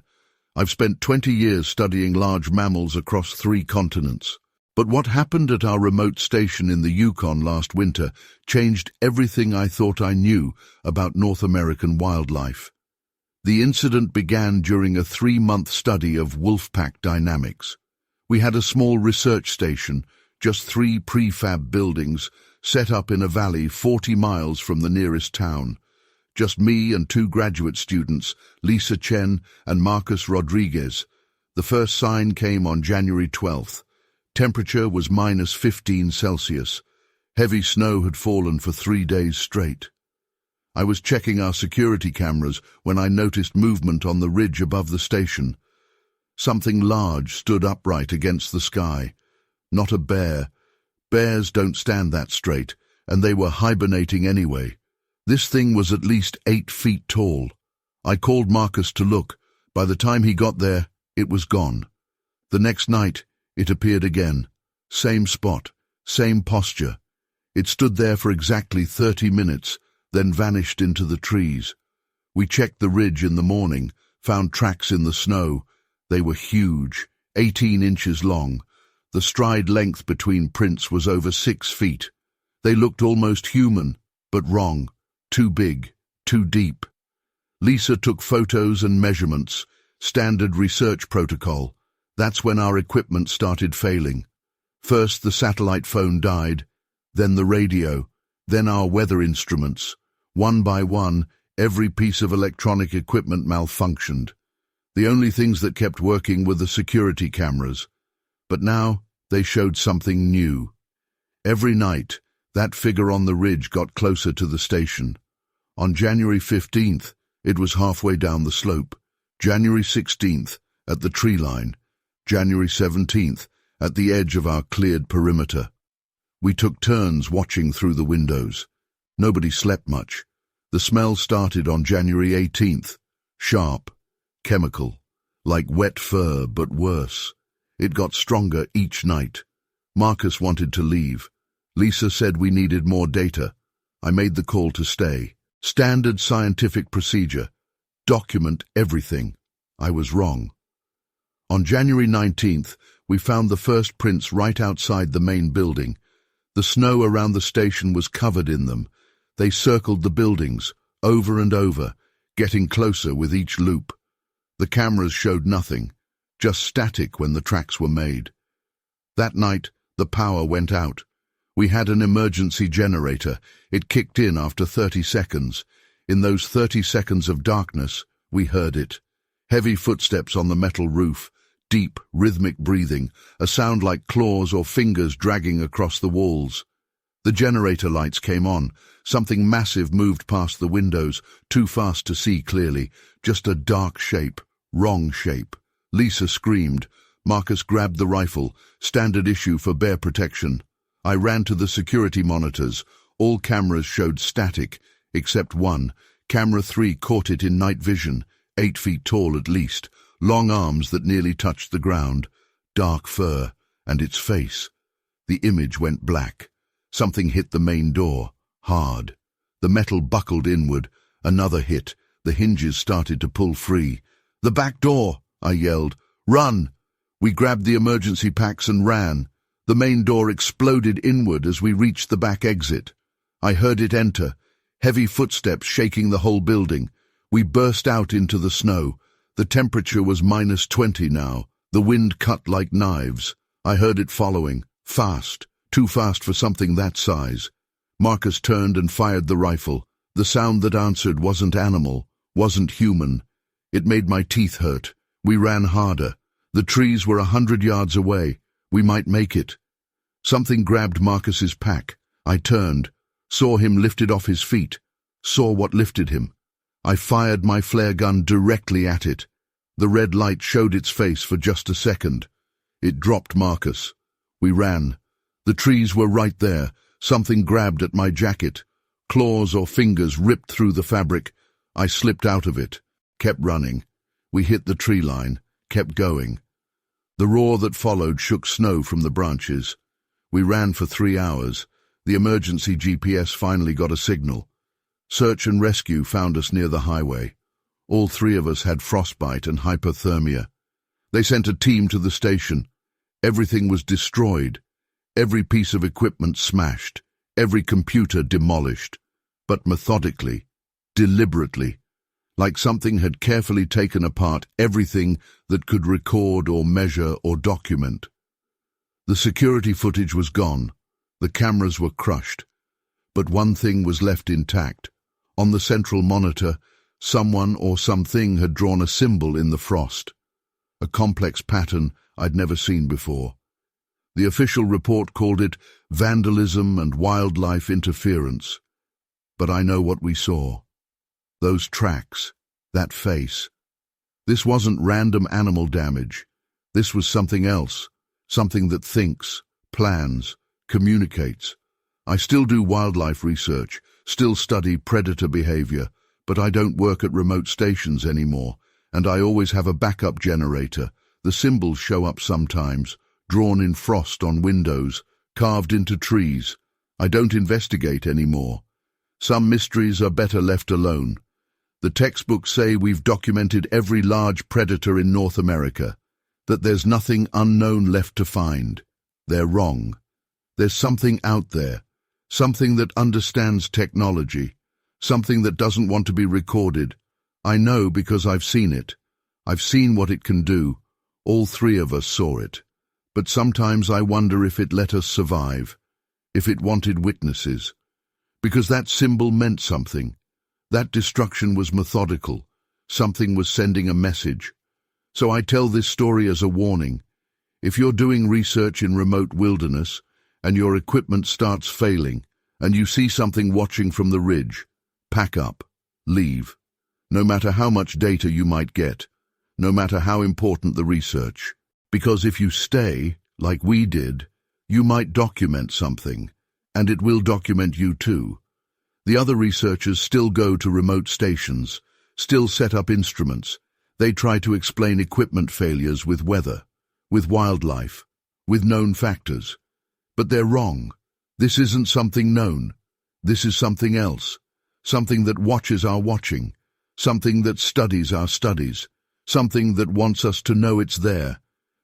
I've spent 20 years studying large mammals across 3 continents. But what happened at our remote station in the Yukon last winter changed everything I thought I knew about North American wildlife. The incident began during a 3-month study of wolfpack dynamics. We had a small research station, just 3 prefab buildings, set up in a valley 40 miles from the nearest town. Just me and 2 graduate students, Lisa Chen and Marcus Rodriguez. The first sign came on January 12th. Temperature was -15 Celsius. Heavy snow had fallen for 3 days straight. I was checking our security cameras when I noticed movement on the ridge above the station. Something large stood upright against the sky. Not a bear. Bears don't stand that straight, and they were hibernating anyway. This thing was at least 8 feet tall. I called Marcus to look. By the time he got there, it was gone. The next night, it appeared again. Same spot, same posture. It stood there for exactly 30 minutes, then vanished into the trees. We checked the ridge in the morning, found tracks in the snow. They were huge, 18 inches long. The stride length between prints was over 6 feet. They looked almost human, but wrong. Too big, too deep. Lisa took photos and measurements, standard research protocol. That's when our equipment started failing. First the satellite phone died, then the radio, then our weather instruments. One by one, every piece of electronic equipment malfunctioned. The only things that kept working were the security cameras. But now they showed something new. Every night, that figure on the ridge got closer to the station. On January 15th, it was halfway down the slope. January 16th, at the tree line. January 17th, at the edge of our cleared perimeter. We took turns watching through the windows. Nobody slept much. The smell started on January 18th. Sharp, chemical, like wet fur, but worse. It got stronger each night. Marcus wanted to leave. Lisa said we needed more data. I made the call to stay. Standard scientific procedure. Document everything. I was wrong. On January 19th, we found the first prints right outside the main building. The snow around the station was covered in them. They circled the buildings, over and over, getting closer with each loop. The cameras showed nothing, just static when the tracks were made. That night, the power went out. We had an emergency generator. It kicked in after 30 seconds. In those 30 seconds of darkness, we heard it. Heavy footsteps on the metal roof. Deep, rhythmic breathing, a sound like claws or fingers dragging across the walls. The generator lights came on. Something massive moved past the windows, too fast to see clearly. Just a dark shape, wrong shape. Lisa screamed. Marcus grabbed the rifle, standard issue for bear protection. I ran to the security monitors. All cameras showed static, except one. Camera 3 caught it in night vision, 8 feet tall at least. Long arms that nearly touched the ground, dark fur, and its face. The image went black. Something hit the main door, hard. The metal buckled inward. Another hit. The hinges started to pull free. "The back door!" I yelled. "Run!" We grabbed the emergency packs and ran. The main door exploded inward as we reached the back exit. I heard it enter, heavy footsteps shaking the whole building. We burst out into the snow. The temperature was -20 now. The wind cut like knives. I heard it following. Fast. Too fast for something that size. Marcus turned and fired the rifle. The sound that answered wasn't animal, wasn't human. It made my teeth hurt. We ran harder. The trees were 100 yards away. We might make it. Something grabbed Marcus's pack. I turned, saw him lifted off his feet, saw what lifted him. I fired my flare gun directly at it. The red light showed its face for just a second. It dropped Marcus. We ran. The trees were right there. Something grabbed at my jacket. Claws or fingers ripped through the fabric. I slipped out of it, kept running. We hit the tree line, kept going. The roar that followed shook snow from the branches. We ran for 3 hours. The emergency GPS finally got a signal. Search and rescue found us near the highway. All 3 of us had frostbite and hypothermia. They sent a team to the station. Everything was destroyed. Every piece of equipment smashed. Every computer demolished. But methodically, deliberately, like something had carefully taken apart everything that could record or measure or document. The security footage was gone. The cameras were crushed. But one thing was left intact. On the central monitor, someone or something had drawn a symbol in the frost. A complex pattern I'd never seen before. The official report called it vandalism and wildlife interference. But I know what we saw. Those tracks, that face. This wasn't random animal damage. This was something else, something that thinks, plans, communicates. I still do wildlife research, still study predator behavior, but I don't work at remote stations anymore, and I always have a backup generator. The symbols show up sometimes, drawn in frost on windows, carved into trees. I don't investigate anymore. Some mysteries are better left alone. The textbooks say we've documented every large predator in North America, that there's nothing unknown left to find. They're wrong. There's something out there, something that understands technology, something that doesn't want to be recorded. I know because I've seen it. I've seen what it can do. All 3 of us saw it. But sometimes I wonder if it let us survive, if it wanted witnesses. Because that symbol meant something. That destruction was methodical. Something was sending a message. So I tell this story as a warning. If you're doing research in remote wilderness, and your equipment starts failing, and you see something watching from the ridge, pack up, leave. No matter how much data you might get, no matter how important the research. Because if you stay, like we did, you might document something, and it will document you too. The other researchers still go to remote stations, still set up instruments. They try to explain equipment failures with weather, with wildlife, with known factors. But they're wrong. This isn't something known. This is something else. Something that watches our watching. Something that studies our studies. Something that wants us to know it's there,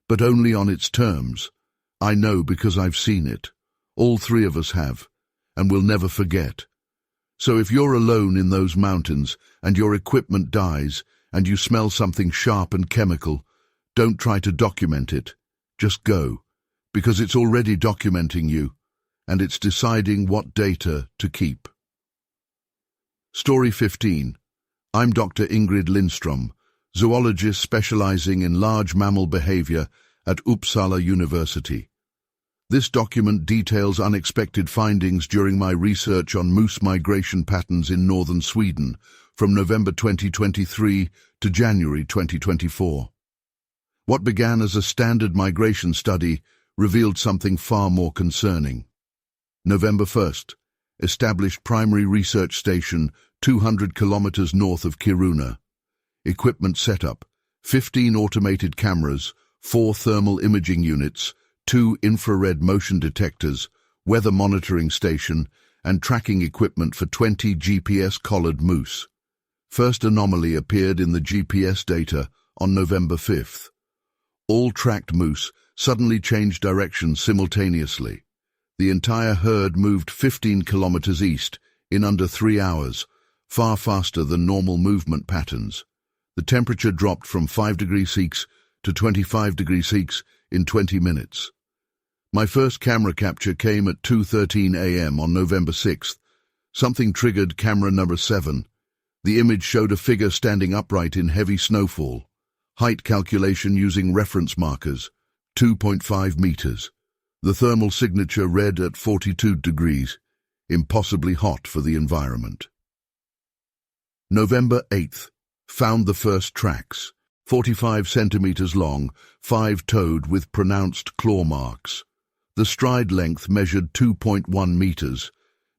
but only on its terms. I know because I've seen it. All 3 of us have, and we'll never forget. So if you're alone in those mountains, and your equipment dies, and you smell something sharp and chemical, don't try to document it. Just go, because it's already documenting you, and it's deciding what data to keep. Story 15. I'm Dr. Ingrid Lindstrom, zoologist specializing in large mammal behavior at Uppsala University. This document details unexpected findings during my research on moose migration patterns in northern Sweden from November 2023 to January 2024. What began as a standard migration study revealed something far more concerning. November 1st, established primary research station 200 kilometers north of Kiruna. Equipment setup, 15 automated cameras, 4 thermal imaging units, 2 infrared motion detectors, weather monitoring station, and tracking equipment for 20 GPS-collared moose. First anomaly appeared in the GPS data on November 5th. All tracked moose suddenly changed direction simultaneously. The entire herd moved 15 kilometers east in under 3 hours, far faster than normal movement patterns. The temperature dropped from 5 degrees Celsius to 25 degrees Celsius in 20 minutes. My first camera capture came at 2:13 a.m. on November 6th. Something triggered camera number 7. The image showed a figure standing upright in heavy snowfall. Height calculation using reference markers, 2.5 meters. The thermal signature read at 42 degrees, impossibly hot for the environment. November 8th. Found the first tracks, 45 centimeters long, 5-toed with pronounced claw marks. The stride length measured 2.1 meters.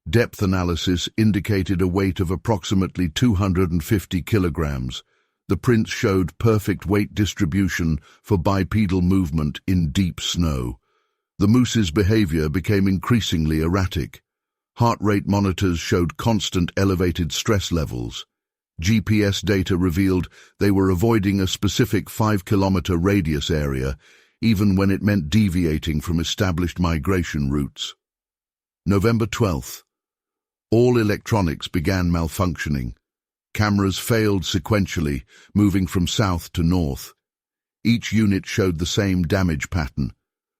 Depth analysis indicated a weight of approximately 250 kilograms. The prints showed perfect weight distribution for bipedal movement in deep snow. The moose's behavior became increasingly erratic. Heart rate monitors showed constant elevated stress levels. GPS data revealed they were avoiding a specific 5-kilometer radius area, even when it meant deviating from established migration routes. November 12th. All electronics began malfunctioning. Cameras failed sequentially, moving from south to north. Each unit showed the same damage pattern.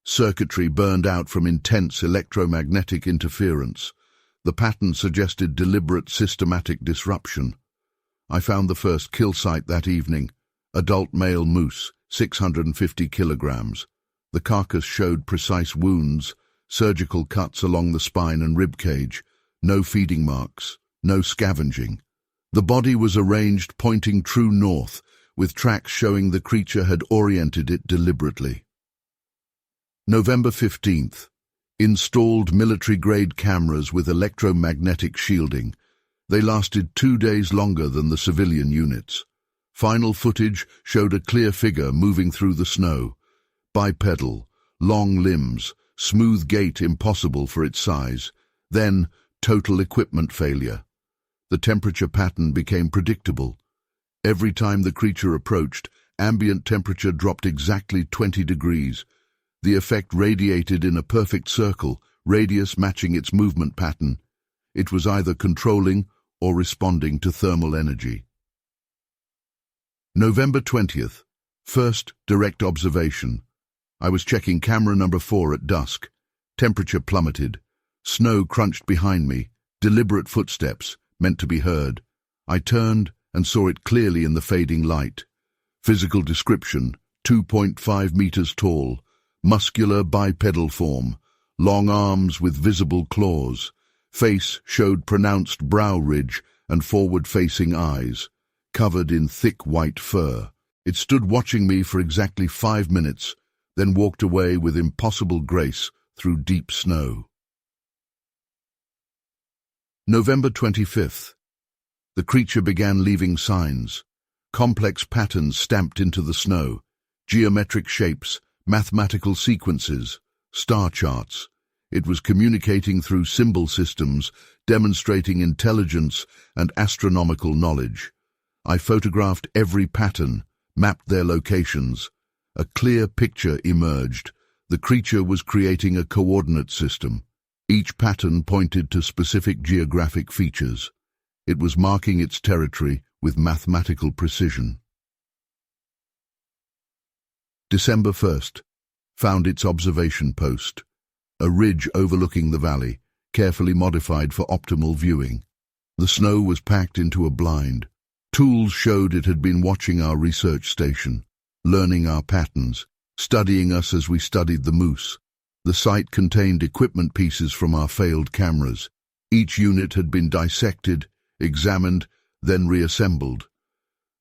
Circuitry burned out from intense electromagnetic interference. The pattern suggested deliberate systematic disruption. I found the first kill site that evening. Adult male moose, 650 kilograms. The carcass showed precise wounds, surgical cuts along the spine and rib cage, no feeding marks, no scavenging. The body was arranged pointing true north, with tracks showing the creature had oriented it deliberately. November 15th. Installed military-grade cameras with electromagnetic shielding. They lasted 2 days longer than the civilian units. Final footage showed a clear figure moving through the snow. Bipedal, long limbs, smooth gait impossible for its size. Then, total equipment failure. The temperature pattern became predictable. Every time the creature approached, ambient temperature dropped exactly 20 degrees. The effect radiated in a perfect circle, radius matching its movement pattern. It was either controlling or responding to thermal energy. November 20th. First direct observation. I was checking camera number 4 at dusk. Temperature plummeted. Snow crunched behind me. Deliberate footsteps, meant to be heard. I turned and saw it clearly in the fading light. Physical description, 2.5 meters tall. Muscular bipedal form. Long arms with visible claws. Face showed pronounced brow ridge and forward-facing eyes, covered in thick white fur. It stood watching me for exactly 5 minutes, then walked away with impossible grace through deep snow. November 25th. The creature began leaving signs. Complex patterns stamped into the snow. Geometric shapes, mathematical sequences, star charts. It was communicating through symbol systems, demonstrating intelligence and astronomical knowledge. I photographed every pattern, mapped their locations. A clear picture emerged. The creature was creating a coordinate system. Each pattern pointed to specific geographic features. It was marking its territory with mathematical precision. December 1st. Found its observation post. A ridge overlooking the valley, carefully modified for optimal viewing. The snow was packed into a blind. Tools showed it had been watching our research station, learning our patterns, studying us as we studied the moose. The site contained equipment pieces from our failed cameras. Each unit had been dissected, examined, then reassembled.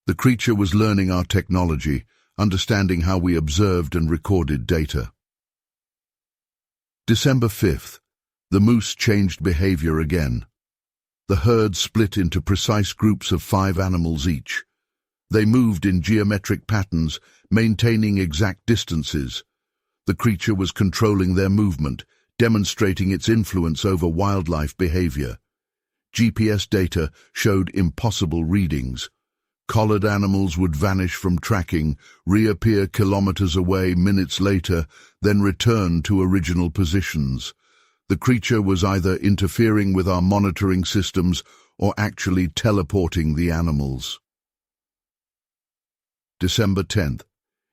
The creature was learning our technology, understanding how we observed and recorded data. December 5th. The moose changed behavior again. The herd split into precise groups of 5 animals each. They moved in geometric patterns, maintaining exact distances. The creature was controlling their movement, demonstrating its influence over wildlife behavior. GPS data showed impossible readings. Collared animals would vanish from tracking, reappear kilometers away minutes later, then return to original positions. The creature was either interfering with our monitoring systems or actually teleporting the animals. December 10th.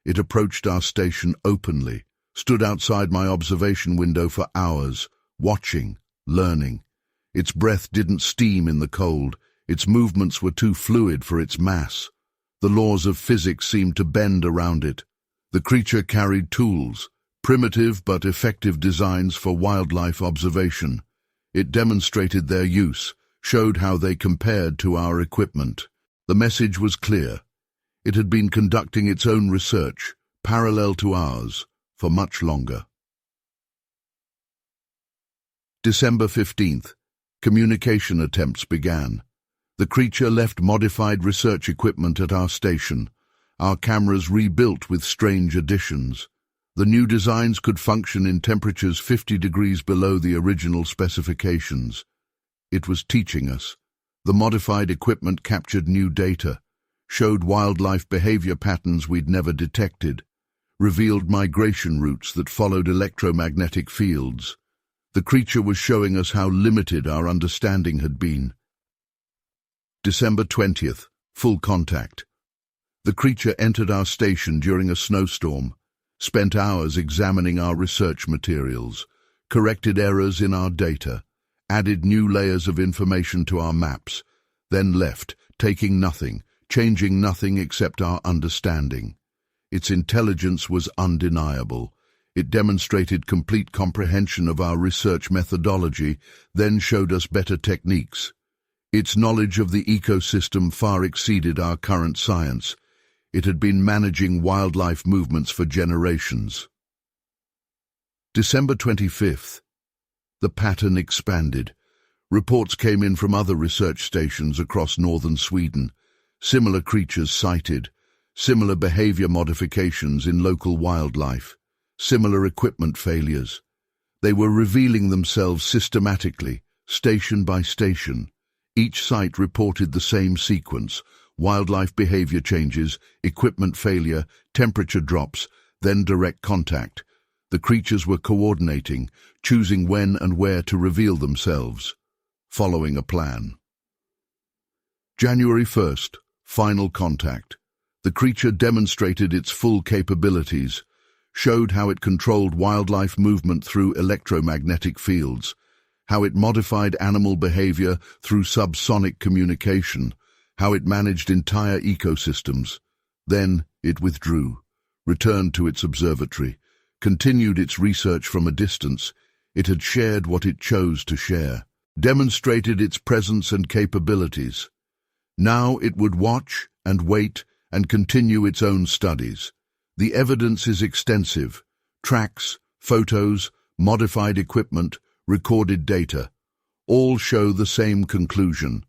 It approached our station openly, stood outside my observation window for hours, watching, learning. Its breath didn't steam in the cold. Its movements were too fluid for its mass. The laws of physics seemed to bend around it. The creature carried tools, primitive but effective designs for wildlife observation. It demonstrated their use, showed how they compared to our equipment. The message was clear. It had been conducting its own research, parallel to ours, for much longer. December 15th. Communication attempts began. The creature left modified research equipment at our station, our cameras rebuilt with strange additions. The new designs could function in temperatures 50 degrees below the original specifications. It was teaching us. The modified equipment captured new data, showed wildlife behavior patterns we'd never detected, revealed migration routes that followed electromagnetic fields. The creature was showing us how limited our understanding had been. December 20th, full contact. The creature entered our station during a snowstorm, spent hours examining our research materials, corrected errors in our data, added new layers of information to our maps, then left, taking nothing, changing nothing except our understanding. Its intelligence was undeniable. It demonstrated complete comprehension of our research methodology, then showed us better techniques. Its knowledge of the ecosystem far exceeded our current science. It had been managing wildlife movements for generations. December 25th. The pattern expanded. Reports came in from other research stations across northern Sweden. Similar creatures sighted, similar behavior modifications in local wildlife, similar equipment failures. They were revealing themselves systematically, station by station. Each site reported the same sequence: wildlife behavior changes, equipment failure, temperature drops, then direct contact. The creatures were coordinating, choosing when and where to reveal themselves, following a plan. January 1st, final contact. The creature demonstrated its full capabilities, showed how it controlled wildlife movement through electromagnetic fields, how it modified animal behavior through subsonic communication, how it managed entire ecosystems. Then it withdrew, returned to its observatory, continued its research from a distance. It had shared what it chose to share, demonstrated its presence and capabilities. Now it would watch and wait and continue its own studies. The evidence is extensive: tracks, photos, modified equipment, recorded data. All show the same conclusion.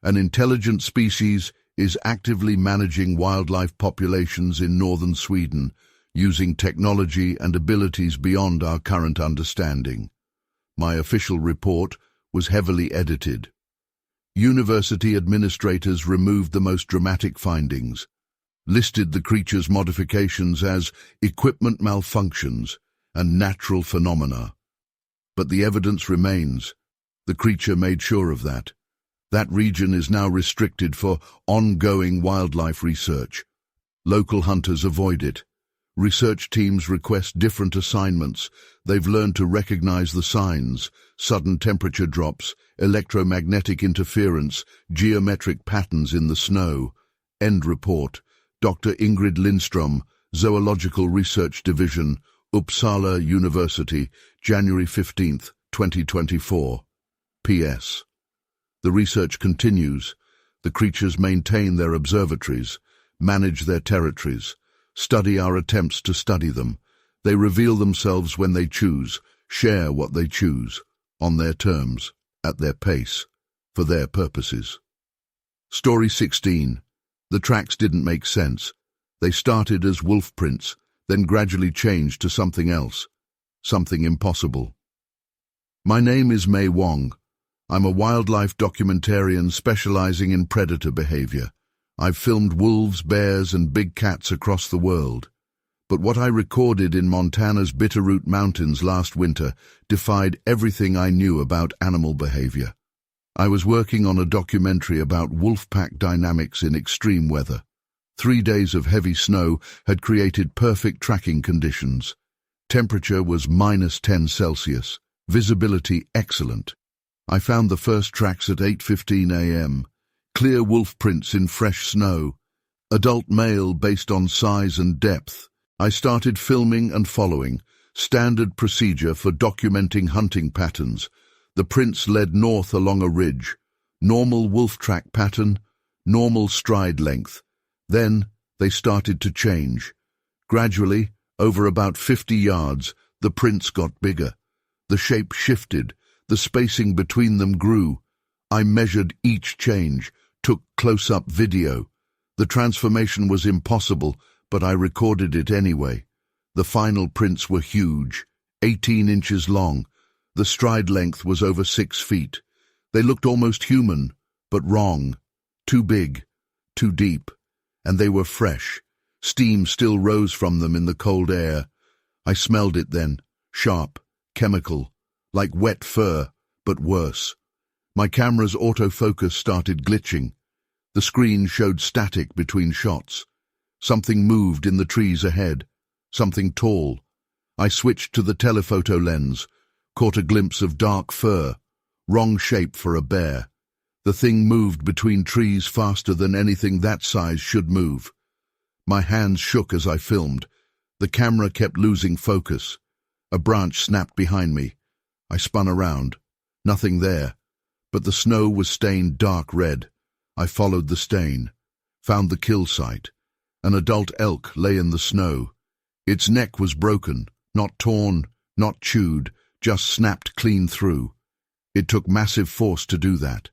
An intelligent species is actively managing wildlife populations in northern Sweden, using technology and abilities beyond our current understanding. My official report was heavily edited. University administrators removed the most dramatic findings, listed the creature's modifications as equipment malfunctions and natural phenomena. But the evidence remains. The creature made sure of that. That region is now restricted for ongoing wildlife research. Local hunters avoid it. Research teams request different assignments. They've learned to recognize the signs: sudden temperature drops, electromagnetic interference, geometric patterns in the snow. End report. Dr. Ingrid Lindström, Zoological Research Division, Uppsala University, January 15, 2024. P.S. The research continues. The creatures maintain their observatories, manage their territories, study our attempts to study them. They reveal themselves when they choose, share what they choose, on their terms, at their pace, for their purposes. Story 16. The tracks didn't make sense. They started as wolf prints, then gradually changed to something else, something impossible. My name is Mei Wong. I'm a wildlife documentarian specializing in predator behavior. I've filmed wolves, bears, and big cats across the world. But what I recorded in Montana's Bitterroot Mountains last winter defied everything I knew about animal behavior. I was working on a documentary about wolf pack dynamics in extreme weather. 3 days of heavy snow had created perfect tracking conditions. Temperature was -10 Celsius, visibility excellent. I found the first tracks at 8:15 a.m. Clear wolf prints in fresh snow. Adult male based on size and depth. I started filming and following. Standard procedure for documenting hunting patterns. The prints led north along a ridge. Normal wolf track pattern, normal stride length. Then they started to change. Gradually, over about 50 yards, the prints got bigger. The shape shifted. The spacing between them grew. I measured each change, took close-up video. The transformation was impossible, but I recorded it anyway. The final prints were huge, 18 inches long. The stride length was over 6 feet. They looked almost human, but wrong. Too big, too deep. And they were fresh. Steam still rose from them in the cold air. I smelled it then, sharp, chemical, like wet fur, but worse. My camera's autofocus started glitching. The screen showed static between shots. Something moved in the trees ahead. Something tall. I switched to the telephoto lens, caught a glimpse of dark fur, wrong shape for a bear. The thing moved between trees faster than anything that size should move. My hands shook as I filmed. The camera kept losing focus. A branch snapped behind me. I spun around. Nothing there. But the snow was stained dark red. I followed the stain. Found the kill site. An adult elk lay in the snow. Its neck was broken, not torn, not chewed, just snapped clean through. It took massive force to do that.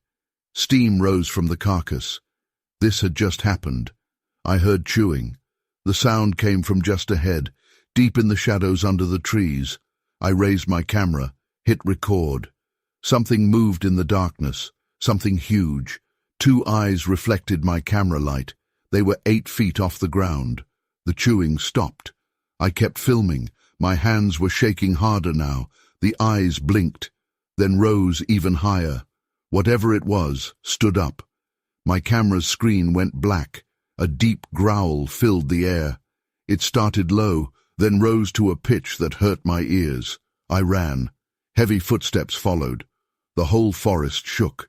Steam rose from the carcass. This had just happened. I heard chewing. The sound came from just ahead, deep in the shadows under the trees. I raised my camera, hit record. Something moved in the darkness, something huge. 2 eyes reflected my camera light. They were 8 feet off the ground. The chewing stopped. I kept filming. My hands were shaking harder now. The eyes blinked, then rose even higher. Whatever it was, stood up. My camera's screen went black. A deep growl filled the air. It started low, then rose to a pitch that hurt my ears. I ran. Heavy footsteps followed. The whole forest shook.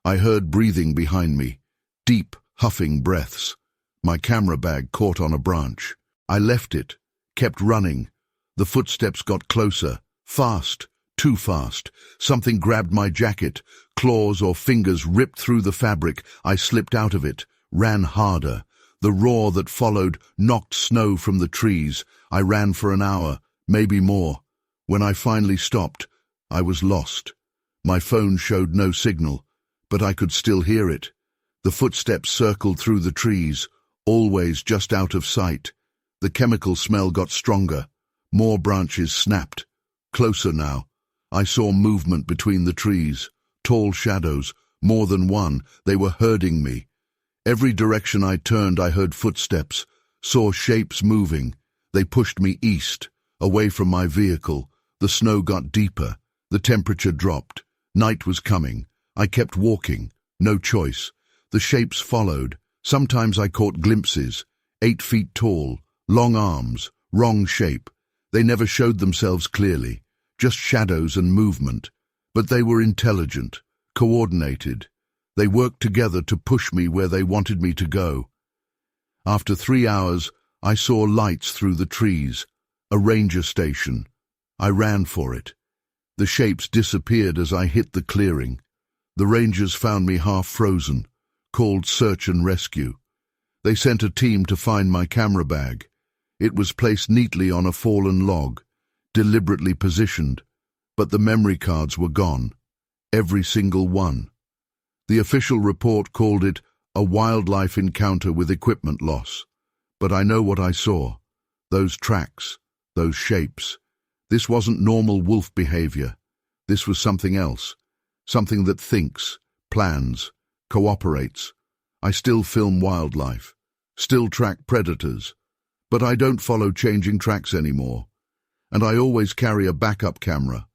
I heard breathing behind me, deep, huffing breaths. My camera bag caught on a branch. I left it, kept running. The footsteps got closer, fast, too fast. Something grabbed my jacket. Claws or fingers ripped through the fabric. I slipped out of it, ran harder. The roar that followed knocked snow from the trees. I ran for an hour, maybe more. When I finally stopped, I was lost. My phone showed no signal, but I could still hear it. The footsteps circled through the trees, always just out of sight. The chemical smell got stronger. More branches snapped. Closer now. I saw movement between the trees. Tall shadows, more than one. They were herding me. Every direction I turned, I heard footsteps, saw shapes moving. They pushed me east, away from my vehicle. The snow got deeper. The temperature dropped. Night was coming. I kept walking. No choice. The shapes followed. Sometimes I caught glimpses. 8 feet tall, long arms, wrong shape. They never showed themselves clearly, just shadows and movement. But they were intelligent, coordinated. They worked together to push me where they wanted me to go. After 3 hours, I saw lights through the trees, a ranger station. I ran for it. The shapes disappeared as I hit the clearing. The rangers found me half frozen, called search and rescue. They sent a team to find my camera bag. It was placed neatly on a fallen log, deliberately positioned, but the memory cards were gone, every single one. The official report called it a wildlife encounter with equipment loss. But I know what I saw. Those tracks, those shapes. This wasn't normal wolf behavior. This was something else. Something that thinks, plans, cooperates. I still film wildlife, still track predators, but I don't follow changing tracks anymore. And I always carry a backup camera.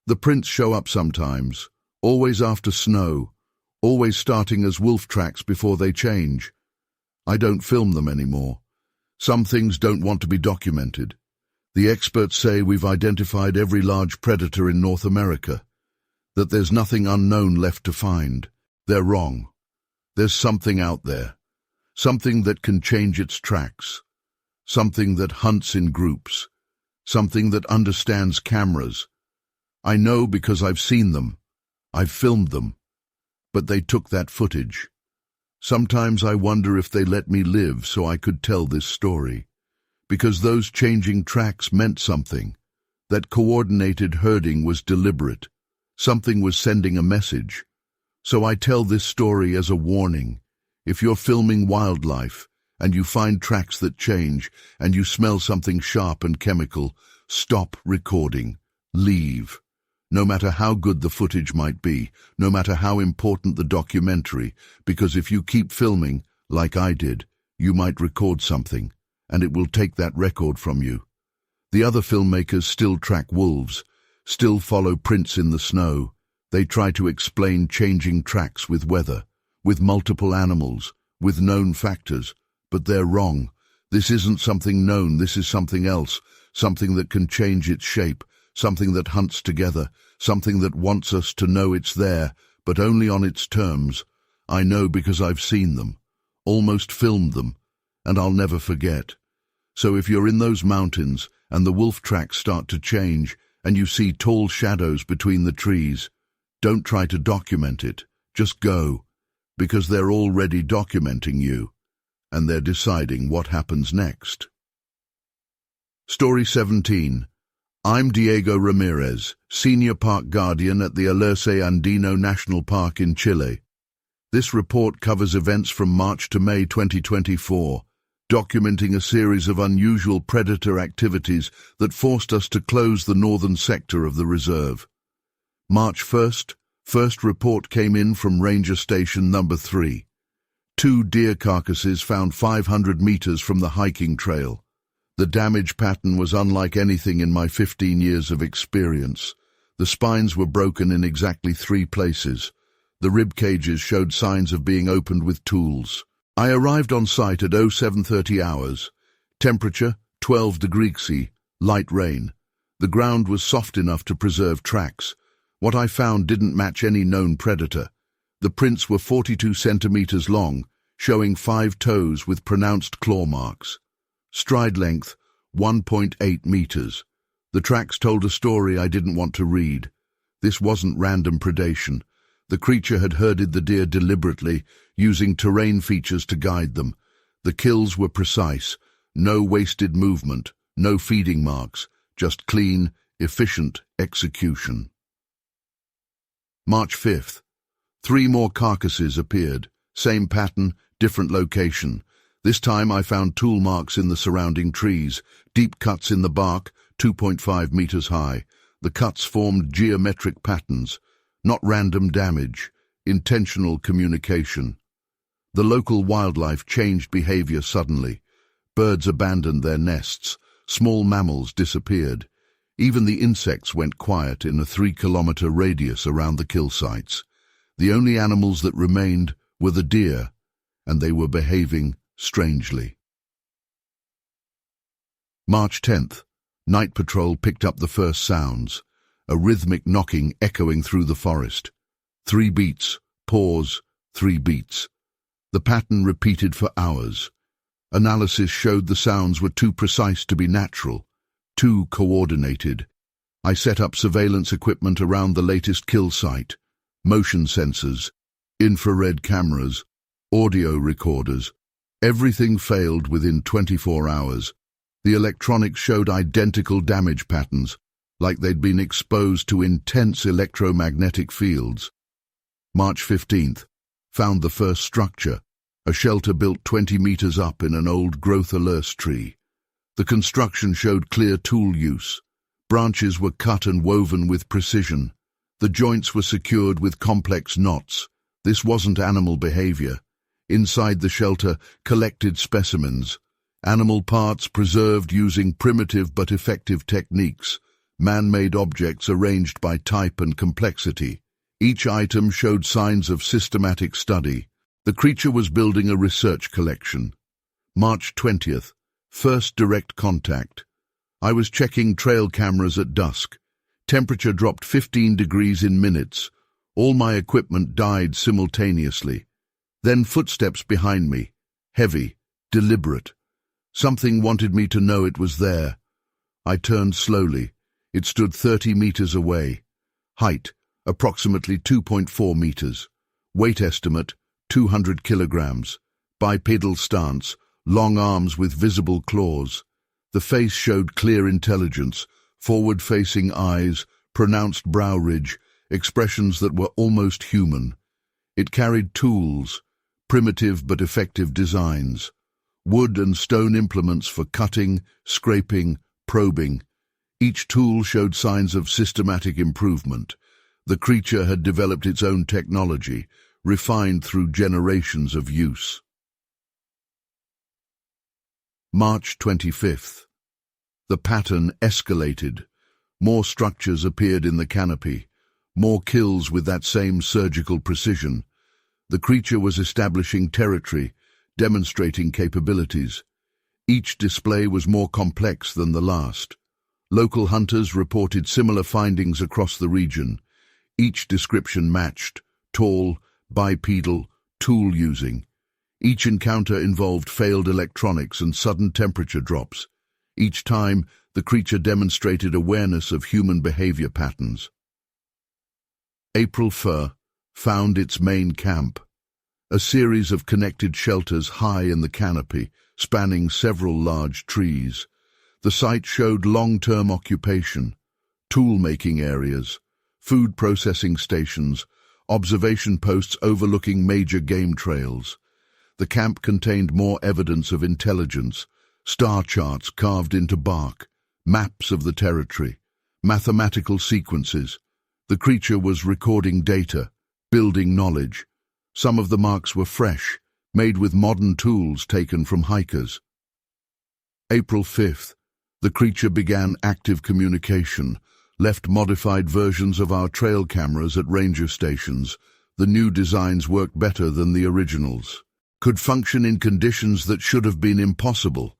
The prints show up sometimes, always after snow, always starting as wolf tracks before they change. I don't film them anymore. Some things don't want to be documented. The experts say we've identified every large predator in North America. that there's nothing unknown left to find. They're wrong. There's something out there, something that can change its tracks, something that hunts in groups, something that understands cameras. I know because I've seen them, I've filmed them, but they took that footage. Sometimes I wonder if they let me live so I could tell this story, because those changing tracks meant something. That coordinated herding was deliberate. Something was sending a message. So I tell this story as a warning. If you're filming wildlife, and you find tracks that change, and you smell something sharp and chemical, stop recording. Leave. No matter how good the footage might be, no matter how important the documentary, because if you keep filming, like I did, you might record something, and it will take that record from you. The other filmmakers still track wolves, still follow prints in the snow. They try to explain changing tracks with weather, with multiple animals, with known factors, but they're wrong. This isn't something known, this is something else, something that can change its shape, something that hunts together, something that wants us to know it's there, but only on its terms. I know because I've seen them, almost filmed them, and I'll never forget. So if you're in those mountains, and the wolf tracks start to change, and you see tall shadows between the trees, don't try to document it, just go, because they're already documenting you, and they're deciding what happens next. Story 17. I'm Diego Ramirez, Senior Park Guardian at the Alerce Andino National Park in Chile. This report covers events from March to May 2024, documenting a series of unusual predator activities that forced us to close the northern sector of the reserve. March 1st, first report came in from Ranger Station Number 3. 2 deer carcasses found 500 meters from the hiking trail. The damage pattern was unlike anything in my 15 years of experience. The spines were broken in exactly 3 places. The rib cages showed signs of being opened with tools. I arrived on site at 0730 hours. Temperature, 12 degrees C, light rain. The ground was soft enough to preserve tracks. What I found didn't match any known predator. The prints were 42 centimeters long, showing 5 toes with pronounced claw marks. Stride length, 1.8 meters. The tracks told a story I didn't want to read. This wasn't random predation. The creature had herded the deer deliberately, using terrain features to guide them. The kills were precise. No wasted movement, no feeding marks, just clean, efficient execution. March 5th. 3 more carcasses appeared. Same pattern, different location. This time I found tool marks in the surrounding trees, deep cuts in the bark, 2.5 meters high. The cuts formed geometric patterns, not random damage, intentional communication. The local wildlife changed behavior suddenly. Birds abandoned their nests, small mammals disappeared. Even the insects went quiet in a 3-kilometer radius around the kill sites. The only animals that remained were the deer, and they were behaving strangely. March 10th. Night patrol picked up the first sounds, a rhythmic knocking echoing through the forest. 3 beats, pause, 3 beats. The pattern repeated for hours. Analysis showed the sounds were too precise to be natural, too coordinated. I set up surveillance equipment around the latest kill site, motion sensors, infrared cameras, audio recorders. Everything failed within 24 hours. The electronics showed identical damage patterns, like they'd been exposed to intense electromagnetic fields. March 15th. Found the first structure, a shelter built 20 meters up in an old growth alerce tree. The construction showed clear tool use. Branches were cut and woven with precision. The joints were secured with complex knots. This wasn't animal behavior. Inside the shelter, collected specimens. Animal parts preserved using primitive but effective techniques. Man-made objects arranged by type and complexity. Each item showed signs of systematic study. The creature was building a research collection. March 20th. First direct contact. I was checking trail cameras at dusk. Temperature dropped 15 degrees in minutes. All my equipment died simultaneously. Then footsteps behind me. Heavy, deliberate. Something wanted me to know it was there. I turned slowly. It stood 30 meters away. Height, approximately 2.4 meters. Weight estimate, 200 kilograms. Bipedal stance, long arms with visible claws. The face showed clear intelligence, forward-facing eyes, pronounced brow ridge, expressions that were almost human. It carried tools, primitive but effective designs. Wood and stone implements for cutting, scraping, probing. Each tool showed signs of systematic improvement. The creature had developed its own technology, refined through generations of use. March 25th. The pattern escalated. More structures appeared in the canopy. More kills with that same surgical precision. The creature was establishing territory, demonstrating capabilities. Each display was more complex than the last. Local hunters reported similar findings across the region. Each description matched: tall, bipedal, tool-using. Each encounter involved failed electronics and sudden temperature drops. Each time, the creature demonstrated awareness of human behavior patterns. April fur found its main camp. A series of connected shelters high in the canopy, spanning several large trees. The site showed long-term occupation, tool-making areas, food processing stations, observation posts overlooking major game trails. The camp contained more evidence of intelligence: star charts carved into bark, maps of the territory, mathematical sequences. The creature was recording data, building knowledge. Some of the marks were fresh, made with modern tools taken from hikers. April 5th. The creature began active communication, left modified versions of our trail cameras at ranger stations. The new designs worked better than the originals. Could function in conditions that should have been impossible.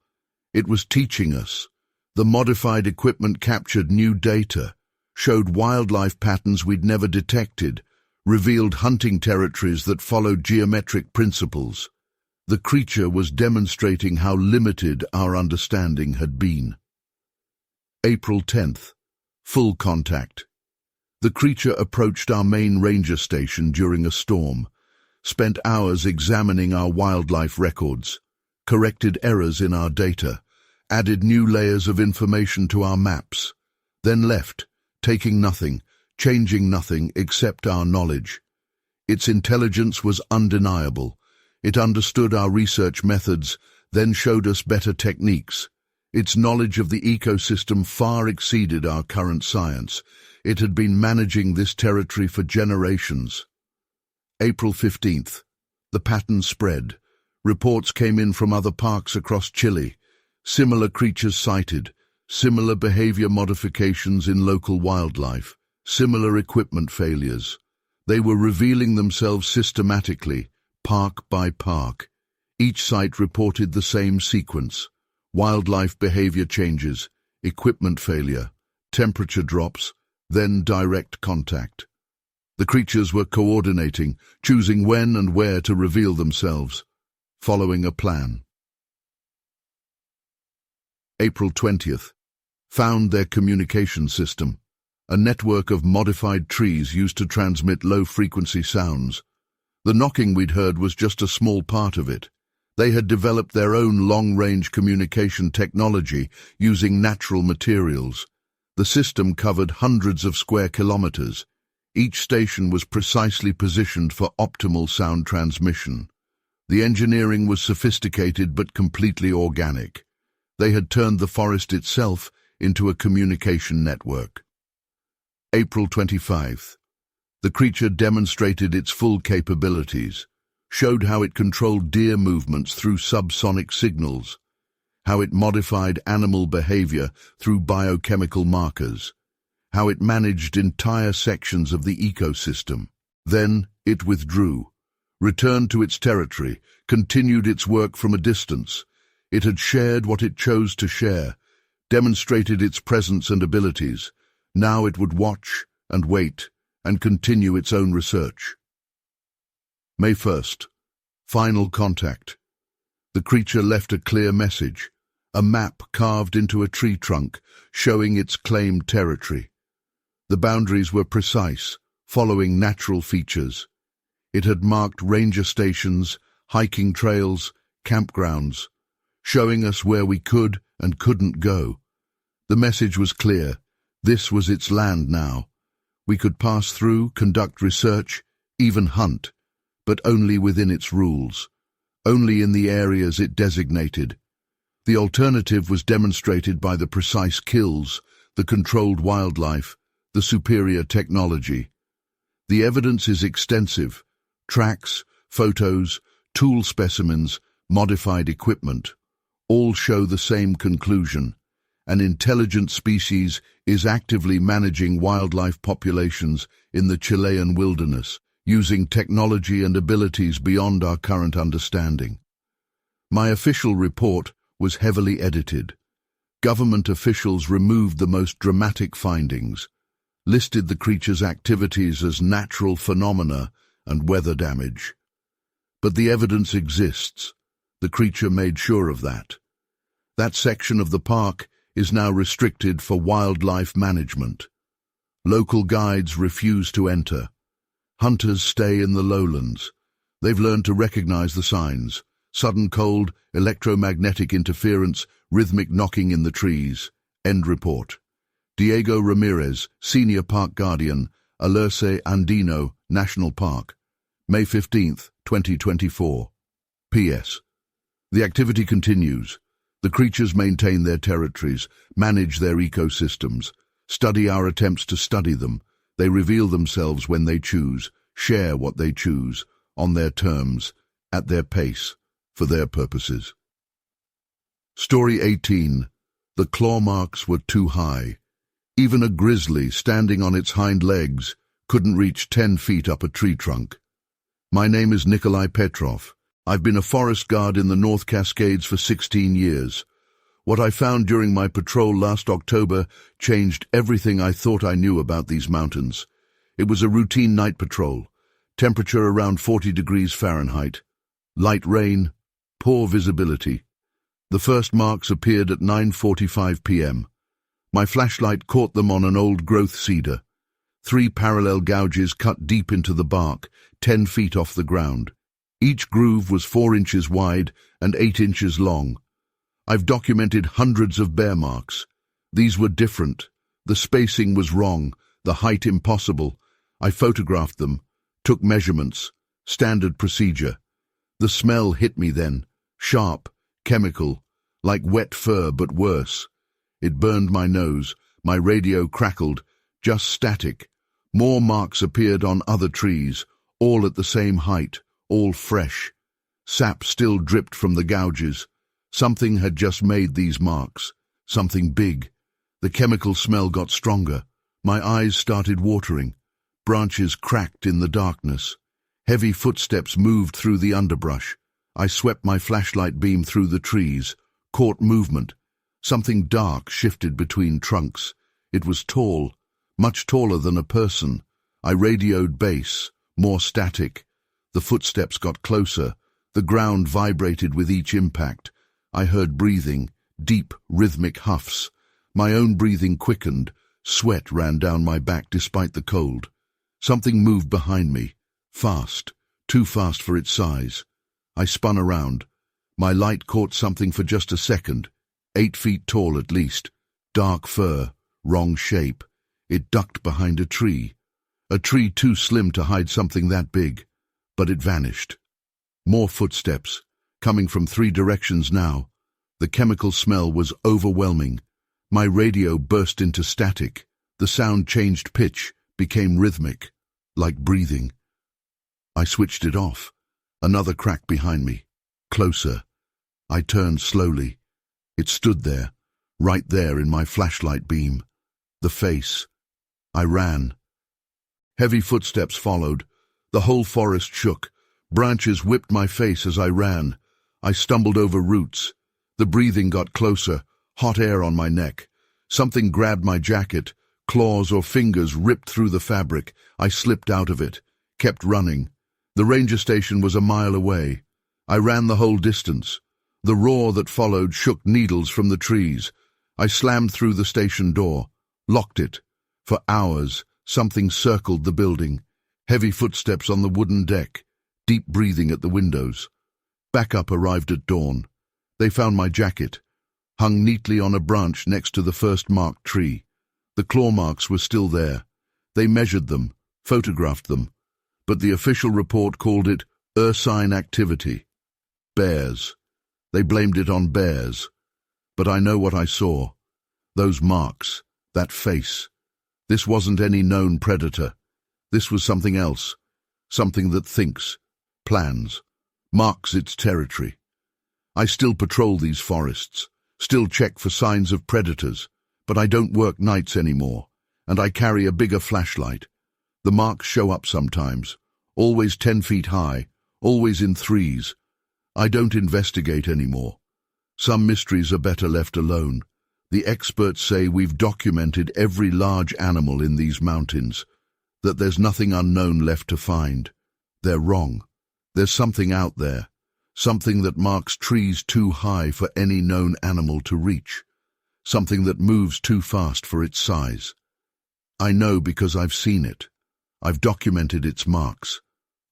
It was teaching us. The modified equipment captured new data, showed wildlife patterns we'd never detected, revealed hunting territories that followed geometric principles. The creature was demonstrating how limited our understanding had been. April 10th. Full contact. The creature approached our main ranger station during a storm, spent hours examining our wildlife records, corrected errors in our data, added new layers of information to our maps, then left, taking nothing, changing nothing except our knowledge. Its intelligence was undeniable. It understood our research methods, then showed us better techniques. Its knowledge of the ecosystem far exceeded our current science. It had been managing this territory for generations. April 15th. The pattern spread. Reports came in from other parks across Chile. Similar creatures sighted, similar behavior modifications in local wildlife, similar equipment failures. They were revealing themselves systematically, park by park. Each site reported the same sequence: wildlife behavior changes, equipment failure, temperature drops, then direct contact. The creatures were coordinating, choosing when and where to reveal themselves, following a plan. April 20th. Found their communication system, a network of modified trees used to transmit low-frequency sounds. The knocking we'd heard was just a small part of it. They had developed their own long-range communication technology using natural materials. The system covered hundreds of square kilometers. Each station was precisely positioned for optimal sound transmission. The engineering was sophisticated but completely organic. They had turned the forest itself into a communication network. April 25th. The creature demonstrated its full capabilities, showed how it controlled deer movements through subsonic signals, how it modified animal behavior through biochemical markers, how it managed entire sections of the ecosystem. Then it withdrew, returned to its territory, continued its work from a distance. It had shared what it chose to share, demonstrated its presence and abilities, Now it would watch and wait and continue its own research. May 1st. Final contact. The creature left a clear message, a map carved into a tree trunk showing its claimed territory. The boundaries were precise, following natural features. It had marked ranger stations, hiking trails, campgrounds, showing us where we could and couldn't go. The message was clear. This was its land now. We could pass through, conduct research, even hunt, but only within its rules, only in the areas it designated. The alternative was demonstrated by the precise kills, the controlled wildlife, the superior technology. The evidence is extensive: tracks, photos, tool specimens, modified equipment. All show the same conclusion. An intelligent species is actively managing wildlife populations in the Chilean wilderness, using technology and abilities beyond our current understanding. My official report was heavily edited. Government officials removed the most dramatic findings, listed the creature's activities as natural phenomena and weather damage. But the evidence exists. The creature made sure of that. That section of the park is now restricted for wildlife management. Local guides refuse to enter. Hunters stay in the lowlands. They've learned to recognize the signs: sudden cold, electromagnetic interference, rhythmic knocking in the trees. End report. Diego Ramirez, Senior Park Guardian, Alerce Andino National Park, May 15th, 2024. P.S. The activity continues. The creatures maintain their territories, manage their ecosystems, study our attempts to study them. They reveal themselves when they choose, share what they choose, on their terms, at their pace, for their purposes. Story 18. The claw marks were too high. Even a grizzly, standing on its hind legs, couldn't reach 10 feet up a tree trunk. My name is Nikolai Petrov. I've been a forest guard in the North Cascades for 16 years. What I found during my patrol last October changed everything I thought I knew about these mountains. It was a routine night patrol, temperature around 40 degrees Fahrenheit, light rain, poor visibility. The first marks appeared at 9:45 p.m. My flashlight caught them on an old-growth cedar. 3 parallel gouges cut deep into the bark, 10 feet off the ground. Each groove was 4 inches wide and 8 inches long. I've documented hundreds of bear marks. These were different. The spacing was wrong, the height impossible. I photographed them, took measurements, standard procedure. The smell hit me then, sharp, chemical, like wet fur but worse. It burned my nose, my radio crackled, just static. More marks appeared on other trees, all at the same height, all fresh. Sap still dripped from the gouges. Something had just made these marks, something big. The chemical smell got stronger. My eyes started watering. Branches cracked in the darkness. Heavy footsteps moved through the underbrush. I swept my flashlight beam through the trees, caught movement. Something dark shifted between trunks. It was tall, much taller than a person. I radioed base, more static. The footsteps got closer. The ground vibrated with each impact. I heard breathing, deep, rhythmic huffs. My own breathing quickened. Sweat ran down my back despite the cold. Something moved behind me. Fast, too fast for its size. I spun around. My light caught something for just a second. 8 feet tall at least. Dark fur, wrong shape. It ducked behind a tree too slim to hide something that big. But it vanished. More footsteps, coming from 3 directions now. The chemical smell was overwhelming. My radio burst into static. The sound changed pitch, became rhythmic, like breathing. I switched it off. Another crack behind me. Closer. I turned slowly. It stood there, right there in my flashlight beam. The face. I ran. Heavy footsteps followed. The whole forest shook. Branches whipped my face as I ran. I stumbled over roots. The breathing got closer, hot air on my neck. Something grabbed my jacket, claws or fingers ripped through the fabric. I slipped out of it, kept running. The ranger station was a mile away. I ran the whole distance. The roar that followed shook needles from the trees. I slammed through the station door, locked it. For hours, something circled the building. Heavy footsteps on the wooden deck, deep breathing at the windows. Backup arrived at dawn. They found my jacket, hung neatly on a branch next to the first marked tree. The claw marks were still there. They measured them, photographed them, but the official report called it ursine activity. Bears. They blamed it on bears. But I know what I saw. Those marks, that face. This wasn't any known predator. This was something else. Something that thinks, plans, marks its territory. I still patrol these forests, still check for signs of predators, but I don't work nights anymore, and I carry a bigger flashlight. The marks show up sometimes, always 10 feet high, always in threes. I don't investigate anymore. Some mysteries are better left alone. The experts say we've documented every large animal in these mountains, that there's nothing unknown left to find. They're wrong. There's something out there, something that marks trees too high for any known animal to reach, something that moves too fast for its size. I know because I've seen it. I've documented its marks.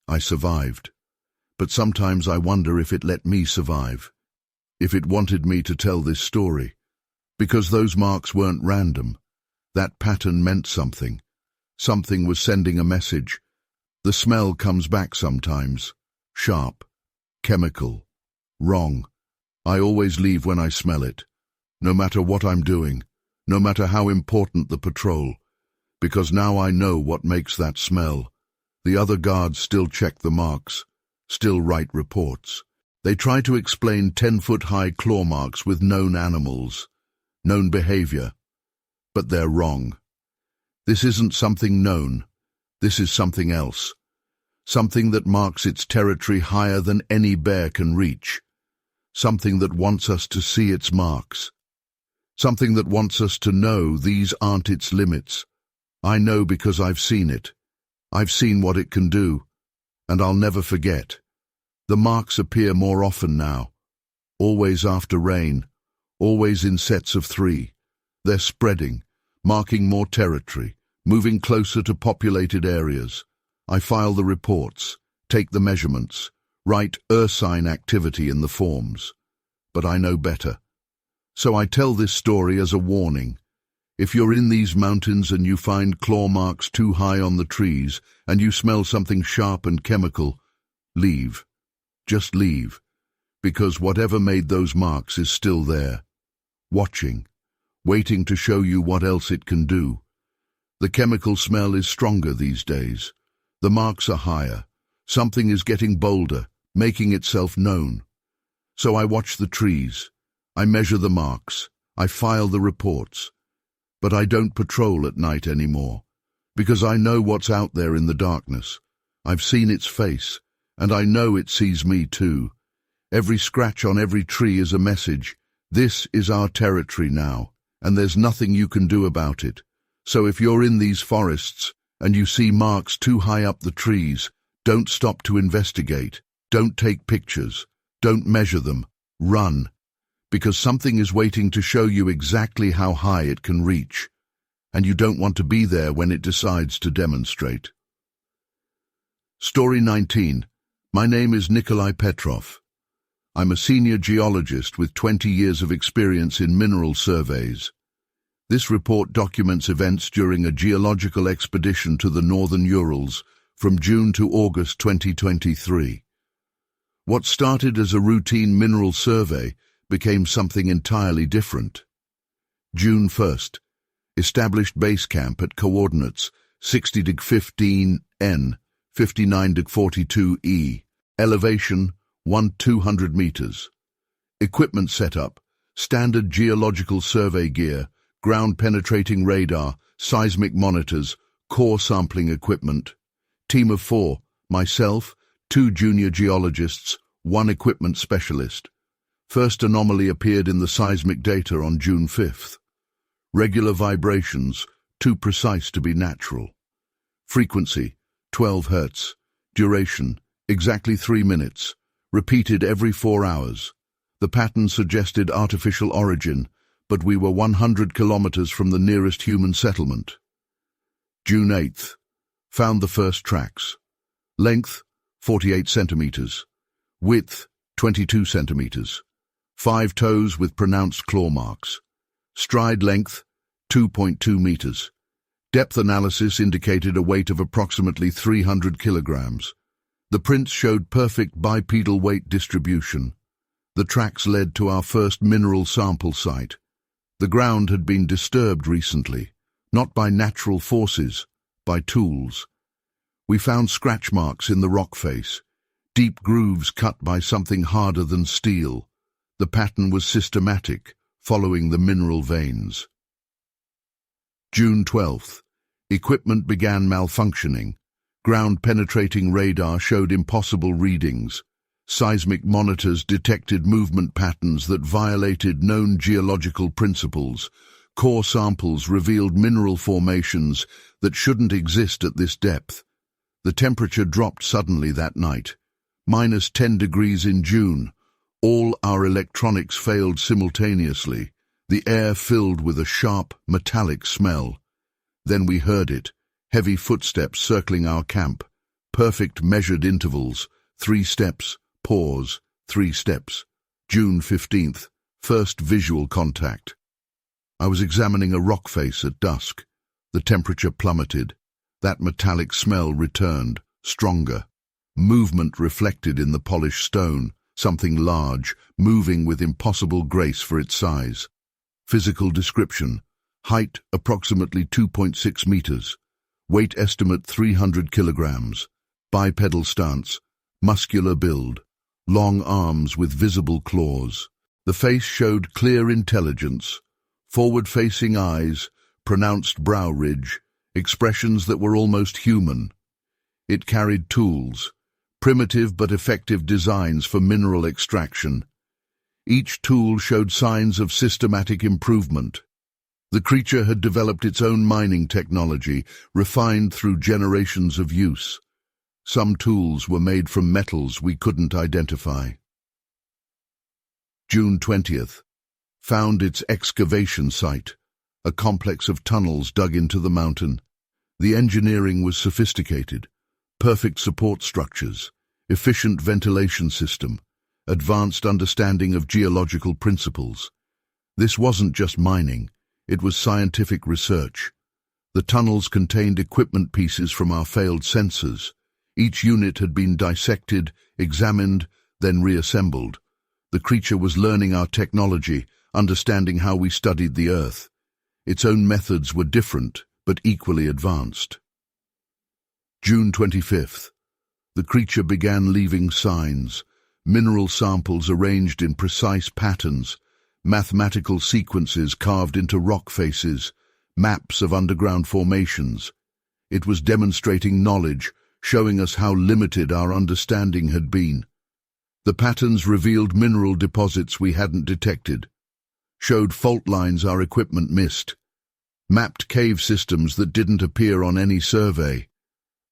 I survived. But sometimes I wonder if it let me survive, if it wanted me to tell this story. Because those marks weren't random. That pattern meant something. Something was sending a message. The smell comes back sometimes. Sharp. Chemical. Wrong. I always leave when I smell it. No matter what I'm doing. No matter how important the patrol. Because now I know what makes that smell. The other guards still check the marks. Still write reports. They try to explain 10-foot-high claw marks with known animals, known behavior. But they're wrong. This isn't something known. This is something else. Something that marks its territory higher than any bear can reach. Something that wants us to see its marks. Something that wants us to know these aren't its limits. I know because I've seen it. I've seen what it can do. And I'll never forget. The marks appear more often now. Always after rain. Always in sets of 3. They're spreading, marking more territory, moving closer to populated areas. I file the reports, take the measurements, write ursine activity in the forms. But I know better. So I tell this story as a warning. If you're in these mountains and you find claw marks too high on the trees and you smell something sharp and chemical, leave. Just leave. Because whatever made those marks is still there. Watching. Waiting to show you what else it can do. The chemical smell is stronger these days. The marks are higher. Something is getting bolder, making itself known. So I watch the trees. I measure the marks. I file the reports. But I don't patrol at night anymore, because I know what's out there in the darkness. I've seen its face, and I know it sees me too. Every scratch on every tree is a message. This is our territory now, and there's nothing you can do about it. So if you're in these forests, and you see marks too high up the trees, don't stop to investigate. Don't take pictures. Don't measure them. Run. Because something is waiting to show you exactly how high it can reach, and you don't want to be there when it decides to demonstrate. Story 19. My name is Nikolai Petrov. I'm a senior geologist with 20 years of experience in mineral surveys. This report documents events during a geological expedition to the northern Urals from June to August 2023. What started as a routine mineral survey became something entirely different. June 1st. Established base camp at coordinates 60°15 N, 59°42 E. Elevation 200 meters. Equipment setup: standard geological survey gear, ground-penetrating radar, seismic monitors, core sampling equipment. Team of 4, myself, 2 junior geologists, 1 equipment specialist. First anomaly appeared in the seismic data on June 5th. Regular vibrations, too precise to be natural. Frequency, 12 Hz. Duration, exactly 3 minutes. Repeated every 4 hours. The pattern suggested artificial origin, but we were 100 kilometers from the nearest human settlement. June 8th. Found the first tracks. Length, 48 centimeters. Width, 22 centimeters. 5 toes with pronounced claw marks. Stride length, 2.2 meters. Depth analysis indicated a weight of approximately 300 kilograms. The prints showed perfect bipedal weight distribution. The tracks led to our first mineral sample site. The ground had been disturbed recently, not by natural forces, by tools. We found scratch marks in the rock face, deep grooves cut by something harder than steel. The pattern was systematic, following the mineral veins. June 12th. Equipment began malfunctioning. Ground-penetrating radar showed impossible readings. Seismic monitors detected movement patterns that violated known geological principles. Core samples revealed mineral formations that shouldn't exist at this depth. The temperature dropped suddenly that night. -10 degrees in June. All our electronics failed simultaneously. The air filled with a sharp, metallic smell. Then we heard it, heavy footsteps circling our camp. Perfect measured intervals, 3 steps, pause, 3 steps. June 15th, first visual contact. I was examining a rock face at dusk. The temperature plummeted. That metallic smell returned, stronger. Movement reflected in the polished stone, something large, moving with impossible grace for its size. Physical description: height approximately 2.6 meters. Weight estimate 300 kilograms. Bipedal stance, muscular build. Long arms with visible claws. The face showed clear intelligence. Forward-facing eyes, pronounced brow ridge, expressions that were almost human. It carried tools, primitive but effective designs for mineral extraction. Each tool showed signs of systematic improvement. The creature had developed its own mining technology, refined through generations of use. Some tools were made from metals we couldn't identify. June 20th. Found its excavation site, a complex of tunnels dug into the mountain. The engineering was sophisticated. Perfect support structures, efficient ventilation system, advanced understanding of geological principles. This wasn't just mining, it was scientific research. The tunnels contained equipment pieces from our failed sensors. Each unit had been dissected, examined, then reassembled. The creature was learning our technology, understanding how we studied the Earth. Its own methods were different, but equally advanced. June 25th. The creature began leaving signs, mineral samples arranged in precise patterns, mathematical sequences carved into rock faces, maps of underground formations. It was demonstrating knowledge, showing us how limited our understanding had been. The patterns revealed mineral deposits we hadn't detected, showed fault lines our equipment missed, mapped cave systems that didn't appear on any survey.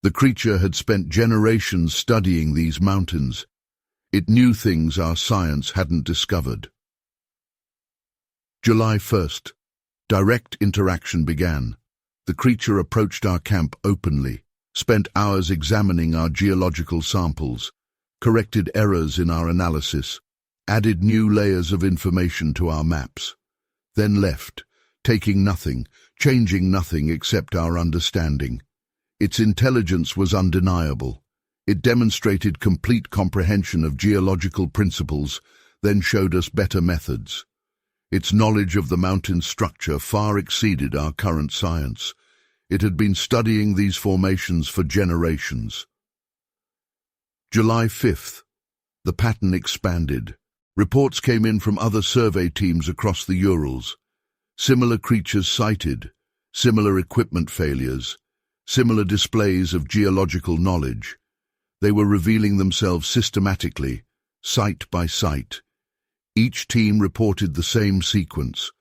The creature had spent generations studying these mountains. It knew things our science hadn't discovered. July 1st. Direct interaction began. The creature approached our camp openly, spent hours examining our geological samples, corrected errors in our analysis, added new layers of information to our maps, then left, taking nothing, changing nothing except our understanding. Its intelligence was undeniable. It demonstrated complete comprehension of geological principles, then showed us better methods. Its knowledge of the mountain's structure far exceeded our current science. It had been studying these formations for generations. July 5th. The pattern expanded. Reports came in from other survey teams across the Urals. Similar creatures sighted, similar equipment failures, similar displays of geological knowledge. They were revealing themselves systematically, site by site. Each team reported the same sequence: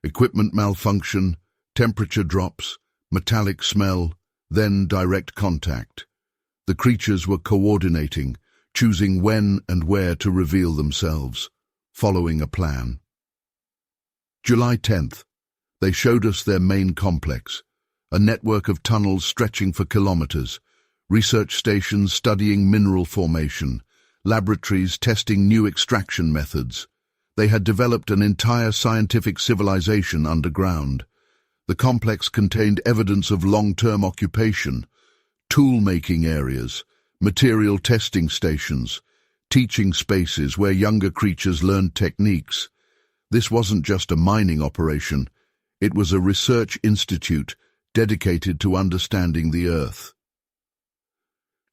equipment malfunction, temperature drops, metallic smell, then direct contact. The creatures were coordinating, choosing when and where to reveal themselves, following a plan. July 10th. They showed us their main complex, a network of tunnels stretching for kilometers, research stations studying mineral formation, laboratories testing new extraction methods. They had developed an entire scientific civilization underground. The complex contained evidence of long-term occupation, tool-making areas, material testing stations, teaching spaces where younger creatures learned techniques. This wasn't just a mining operation, it was a research institute dedicated to understanding the Earth.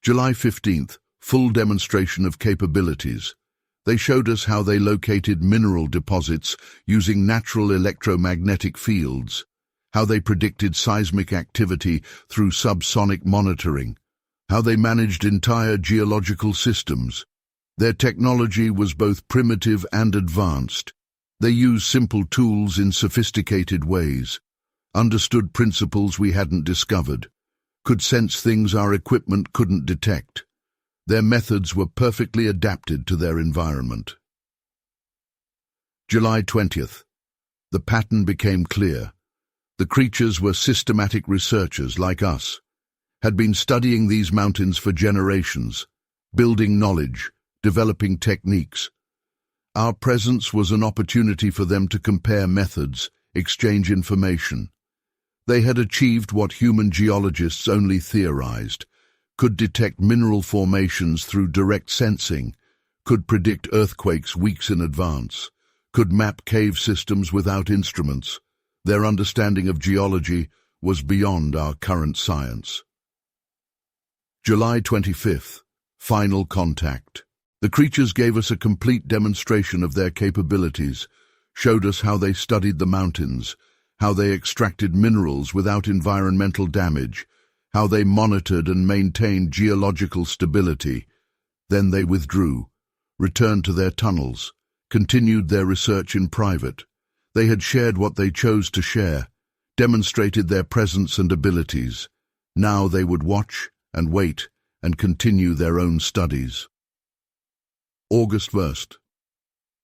July 15th, full demonstration of capabilities. They showed us how they located mineral deposits using natural electromagnetic fields, how they predicted seismic activity through subsonic monitoring, how they managed entire geological systems. Their technology was both primitive and advanced. They used simple tools in sophisticated ways, understood principles we hadn't discovered, could sense things our equipment couldn't detect. Their methods were perfectly adapted to their environment. July 20th. The pattern became clear. The creatures were systematic researchers like us, had been studying these mountains for generations, building knowledge, developing techniques. Our presence was an opportunity for them to compare methods, exchange information. They had achieved what human geologists only theorized, could detect mineral formations through direct sensing, could predict earthquakes weeks in advance, could map cave systems without instruments. Their understanding of geology was beyond our current science. July 25th. Final contact. The creatures gave us a complete demonstration of their capabilities, showed us how they studied the mountains, how they extracted minerals without environmental damage, how they monitored and maintained geological stability. Then they withdrew, returned to their tunnels, continued their research in private. They had shared what they chose to share, demonstrated their presence and abilities. Now they would watch and wait and continue their own studies. August 1st.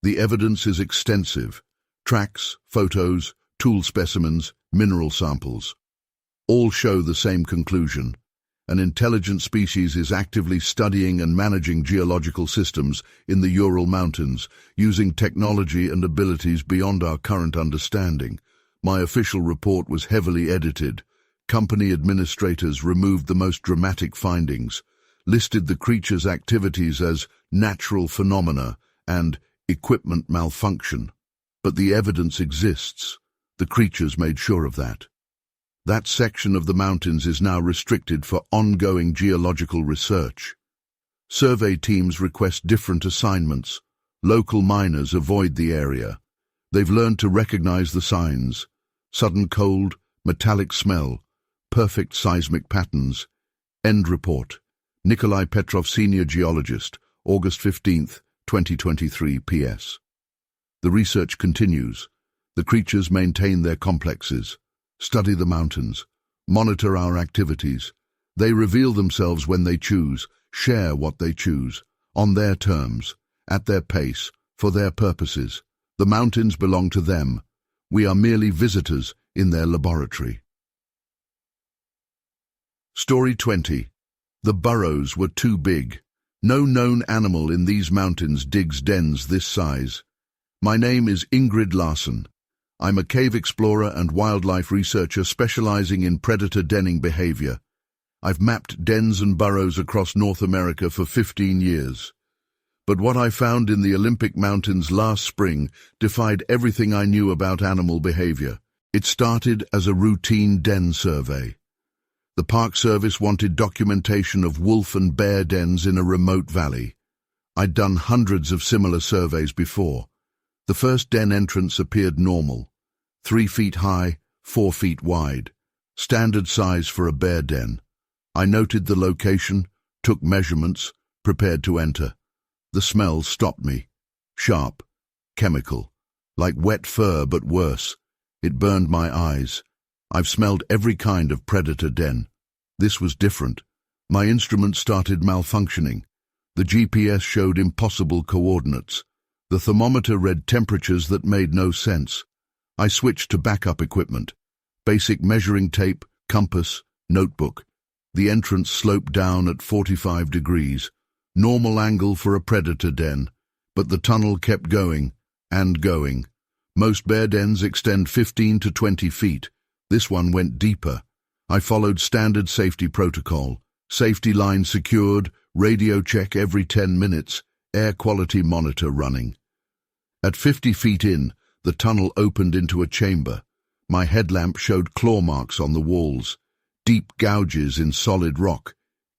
The evidence is extensive. Tracks, photos, tool specimens, mineral samples. All show the same conclusion. An intelligent species is actively studying and managing geological systems in the Ural Mountains, using technology and abilities beyond our current understanding. My official report was heavily edited. Company administrators removed the most dramatic findings, listed the creature's activities as natural phenomena and equipment malfunction. But the evidence exists. The creatures made sure of that. That section of the mountains is now restricted for ongoing geological research. Survey teams request different assignments. Local miners avoid the area. They've learned to recognize the signs: sudden cold, metallic smell, perfect seismic patterns. End report. Nikolai Petrov, Senior Geologist, August 15th, 2023 PS. The research continues. The creatures maintain their complexes, study the mountains, monitor our activities. They reveal themselves when they choose, share what they choose, on their terms, at their pace, for their purposes. The mountains belong to them. We are merely visitors in their laboratory. Story 20. The burrows were too big. No known animal in these mountains digs dens this size. My name is Ingrid Larsen. I'm a cave explorer and wildlife researcher specializing in predator denning behavior. I've mapped dens and burrows across North America for 15 years. But what I found in the Olympic Mountains last spring defied everything I knew about animal behavior. It started as a routine den survey. The Park Service wanted documentation of wolf and bear dens in a remote valley. I'd done hundreds of similar surveys before. The first den entrance appeared normal. 3 feet high, 4 feet wide. Standard size for a bear den. I noted the location, took measurements, prepared to enter. The smell stopped me. Sharp, chemical, like wet fur but worse. It burned my eyes. I've smelled every kind of predator den. This was different. My instrument started malfunctioning. The GPS showed impossible coordinates. The thermometer read temperatures that made no sense. I switched to backup equipment. Basic measuring tape, compass, notebook. The entrance sloped down at 45 degrees. Normal angle for a predator den. But the tunnel kept going, and going. Most bear dens extend 15 to 20 feet. This one went deeper. I followed standard safety protocol. Safety line secured, radio check every 10 minutes, air quality monitor running. At 50 feet in, the tunnel opened into a chamber. My headlamp showed claw marks on the walls, deep gouges in solid rock.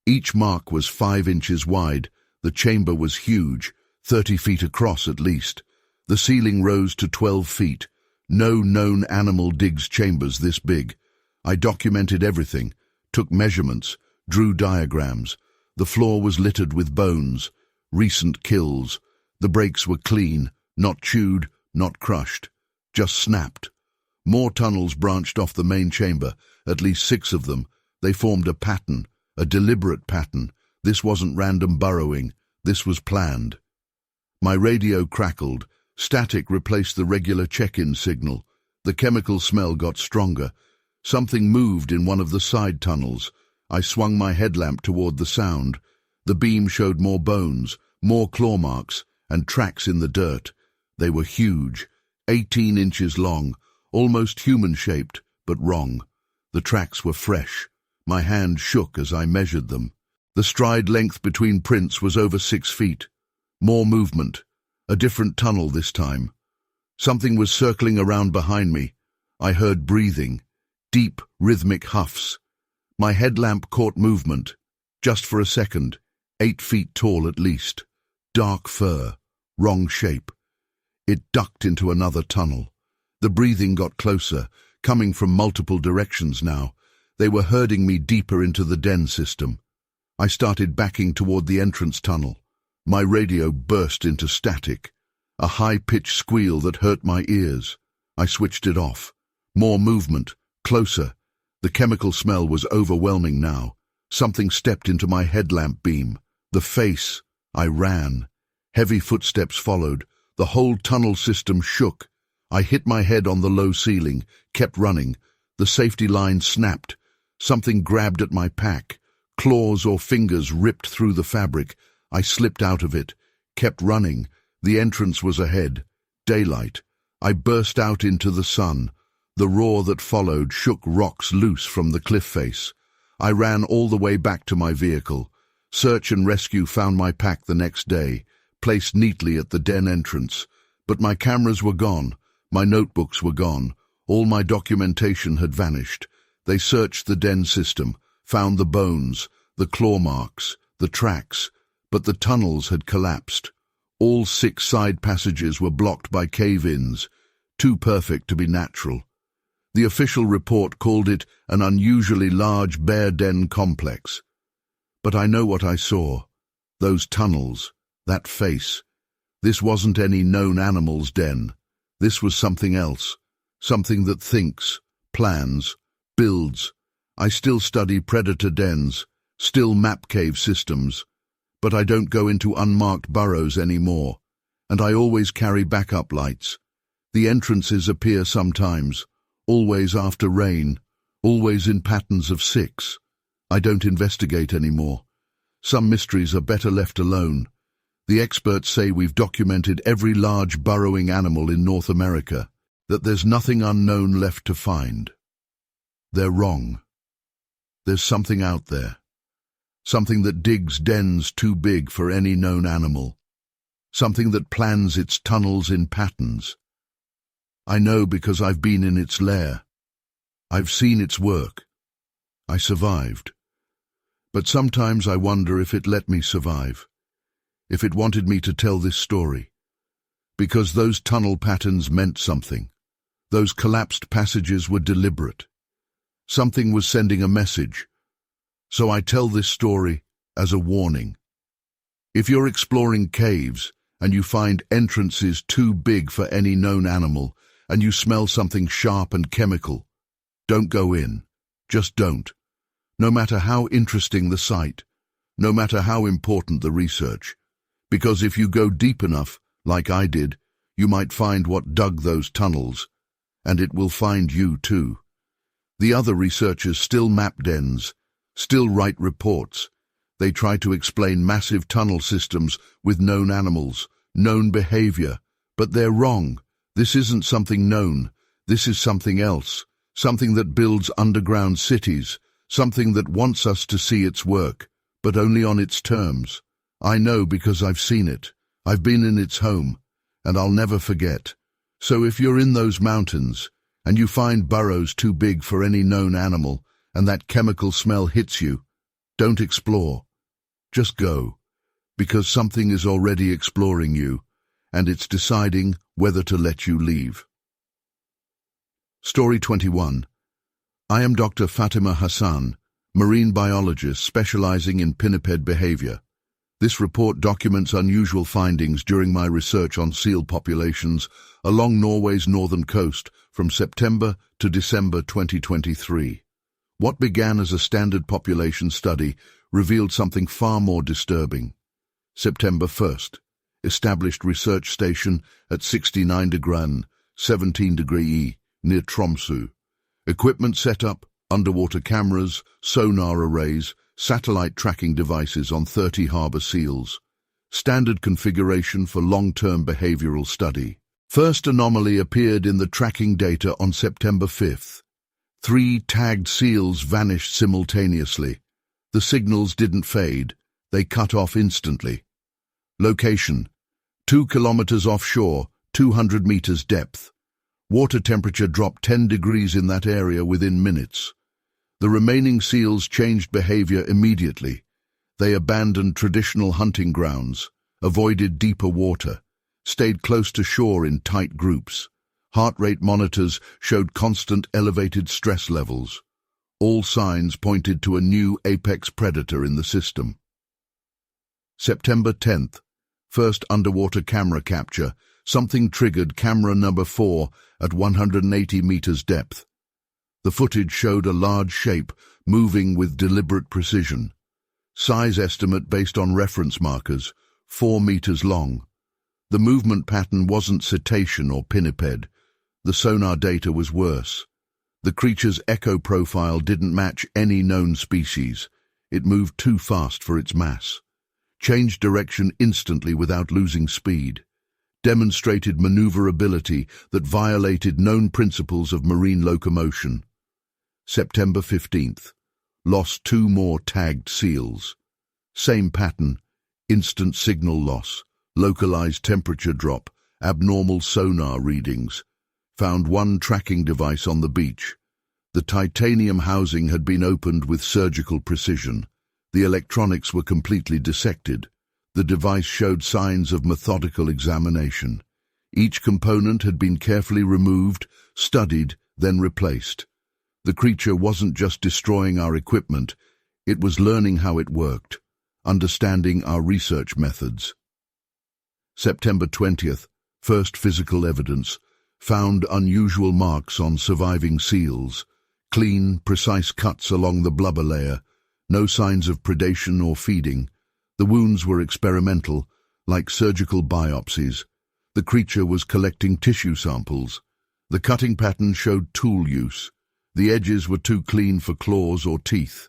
Each mark was 5 inches wide. The chamber was huge, 30 feet across at least. The ceiling rose to 12 feet. No known animal digs chambers this big. I documented everything, took measurements, drew diagrams. The floor was littered with bones, recent kills. The breaks were clean, not chewed, not crushed, just snapped. More tunnels branched off the main chamber, at least 6 of them. They formed a pattern, a deliberate pattern. This wasn't random burrowing, this was planned. My radio crackled. Static replaced the regular check-in signal. The chemical smell got stronger. Something moved in one of the side tunnels. I swung my headlamp toward the sound. The beam showed more bones, more claw marks, and tracks in the dirt. They were huge, 18 inches long, almost human-shaped, but wrong. The tracks were fresh. My hand shook as I measured them. The stride length between prints was over 6 feet. More movement. A different tunnel this time. Something was circling around behind me. I heard breathing, deep, rhythmic huffs. My headlamp caught movement, just for a second, 8 feet tall at least. Dark fur, wrong shape. It ducked into another tunnel. The breathing got closer, coming from multiple directions now. They were herding me deeper into the den system. I started backing toward the entrance tunnel. My radio burst into static, a high-pitched squeal that hurt my ears. I switched it off. More movement, closer. The chemical smell was overwhelming now. Something stepped into my headlamp beam. The face. I ran. Heavy footsteps followed. The whole tunnel system shook. I hit my head on the low ceiling, kept running. The safety line snapped. Something grabbed at my pack. Claws or fingers ripped through the fabric. I slipped out of it, kept running. The entrance was ahead. Daylight. I burst out into the sun. The roar that followed shook rocks loose from the cliff face. I ran all the way back to my vehicle. Search and rescue found my pack the next day, placed neatly at the den entrance. But my cameras were gone. My notebooks were gone. All my documentation had vanished. They searched the den system, found the bones, the claw marks, the tracks. But the tunnels had collapsed. All 6 side passages were blocked by cave-ins, too perfect to be natural. The official report called it an unusually large bear den complex. But I know what I saw. Those tunnels, that face. This wasn't any known animal's den. This was something else. Something that thinks, plans, builds. I still study predator dens, still map cave systems. But I don't go into unmarked burrows anymore, and I always carry backup lights. The entrances appear sometimes, always after rain, always in patterns of 6. I don't investigate anymore. Some mysteries are better left alone. The experts say we've documented every large burrowing animal in North America, that there's nothing unknown left to find. They're wrong. There's something out there. Something that digs dens too big for any known animal. Something that plans its tunnels in patterns. I know because I've been in its lair. I've seen its work. I survived. But sometimes I wonder if it let me survive. If it wanted me to tell this story. Because those tunnel patterns meant something. Those collapsed passages were deliberate. Something was sending a message. So I tell this story as a warning. If you're exploring caves and you find entrances too big for any known animal and you smell something sharp and chemical, Don't go in. Just don't. No matter how interesting the site, no matter how important the research. Because if you go deep enough, like I did, you might find what dug those tunnels, and it will find you too. The other researchers still map dens, still write reports. They try to explain massive tunnel systems with known animals, known behavior, but they're wrong. This isn't something known. This is something else, something that builds underground cities, something that wants us to see its work, but only on its terms. I know because I've seen it. I've been in its home, and I'll never forget. So if you're in those mountains, and you find burrows too big for any known animal, and that chemical smell hits you, don't explore. Just go, because something is already exploring you, and it's deciding whether to let you leave. Story 21. I am Dr. Fatima Hassan, marine biologist specializing in pinniped behavior. This report documents unusual findings during my research on seal populations along Norway's northern coast from September to December 2023. What began as a standard population study revealed something far more disturbing. September 1st. Established research station at 69°, 17° E, near Tromsø. Equipment set up, underwater cameras, sonar arrays, satellite tracking devices on 30 harbor seals. Standard configuration for long-term behavioral study. First anomaly appeared in the tracking data on September 5th. 3 tagged seals vanished simultaneously. The signals didn't fade, they cut off instantly. Location: 2 kilometers offshore, 200 meters depth. Water temperature dropped 10 degrees in that area within minutes. The remaining seals changed behavior immediately. They abandoned traditional hunting grounds, avoided deeper water, stayed close to shore in tight groups. Heart rate monitors showed constant elevated stress levels. All signs pointed to a new apex predator in the system. September 10th. First underwater camera capture. Something triggered camera number 4 at 180 meters depth. The footage showed a large shape moving with deliberate precision. Size estimate based on reference markers, 4 meters long. The movement pattern wasn't cetacean or pinniped. The sonar data was worse. The creature's echo profile didn't match any known species. It moved too fast for its mass. Changed direction instantly without losing speed. Demonstrated maneuverability that violated known principles of marine locomotion. September 15th. Lost 2 more tagged seals. Same pattern, instant signal loss, localized temperature drop, abnormal sonar readings. Found 1 tracking device on the beach. The titanium housing had been opened with surgical precision. The electronics were completely dissected. The device showed signs of methodical examination. Each component had been carefully removed, studied, then replaced. The creature wasn't just destroying our equipment, it was learning how it worked, understanding our research methods. September 20th, first physical evidence. Found unusual marks on surviving seals. Clean, precise cuts along the blubber layer. No signs of predation or feeding. The wounds were experimental, like surgical biopsies. The creature was collecting tissue samples. The cutting pattern showed tool use. The edges were too clean for claws or teeth.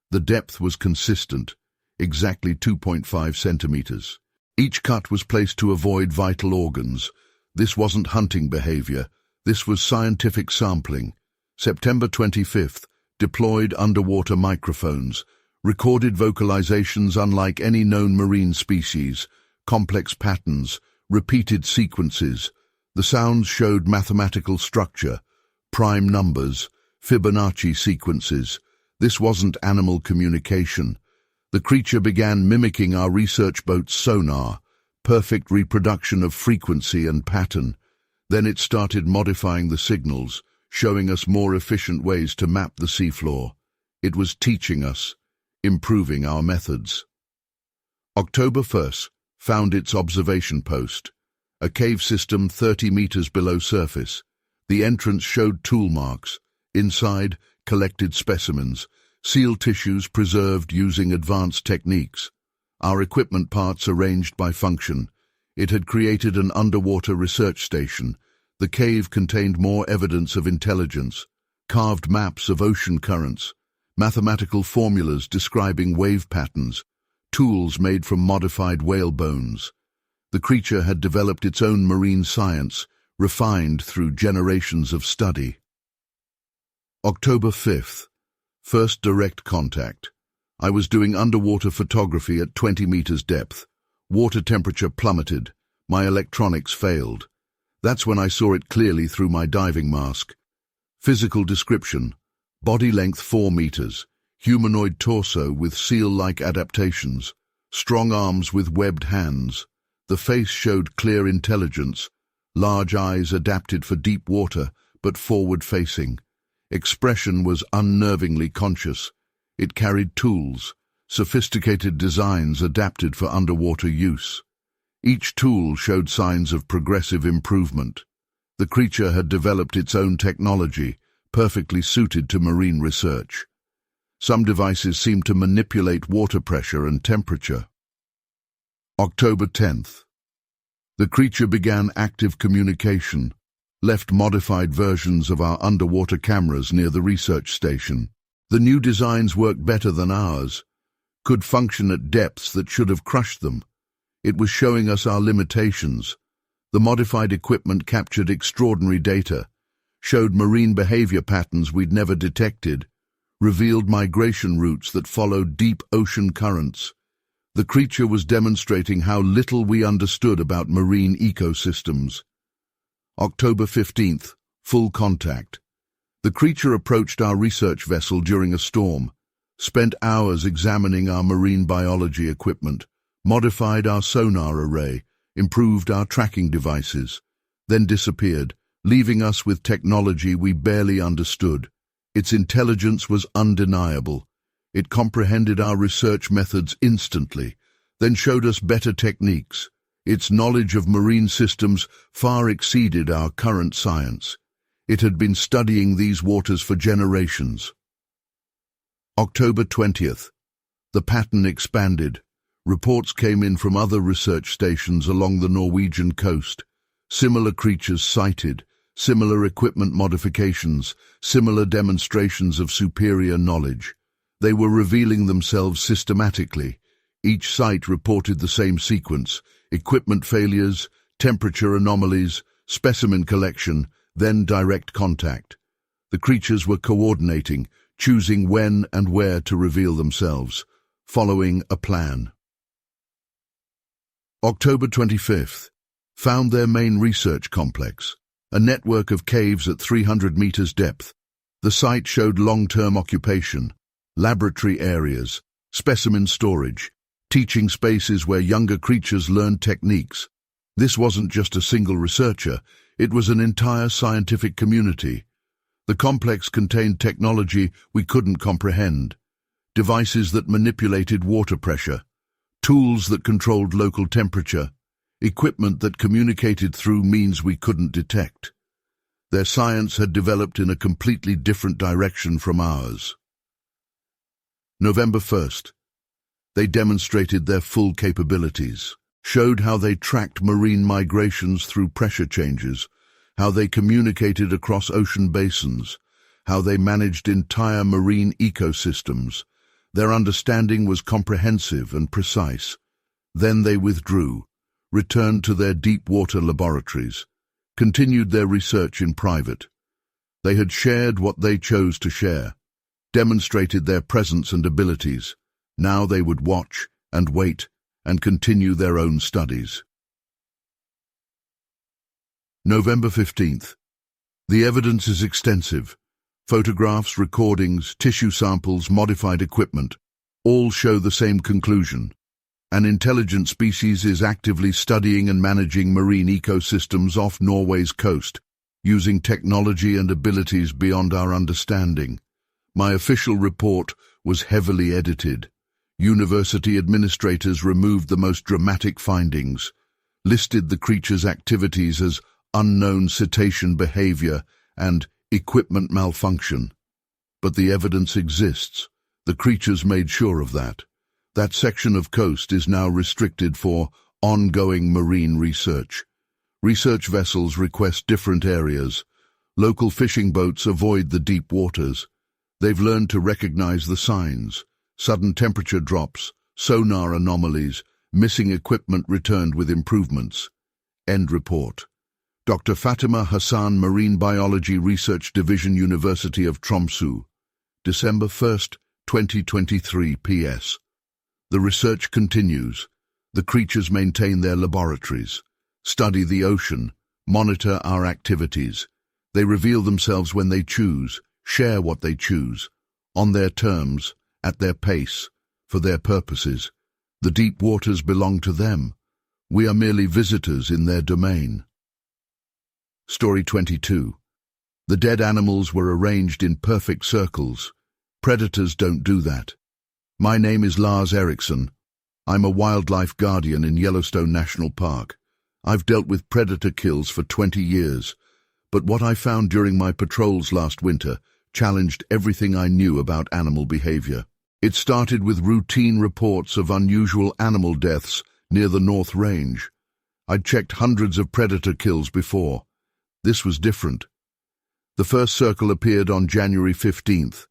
The depth was consistent, exactly 2.5 centimeters. Each cut was placed to avoid vital organs. This wasn't hunting behavior. This was scientific sampling. September 25th, deployed underwater microphones. Recorded vocalizations unlike any known marine species, complex patterns, repeated sequences. The sounds showed mathematical structure, prime numbers, Fibonacci sequences. This wasn't animal communication. The creature began mimicking our research boat's sonar, perfect reproduction of frequency and pattern. Then it started modifying the signals, showing us more efficient ways to map the seafloor. It was teaching us, improving our methods. October 1st, found its observation post. A cave system 30 meters below surface. The entrance showed tool marks, Inside, collected specimens, seal tissues preserved using advanced techniques. Our equipment parts arranged by function. It had created an underwater research station. The cave contained more evidence of intelligence, carved maps of ocean currents, mathematical formulas describing wave patterns, tools made from modified whale bones. The creature had developed its own marine science, refined through generations of study. October 5th. First direct contact. I was doing underwater photography at 20 meters depth. Water temperature plummeted. My electronics failed. That's when I saw it clearly through my diving mask. Physical description. Body length 4 meters. Humanoid torso with seal-like adaptations. Strong arms with webbed hands. The face showed clear intelligence. Large eyes adapted for deep water, but forward-facing. Expression was unnervingly conscious. It carried tools, sophisticated designs adapted for underwater use. Each tool showed signs of progressive improvement. The creature had developed its own technology, perfectly suited to marine research. Some devices seemed to manipulate water pressure and temperature. October 10th. The creature began active communication, left modified versions of our underwater cameras near the research station. The new designs worked better than ours, could function at depths that should have crushed them. It was showing us our limitations. The modified equipment captured extraordinary data, showed marine behavior patterns we'd never detected, revealed migration routes that followed deep ocean currents. The creature was demonstrating how little we understood about marine ecosystems. October 15th, full contact. The creature approached our research vessel during a storm, spent hours examining our marine biology equipment, modified our sonar array, improved our tracking devices, then disappeared, leaving us with technology we barely understood. Its intelligence was undeniable. It comprehended our research methods instantly, then showed us better techniques. Its knowledge of marine systems far exceeded our current science. It had been studying these waters for generations. October 20th. The pattern expanded. Reports came in from other research stations along the Norwegian coast. Similar creatures sighted, similar equipment modifications, similar demonstrations of superior knowledge. They were revealing themselves systematically. Each site reported the same sequence: equipment failures, temperature anomalies, specimen collection, then direct contact. The creatures were coordinating, choosing when and where to reveal themselves, following a plan. October 25th. Found their main research complex, a network of caves at 300 meters depth. The site showed long-term occupation, laboratory areas, specimen storage, teaching spaces where younger creatures learned techniques. This wasn't just a single researcher, it was an entire scientific community. The complex contained technology we couldn't comprehend, devices that manipulated water pressure, tools that controlled local temperature, equipment that communicated through means we couldn't detect. Their science had developed in a completely different direction from ours. November 1st. They demonstrated their full capabilities, showed how they tracked marine migrations through pressure changes, how they communicated across ocean basins, how they managed entire marine ecosystems. Their understanding was comprehensive and precise. Then they withdrew, returned to their deep water laboratories, continued their research in private. They had shared what they chose to share, demonstrated their presence and abilities. Now they would watch and wait and continue their own studies. November 15th. The evidence is extensive. Photographs, recordings, tissue samples, modified equipment, all show the same conclusion. An intelligent species is actively studying and managing marine ecosystems off Norway's coast, using technology and abilities beyond our understanding. My official report was heavily edited. University administrators removed the most dramatic findings, listed the creature's activities as unknown cetacean behavior and equipment malfunction. But the evidence exists. The creatures made sure of that. That section of coast is now restricted for ongoing marine research. Research vessels request different areas. Local fishing boats avoid the deep waters. They've learned to recognize the signs. Sudden temperature drops, sonar anomalies, missing equipment returned with improvements. End report. Dr. Fatima Hassan, Marine Biology Research Division, University of Tromsø. December 1st, 2023 PS. The research continues. The creatures maintain their laboratories, study the ocean, monitor our activities. They reveal themselves when they choose, share what they choose, on their terms, at their pace, for their purposes. The deep waters belong to them. We are merely visitors in their domain. Story 22. The dead animals were arranged in perfect circles. Predators don't do that. My name is Lars Eriksson. I'm a wildlife guardian in Yellowstone National Park. I've dealt with predator kills for 20 years, but what I found during my patrols last winter challenged everything I knew about animal behavior. It started with routine reports of unusual animal deaths near the North Range. I'd checked hundreds of predator kills before. This was different. The first circle appeared on January 15th.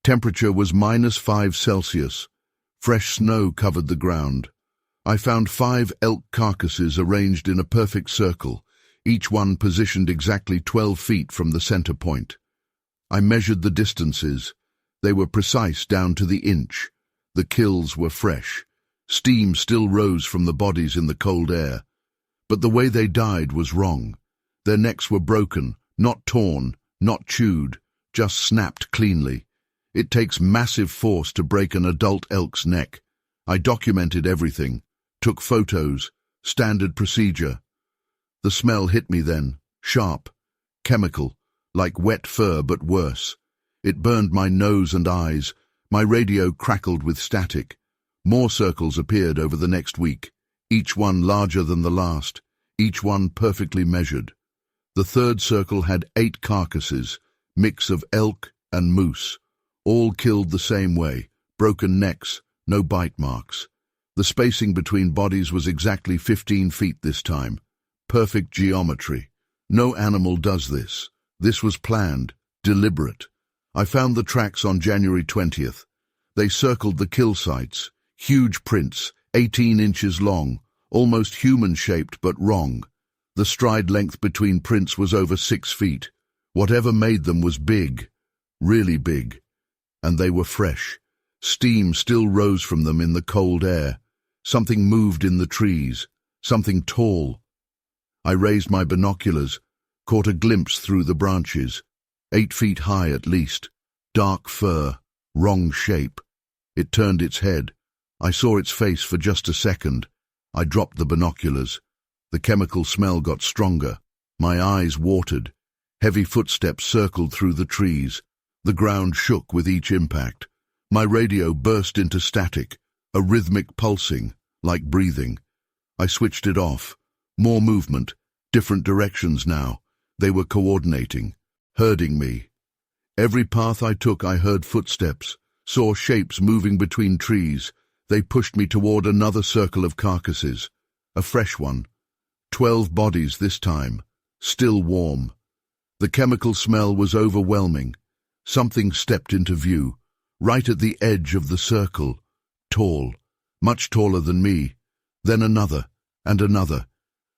Temperature was -5 Celsius. Fresh snow covered the ground. I found 5 elk carcasses arranged in a perfect circle, each one positioned exactly 12 feet from the center point. I measured the distances. They were precise down to the inch. The kills were fresh. Steam still rose from the bodies in the cold air. But the way they died was wrong. Their necks were broken, not torn, not chewed, just snapped cleanly. It takes massive force to break an adult elk's neck. I documented everything, took photos, standard procedure. The smell hit me then, sharp, chemical, like wet fur but worse. It burned my nose and eyes. My radio crackled with static. More circles appeared over the next week, each one larger than the last, each one perfectly measured. The third circle had 8 carcasses, mix of elk and moose, all killed the same way, broken necks, no bite marks. The spacing between bodies was exactly 15 feet this time. Perfect geometry. No animal does this. This was planned, deliberate. I found the tracks on January 20th. They circled the kill sites. Huge prints, 18 inches long, almost human-shaped but wrong. The stride length between prints was over 6 feet. Whatever made them was big, really big. And they were fresh. Steam still rose from them in the cold air. Something moved in the trees, something tall. I raised my binoculars, caught a glimpse through the branches. 8 feet high at least. Dark fur, wrong shape. It turned its head. I saw its face for just a second. I dropped the binoculars. The chemical smell got stronger. My eyes watered. Heavy footsteps circled through the trees. The ground shook with each impact. My radio burst into static, a rhythmic pulsing, like breathing. I switched it off. More movement, different directions now. They were coordinating, herding me. Every path I took I heard footsteps, saw shapes moving between trees. They pushed me toward another circle of carcasses, a fresh one. 12 bodies this time, still warm. The chemical smell was overwhelming. Something stepped into view, right at the edge of the circle, tall, much taller than me. Then another, and another.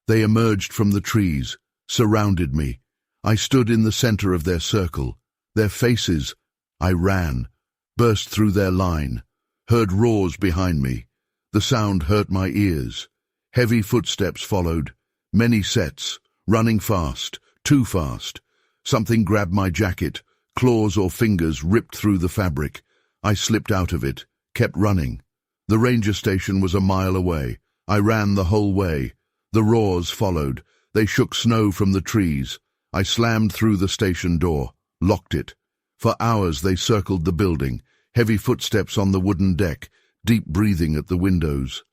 They emerged from the trees, surrounded me. I stood in the center of their circle. Their faces, I ran, burst through their line, heard roars behind me. The sound hurt my ears. Heavy footsteps followed, many sets, running fast, too fast. Something grabbed my jacket, claws or fingers ripped through the fabric. I slipped out of it, kept running. The ranger station was a mile away. I ran the whole way. The roars followed. They shook snow from the trees. I slammed through the station door, locked it. For hours they circled the building, heavy footsteps on the wooden deck, deep breathing at the windows.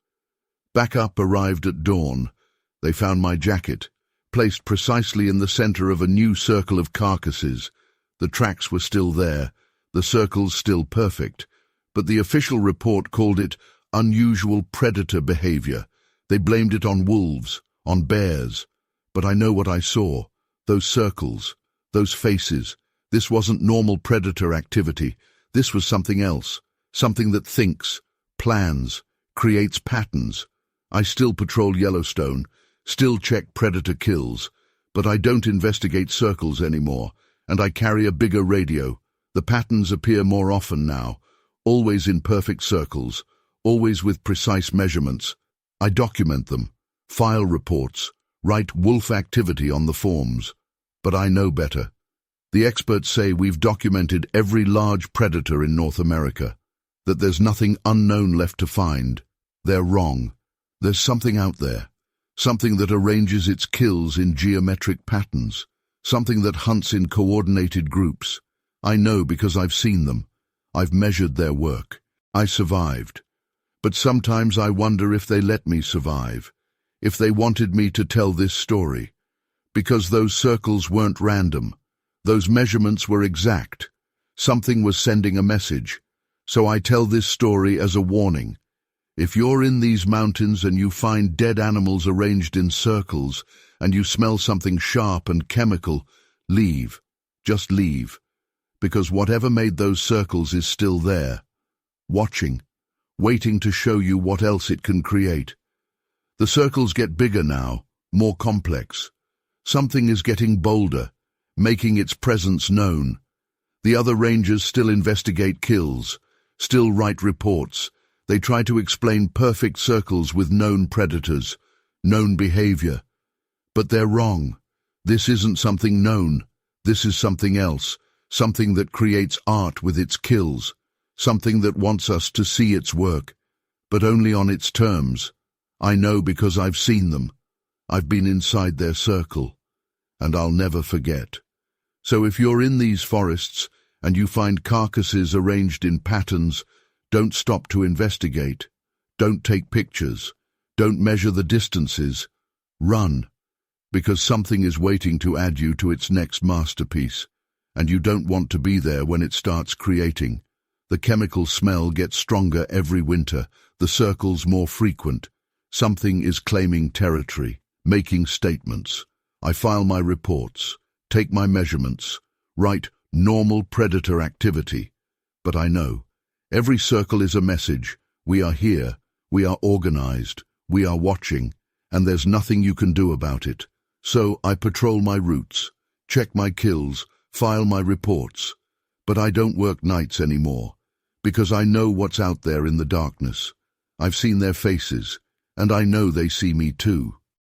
Backup arrived at dawn. They found my jacket, placed precisely in the center of a new circle of carcasses. The tracks were still there, the circles still perfect, but the official report called it unusual predator behavior. They blamed it on wolves, on bears. But I know what I saw. Those circles, those faces. This wasn't normal predator activity. This was something else, something that thinks, plans, creates patterns. I still patrol Yellowstone, still check predator kills, but I don't investigate circles anymore, and I carry a bigger radio. The patterns appear more often now, always in perfect circles, always with precise measurements. I document them, file reports, write wolf activity on the forms. But I know better. The experts say we've documented every large predator in North America, that there's nothing unknown left to find. They're wrong. There's something out there, something that arranges its kills in geometric patterns, something that hunts in coordinated groups. I know because I've seen them. I've measured their work. I survived. But sometimes I wonder if they let me survive, if they wanted me to tell this story. Because those circles weren't random. Those measurements were exact. Something was sending a message. So I tell this story as a warning. If you're in these mountains and you find dead animals arranged in circles, and you smell something sharp and chemical, leave. Just leave. Because whatever made those circles is still there, watching, waiting to show you what else it can create. The circles get bigger now, more complex. Something is getting bolder, making its presence known. The other rangers still investigate kills, still write reports. They try to explain perfect circles with known predators, known behavior. But they're wrong. This isn't something known. This is something else, something that creates art with its kills, something that wants us to see its work, but only on its terms. I know because I've seen them. I've been inside their circle, and I'll never forget. So if you're in these forests and you find carcasses arranged in patterns, don't stop to investigate. Don't take pictures. Don't measure the distances. Run, because something is waiting to add you to its next masterpiece, and you don't want to be there when it starts creating. The chemical smell gets stronger every winter, the circles more frequent. Something is claiming territory, making statements. I file my reports, take my measurements, write normal predator activity. But I know, every circle is a message. We are here, we are organized, we are watching, and there's nothing you can do about it. So I patrol my routes, check my kills, file my reports. But I don't work nights anymore, because I know what's out there in the darkness. I've seen their faces, and I know they see me too.